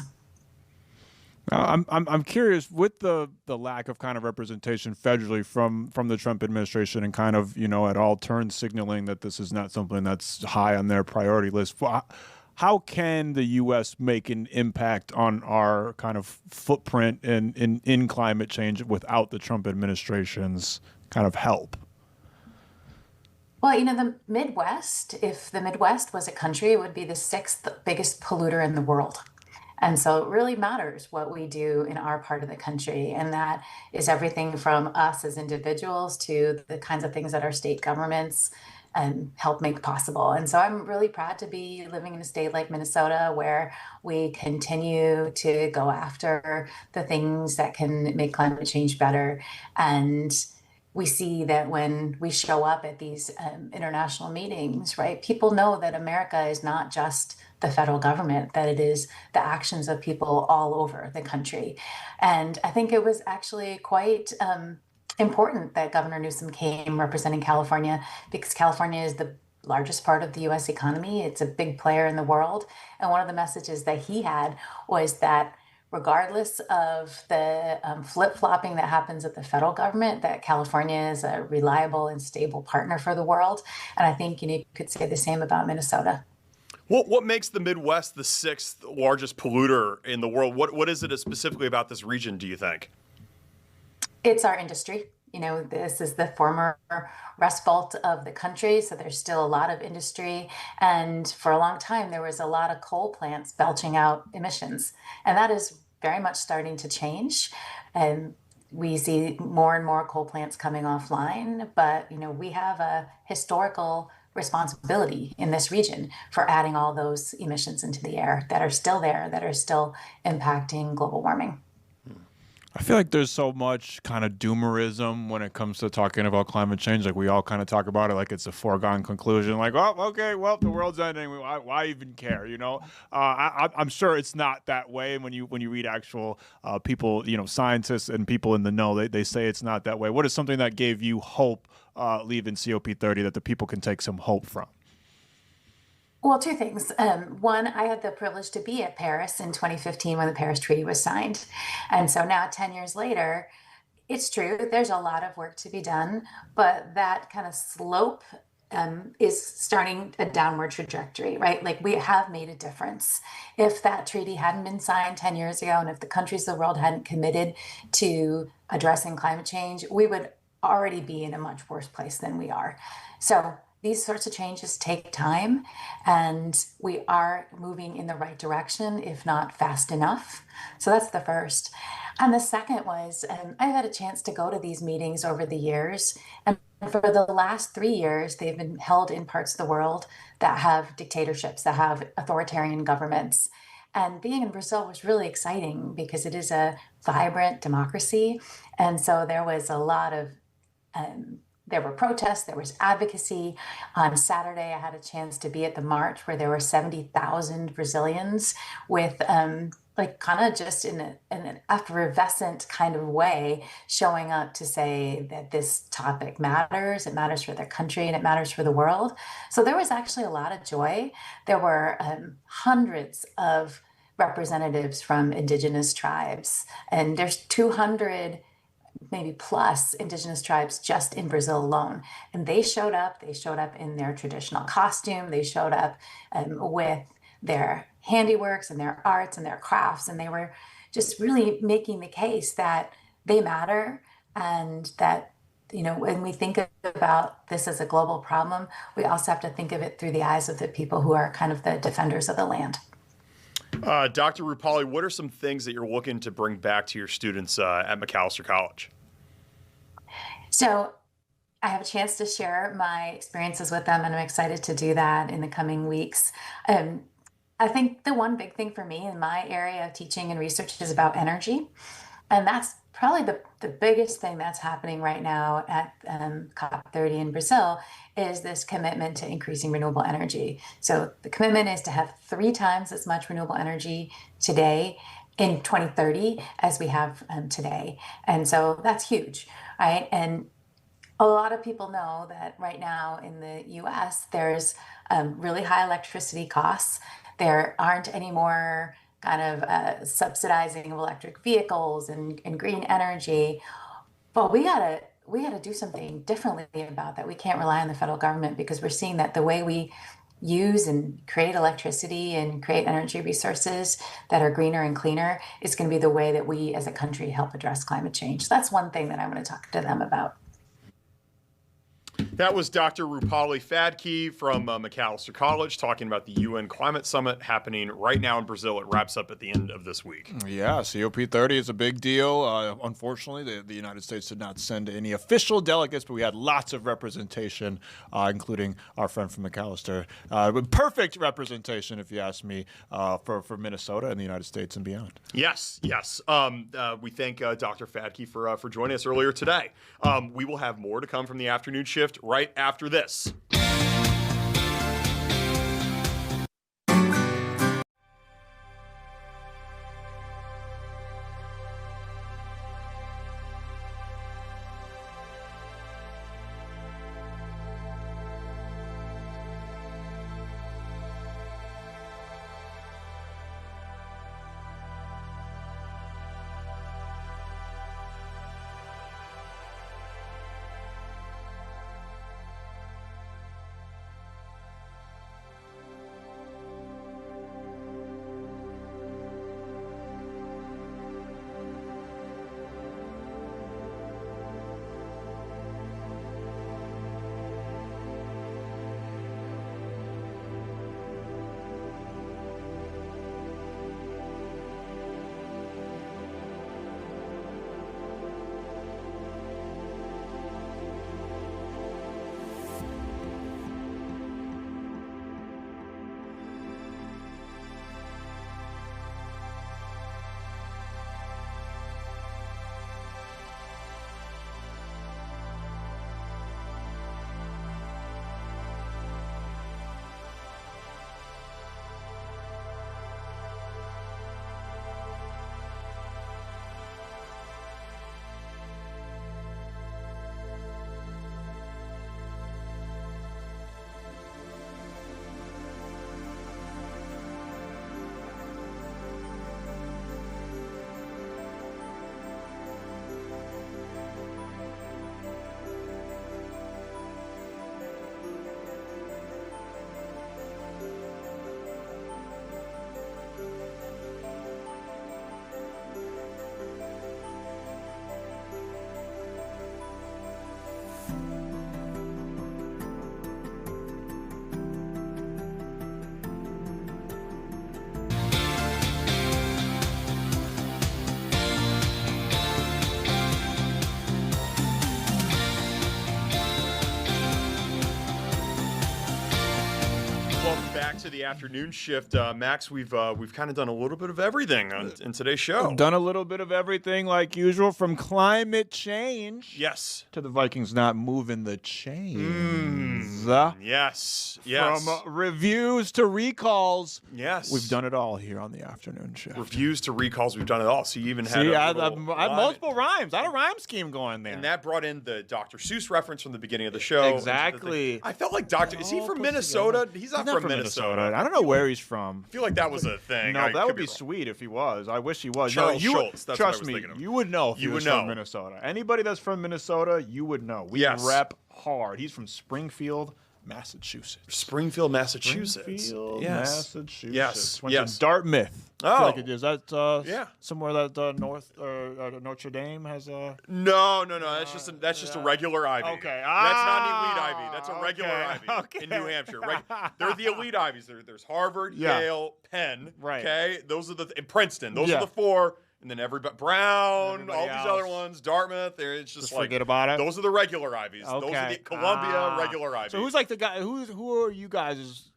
[SPEAKER 2] I'm curious with the lack of kind of representation federally from the Trump administration and kind of, at all turns signaling that this is not something that's high on their priority list. How can the U.S. make an impact on our kind of footprint in climate change without the Trump administration's kind of help?
[SPEAKER 4] Well, the Midwest, if the Midwest was a country, it would be the sixth biggest polluter in the world. And so it really matters what we do in our part of the country. And that is everything from us as individuals to the kinds of things that our state governments help make possible. And so I'm really proud to be living in a state like Minnesota where we continue to go after the things that can make climate change better. And we see that when we show up at these international meetings, right, people know that America is not just the federal government, that it is the actions of people all over the country. And I think it was actually quite important that Governor Newsom came representing California, because California is the largest part of the US economy. It's a big player in the world. And one of the messages that he had was that regardless of the flip-flopping that happens at the federal government, that California is a reliable and stable partner for the world. And I think you could say the same about Minnesota.
[SPEAKER 1] What makes the Midwest the sixth largest polluter in the world? What is it specifically about this region, do you think?
[SPEAKER 4] It's our industry. This is the former Rust Belt of the country, so there's still a lot of industry. And for a long time, there was a lot of coal plants belching out emissions. And that is very much starting to change. And we see more and more coal plants coming offline. But, we have a historical responsibility in this region for adding all those emissions into the air that are still there, that are still impacting global warming.
[SPEAKER 2] I feel like there's so much kind of doomerism when it comes to talking about climate change. Like we all kind of talk about it like it's a foregone conclusion. Like, oh, okay, well, the world's ending. Why even care? I'm sure it's not that way. And when you read actual people, scientists and people in the know, they say it's not that way. What is something that gave you hope leaving COP30 that the people can take some hope from?
[SPEAKER 4] Well, two things. One, I had the privilege to be at Paris in 2015 when the Paris Treaty was signed. And so now 10 years later, it's true, there's a lot of work to be done, but that kind of slope is starting a downward trajectory, right? Like we have made a difference. If that treaty hadn't been signed 10 years ago, and if the countries of the world hadn't committed to addressing climate change, we would already be in a much worse place than we are. So these sorts of changes take time, and we are moving in the right direction, if not fast enough. So that's the first. And the second was, I've had a chance to go to these meetings over the years, and for the last 3 years, they've been held in parts of the world that have dictatorships, that have authoritarian governments. And being in Brazil was really exciting because it is a vibrant democracy. And so there was a lot of there were protests, there was advocacy. On Saturday, I had a chance to be at the march where there were 70,000 Brazilians with kind of just in an effervescent kind of way showing up to say that this topic matters, it matters for their country, and it matters for the world. So there was actually a lot of joy. There were hundreds of representatives from indigenous tribes, and there's 200 maybe plus indigenous tribes just in Brazil alone. And they showed up in their traditional costume, they showed up with their handiworks and their arts and their crafts, and they were just really making the case that they matter, and that, when we think about this as a global problem, we also have to think of it through the eyes of the people who are kind of the defenders of the land.
[SPEAKER 1] Dr. Rupali, what are some things that you're looking to bring back to your students at Macalester College?
[SPEAKER 4] So I have a chance to share my experiences with them, and I'm excited to do that in the coming weeks. I think the one big thing for me in my area of teaching and research is about energy. And that's probably the biggest thing that's happening right now at COP30 in Brazil is this commitment to increasing renewable energy. So the commitment is to have 3 times as much renewable energy today in 2030 as we have today. And so that's huge, right? And a lot of people know that right now in the US, there's really high electricity costs. There aren't any more kind of subsidizing of electric vehicles and green energy. But we gotta do something differently about that. We can't rely on the federal government, because we're seeing that the way we use and create electricity and create energy resources that are greener and cleaner is going to be the way that we as a country help address climate change. So that's one thing that I'm going to talk to them about.
[SPEAKER 1] That was Dr. Rupali Phadke from Macalester College talking about the UN Climate Summit happening right now in Brazil. It wraps up at the end of this week.
[SPEAKER 2] Yeah, COP30 is a big deal. Unfortunately, the United States did not send any official delegates, but we had lots of representation, including our friend from Macalester. Perfect representation, if you ask me, for Minnesota and the United States and beyond.
[SPEAKER 1] Yes. We thank Dr. Phadke for joining us earlier today. We will have more to come from the afternoon shift right after this. To the afternoon shift, Max. We've kind of done a little bit of everything in today's show.
[SPEAKER 2] We've done a little bit of everything like usual, from climate change,
[SPEAKER 1] yes,
[SPEAKER 2] to the Vikings not moving the chains.
[SPEAKER 1] Yes.
[SPEAKER 2] From reviews to recalls.
[SPEAKER 1] Yes,
[SPEAKER 2] we've done it all here on the afternoon shift.
[SPEAKER 1] Reviews to recalls, we've done it all. So you even had
[SPEAKER 2] I had multiple rhymes. I had a rhyme scheme going there,
[SPEAKER 1] and that brought in the Dr. Seuss reference from the beginning of the show.
[SPEAKER 2] Exactly.
[SPEAKER 1] I felt like Dr. Is he from Minnesota? He's not from Minnesota.
[SPEAKER 2] I don't know where he's from.
[SPEAKER 1] I feel like that was a thing.
[SPEAKER 2] No, that would be sweet if he was. I wish he was.
[SPEAKER 1] Charles Schultz. That's
[SPEAKER 2] trust
[SPEAKER 1] what I was
[SPEAKER 2] me,
[SPEAKER 1] thinking of.
[SPEAKER 2] you would know if he was from Minnesota. Anybody that's from Minnesota, you would know. We rep hard. He's from Springfield, Massachusetts.
[SPEAKER 1] Springfield, Massachusetts.
[SPEAKER 2] Massachusetts.
[SPEAKER 1] Yes.
[SPEAKER 2] Went to Dartmouth.
[SPEAKER 1] Oh.
[SPEAKER 2] Is that somewhere that North Notre Dame has a?
[SPEAKER 1] No. That's just a regular Ivy.
[SPEAKER 2] Okay.
[SPEAKER 1] That's not an elite Ivy. That's a regular Ivy in New Hampshire. They're the elite Ivies. There's Harvard, Yale, Penn.
[SPEAKER 2] Right.
[SPEAKER 1] Okay. Those are and Princeton. Those are the four. And then Brown, all these other ones, Dartmouth. It's just like
[SPEAKER 2] forget about it.
[SPEAKER 1] Those are the regular Ivies.
[SPEAKER 2] Okay.
[SPEAKER 1] Those are the Columbia regular Ivies.
[SPEAKER 2] So who's like the guy? Who are you guys?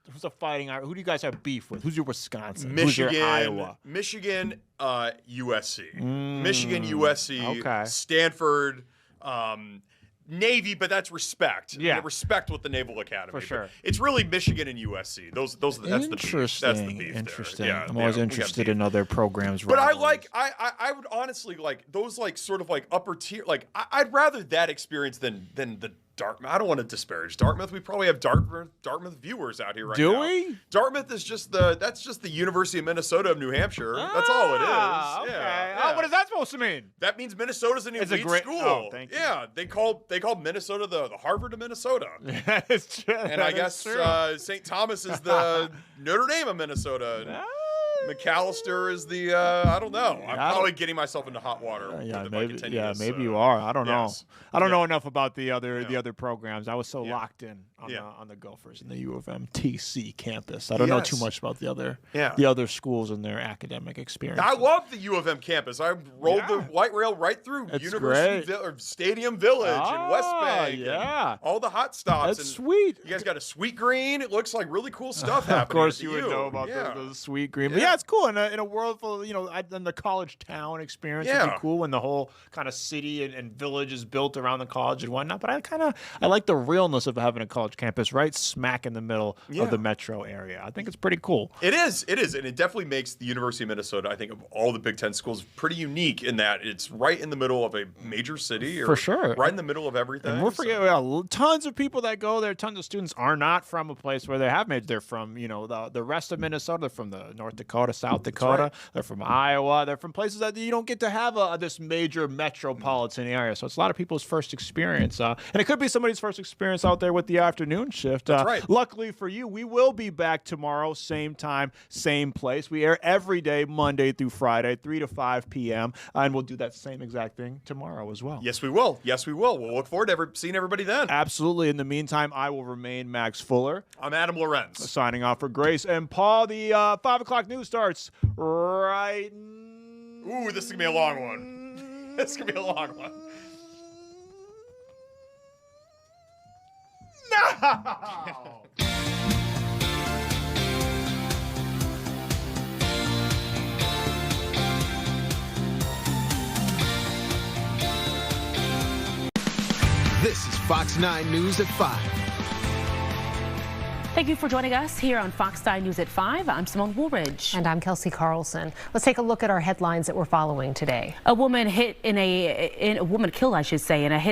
[SPEAKER 2] Who's the fighting? Who do you guys have beef with? Who's your Wisconsin?
[SPEAKER 1] Michigan,
[SPEAKER 2] who's your Iowa?
[SPEAKER 1] Michigan, USC. Michigan, USC.
[SPEAKER 2] Okay.
[SPEAKER 1] Stanford. Navy, but that's respect.
[SPEAKER 2] Yeah,
[SPEAKER 1] respect with the Naval Academy.
[SPEAKER 2] For sure.
[SPEAKER 1] It's really Michigan and USC. That's the beef. That's the beef.
[SPEAKER 2] Interesting.
[SPEAKER 1] Yeah,
[SPEAKER 2] I'm always interested in other programs.
[SPEAKER 1] But I would honestly like those, like sort of like upper tier. Like I'd rather that experience than the Dartmouth. I don't want to disparage Dartmouth. We probably have Dartmouth viewers out here right now.
[SPEAKER 5] Do we?
[SPEAKER 1] Dartmouth is just the University of Minnesota of New Hampshire. That's all it is.
[SPEAKER 5] Okay.
[SPEAKER 1] Yeah.
[SPEAKER 5] Oh, what is that supposed to mean?
[SPEAKER 1] That means Minnesota's an
[SPEAKER 5] It's a
[SPEAKER 1] elite
[SPEAKER 5] great-
[SPEAKER 1] school.
[SPEAKER 5] oh, thank you.
[SPEAKER 1] Yeah, they call Minnesota the Harvard of Minnesota.
[SPEAKER 5] It's true.
[SPEAKER 1] And I guess St. Thomas is the Notre Dame of Minnesota. McAllister is the I don't know. I'm probably getting myself into hot water.
[SPEAKER 5] Yeah,
[SPEAKER 1] if I
[SPEAKER 5] maybe.
[SPEAKER 1] continue
[SPEAKER 5] Yeah,
[SPEAKER 1] this,
[SPEAKER 5] maybe you are. I don't
[SPEAKER 1] yes.
[SPEAKER 5] know. I don't know enough about the other programs. I was so
[SPEAKER 1] Yeah.
[SPEAKER 5] locked in on,
[SPEAKER 1] Yeah.
[SPEAKER 5] on the Gophers and the U of M TC campus. I don't know too
[SPEAKER 1] Yes.
[SPEAKER 5] much about the
[SPEAKER 1] Yeah.
[SPEAKER 5] other schools and their academic experience.
[SPEAKER 1] I love the U of M campus. I rolled
[SPEAKER 5] Yeah.
[SPEAKER 1] the light rail right through
[SPEAKER 5] It's
[SPEAKER 1] University
[SPEAKER 5] great.
[SPEAKER 1] or Stadium Village and West Bank.
[SPEAKER 5] Yeah.
[SPEAKER 1] And all the hot stops.
[SPEAKER 5] That's
[SPEAKER 1] and
[SPEAKER 5] sweet.
[SPEAKER 1] You guys got a sweet green. It looks like really cool stuff happening.
[SPEAKER 5] Of course,
[SPEAKER 1] at the
[SPEAKER 5] you would
[SPEAKER 1] U.
[SPEAKER 5] know about
[SPEAKER 1] Yeah.
[SPEAKER 5] the sweet green. But
[SPEAKER 1] Yeah.
[SPEAKER 5] yeah, it's cool in a world full of, and the college town experience would be
[SPEAKER 1] Yeah.
[SPEAKER 5] cool when the whole kind of city and village is built around the college and whatnot. But I like the realness of having a college campus right smack in the middle
[SPEAKER 1] Yeah.
[SPEAKER 5] of the metro area. I think it's pretty cool.
[SPEAKER 1] It is, and it definitely makes the University of Minnesota, I think, of all the Big Ten schools, pretty unique in that it's right in the middle of a major city, or
[SPEAKER 5] For sure.
[SPEAKER 1] right in the middle of everything.
[SPEAKER 5] And we're
[SPEAKER 1] so-
[SPEAKER 5] forgetting, tons of people that go there, tons of students are not from a place where they have major. They're from, the rest of Minnesota. They're from the North Dakota, South Dakota.
[SPEAKER 1] right.
[SPEAKER 5] They're from Iowa. They're from places that you don't get to have this major metropolitan area. So it's a lot of people's first experience. And it could be somebody's first experience out there with the afternoon shift.
[SPEAKER 1] That's right.
[SPEAKER 5] Luckily for you, we will be back tomorrow, same time, same place. We air every day, Monday through Friday, 3 to 5 p.m. And we'll do that same exact thing tomorrow as well.
[SPEAKER 1] Yes, we will. Yes, we will. We'll look forward to seeing everybody then.
[SPEAKER 5] Absolutely. In the meantime, I will remain Max Fuller.
[SPEAKER 1] I'm Adam Llorens.
[SPEAKER 5] Signing off for Grace and Paul. The 5 o'clock news starts right
[SPEAKER 1] Ooh, this is going to be a long one. This is going to be a long one.
[SPEAKER 5] now.
[SPEAKER 10] This is Fox 9 News at 5.
[SPEAKER 11] Thank you for joining us here on Fox 9 News at 5. I'm Simone Woolridge.
[SPEAKER 12] And I'm Kelsey Carlson. Let's take a look at our headlines that we're following today.
[SPEAKER 11] A woman killed, I should say, in a hit